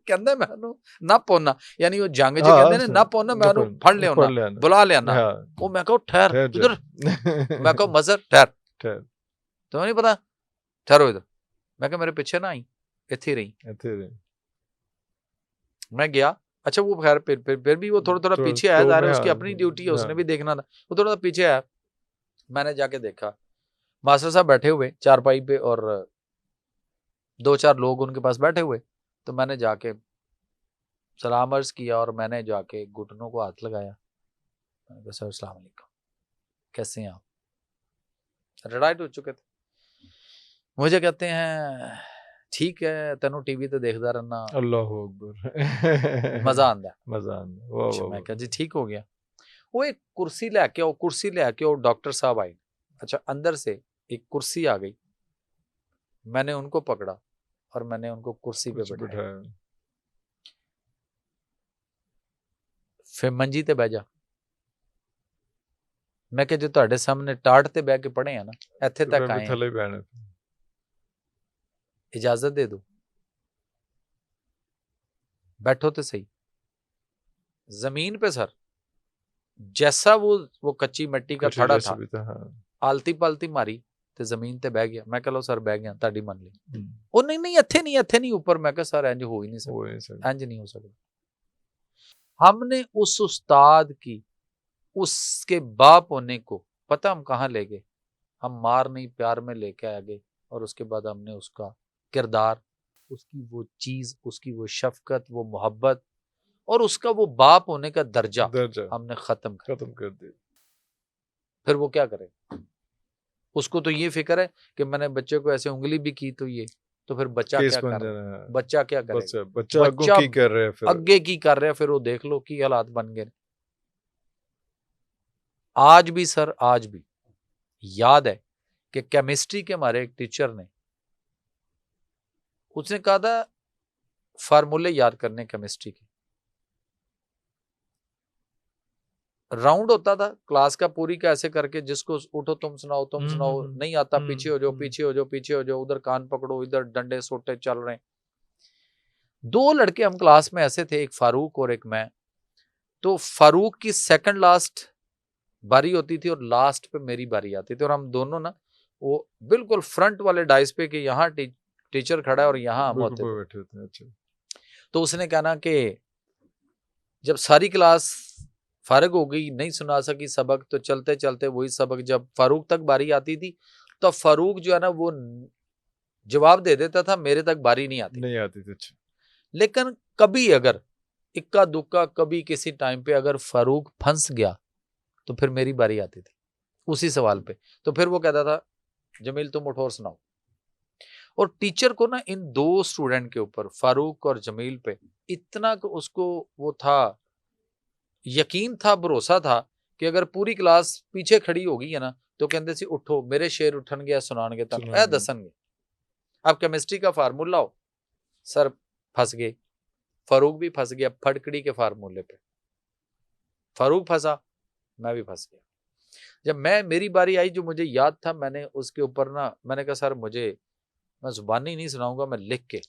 कहता मैं उन्होंने ना पाउंदा, यानी वो जंग जो कहते ने ना पाउंदा, मैं उन्होंने फड़ लिया, बुला लिया। वो मैं कहो ठहर इधर, मैं कहो मजर ठहर, तो नहीं पता, ठहरो इधर। मैं कहा मेरे पीछे ना आई, इत्थे रही। मैं गया, अच्छा वो खैर फिर भी वो थोड़ा पीछे आया, जा रहा है, उसकी अपनी ड्यूटी है, उसने भी देखना था, वो थोड़ा पीछे आया। मैंने जाके देखा मास्टर साहब बैठे हुए चारपाई पे और 2-4 लोग उनके पास बैठे हुए, तो मैंने जाके सलाम अर्ज किया और मैंने जाके घुटनों को हाथ लगाया। मैंने कहा सर अस्सलाम वालेकुम, कैसे हैं आप? रिटायर्ड हो चुके थे। मुझे कहते हैं ठीक है, तेनों टीवी ते देखदा रहना, अल्लाह अकबर, मजा आंदा वाह। मैं कहा जी ठीक हो गया। वो एक कुर्सी लेके आओ, डॉक्टर साहब आए। अच्छा, अंदर से एक कुर्सी आ गई, मैंने उनको पकड़ा और मैंने उनको कुर्सी पे बैठाया। फिर मंजी ते बह जा। मैं कहा जो तुहाडे सामने टाट ते बह के पढ़े हैं ना, इत्थे तक आए हैं, इजाजत दे दो, बैठो तो सही। जमीन पे सर जैसा वो कच्ची मिट्टी का थड़ा था, आलती पालती मारी ते जमीन ते बह गया। मैं कह लो सर बह गया, ताड़ी मन ली। ओ नहीं इत्थे नहीं ऊपर। मैं कहा सर इंज हो ही नहीं सकता, इंज नहीं हो सकता। हमने उस उस्ताद की, उसके बाप होने को पता हम कहाँ ले गए? हम मार नहीं प्यार में लेके आ गए, और उसके बाद हमने उसका किरदार, उसकी वो चीज, उसकी वो शफकत, वो मोहब्बत और उसका वो बाप होने का दर्जा हमने खत्म कर दिया। फिर वो क्या करे? उसको तो ये फिक्र है कि मैंने बच्चे को ऐसे उंगली भी की, तो ये तो फिर बच्चा क्या कर रहा है? बच्चा क्या करेगा? बच्चा अगे की कर रहा है, फिर वो देख लो की हालात बन गए। आज भी सर, आज भी याद है कि केमिस्ट्री के हमारे एक टीचर ने, उसने कहा था फार्मूले याद करने केमिस्ट्री के। राउंड होता था क्लास का पूरी का, ऐसे करके जिसको उठो तुम सुनाओ, नहीं आता पीछे हो जाओ, उधर कान पकड़ो, इधर डंडे सोटे चल रहे हैं। 2 लड़के हम क्लास में ऐसे थे, एक फारूक और एक मैं। तो फारूक की सेकंड लास्ट बारी होती थी और लास्ट पे मेरी बारी आती थी, और हम दोनों ना वो बिल्कुल फ्रंट वाले डाइस पे कि यहाँ टीचर खड़ा है और यहाँ हम होते थे। अच्छा। तो उसने कहना कि जब सारी क्लास फारिग हो गई, नहीं सुना सकी सबक, तो चलते चलते वही सबक जब फारूक तक बारी आती थी, तो फारूक जो है ना वो जवाब दे देता था, मेरे तक बारी नहीं आती थी। अच्छा। लेकिन कभी अगर इक्का दुक्का कभी किसी टाइम पे अगर फारूक फंस गया तो फिर मेरी बारी आती थी उसी सवाल पे। तो फिर वो कहता था जमील तुम उठो और सुनाओ। और टीचर को ना इन 2 स्टूडेंट के ऊपर, फारूक और जमील पे, इतना उसको वो था, यकीन था, भरोसा था कि अगर पूरी क्लास पीछे खड़ी हो गई है ना तो कहते सी उठो मेरे शेर उठनगे सुनानगे तुहानू ए दसणगे। अब केमिस्ट्री का फार्मूला हो सर फंस गए, फारूक भी फंस गया फटकड़ी के फार्मूले पे, फारूक फंसा मैं भी फंस गया। जब मेरी बारी आई जो मुझे याद था मैंने उसके ऊपर ना मैंने कहा सर मैं जुबानी नहीं सुनाऊंगा, मैं लिख के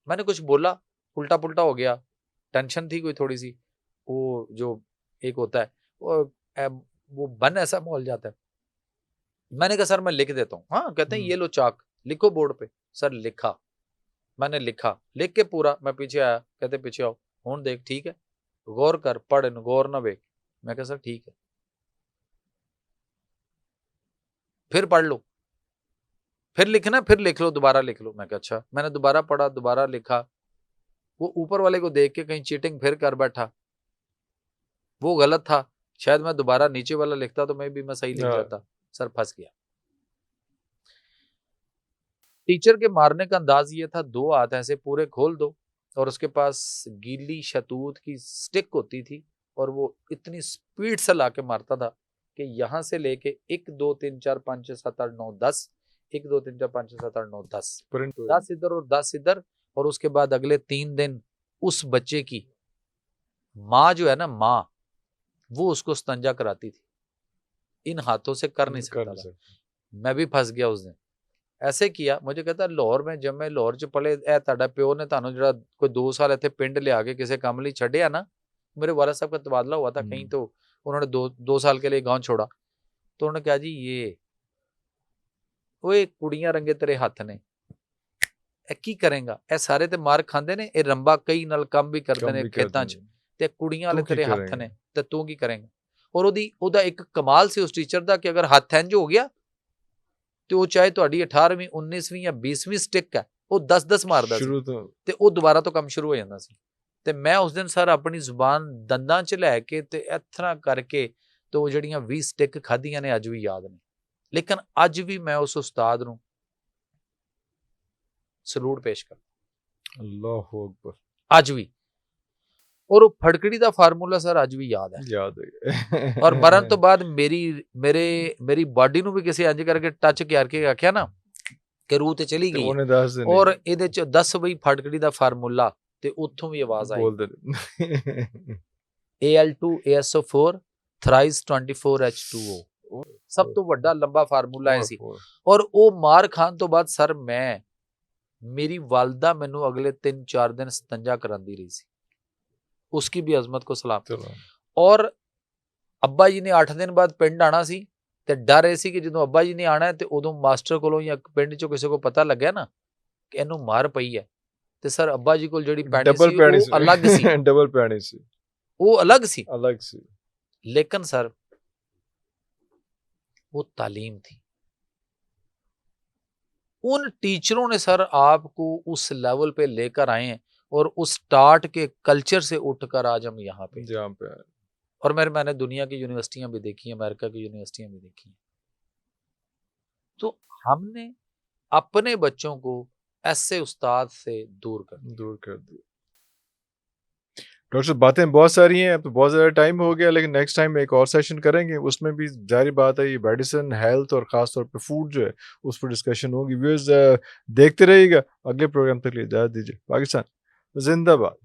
मैंने कुछ बोला उल्टा पुल्टा हो गया, टेंशन थी कोई थोड़ी सी, वो जो एक होता है वो बन ऐसा मोल जाता है। मैंने कहा सर मैं लिख देता हूँ। हाँ कहते हैं ये लो चाक लिखो बोर्ड पे। सर लिखा, मैंने लिखा, लिख के पूरा मैं पीछे आया, कहते पीछे आओ हूं देख ठीक है गौर कर पढ़ गौर ना वेख। मैं कहा सर ठीक है, फिर पढ़ लो, फिर लिखना, फिर लिख लो, दोबारा लिख लो। मैं कहा अच्छा। मैंने दोबारा पढ़ा, दोबारा लिखा। वो ऊपर वाले को देख के कहीं चीटिंग फिर कर बैठा, वो गलत था, शायद मैं दोबारा नीचे वाला लिखता तो मैं सही लिख जाता। सर फंस गया। टीचर के मारने का अंदाज ये था, 2 हाथ ऐसे पूरे खोल दो और उसके पास गीली शतूत की स्टिक होती थी और वो इतनी स्पीड से लाके मारता था कि यहाँ से लेके 1 2 3 4 5 6 7 8 9 10 1 2 3 4 5 6 7 8 9 10 इधर और 10 इधर। और उसके बाद अगले 3 दिन उस बच्चे की माँ जो है ना, माँ वो उसको स्तंजा कराती थी, इन हाथों से कर नहीं सकता था। मैं भी फंस गया उस दिन। ऐसे किया, मुझे कहता लाहौर में जब मैं लाहौर च पले ए तुहाडा प्यो ने तुहानू जिहड़ा कोई 2 साल इत्थे पिंड लिया के किसी काम लई छड्डिया ना, मेरे वाला साहब का तबादला हुआ था कहीं, तो उन्होंने 2 साल के लिए गांव छोड़ा, तो उन्होंने कहा जी ये ओए कुड़ियां रंगे तेरे हथ ने, ए की करेगा, ए सारे ते मार खांदे ने, ए रंबा कई नाल काम भी करदे ने खेतां च, ते कुड़ियां वाले तेरे हथ ने ते तू की करेगा। और ओदा एक कमाल से उस टीचर का कि अगर हथ इंज हो गया तो वो चाहे तुहाडी 18वीं 19वीं या 20वीं स्टिक है वो 10-10 मारदा सी ते वो दोबारा तो काम शुरू हो जांदा सी। ते मैं उस दिन सर अपनी जुबान दंदां च लैके ते इस तरह करके तो जिहड़ियां 20 स्टिक खाधियां ने अज भी याद ने। लेकिन अज भी मैं उस उस्ताद नूं सलूट पेश करदा। अल्लाहू अकबर। अज भी। और वो फड़कड़ी दा फार्मूला सर अज भी याद है। याद है। और मरण तो बाद मेरी बॉडी नूं भी किसी इंज करके टच करके आख्या ना कि रूह ते चली गई और इहदे च 10 बई फड़कड़ी दा फार्मूला ते उत्थों भी आवाज आई Al2 ASO4 thrice 24 H2O सब तो वड्डा लंबा फार्मूला है सी। और वो मार खान तो बाद सर मेरी वालदा मैनू अगले 3-4 दिन स्तंजा करांदी रही सी, उसकी भी अजमत को सलाम। और अब्बा जी ने 8 दिन बाद पिंड आना सी ते डर ऐ सी कि जदों अब्बा जी ने आना है ते उदों मास्टर कोलों या पिंड चों किसी को पता लग्या ना कि इहनूं मार पई है ते सर अब्बा जी कोल जिहड़ी पैणी सी वो अलग सी, डबल पैणी सी, वो अलग सी। लेकिन सर वो तालीम थी। उन टीचरों ने सर आपको उस लेवल पे लेकर आए हैं और उस स्टार्ट के कल्चर से उठकर आज हम यहाँ पे आए। और मैंने दुनिया की यूनिवर्सिटियां भी देखी हैं, अमेरिका की यूनिवर्सिटियां भी देखी हैं। तो हमने अपने बच्चों को ऐसे उस्ताद से दूर कर दिया। डॉक्टर साहब बातें बहुत सारी हैं, अब तो बहुत ज़्यादा टाइम हो गया, लेकिन नेक्स्ट टाइम एक और सेशन करेंगे, उसमें भी जारी बात है ये मेडिसिन हेल्थ और ख़ास तौर पे फूड जो है उस पर डिस्कशन होगी। व्यूअर्स देखते रहिएगा, अगले प्रोग्राम तक लिए इजाज़त दीजिए। पाकिस्तान जिंदाबाद।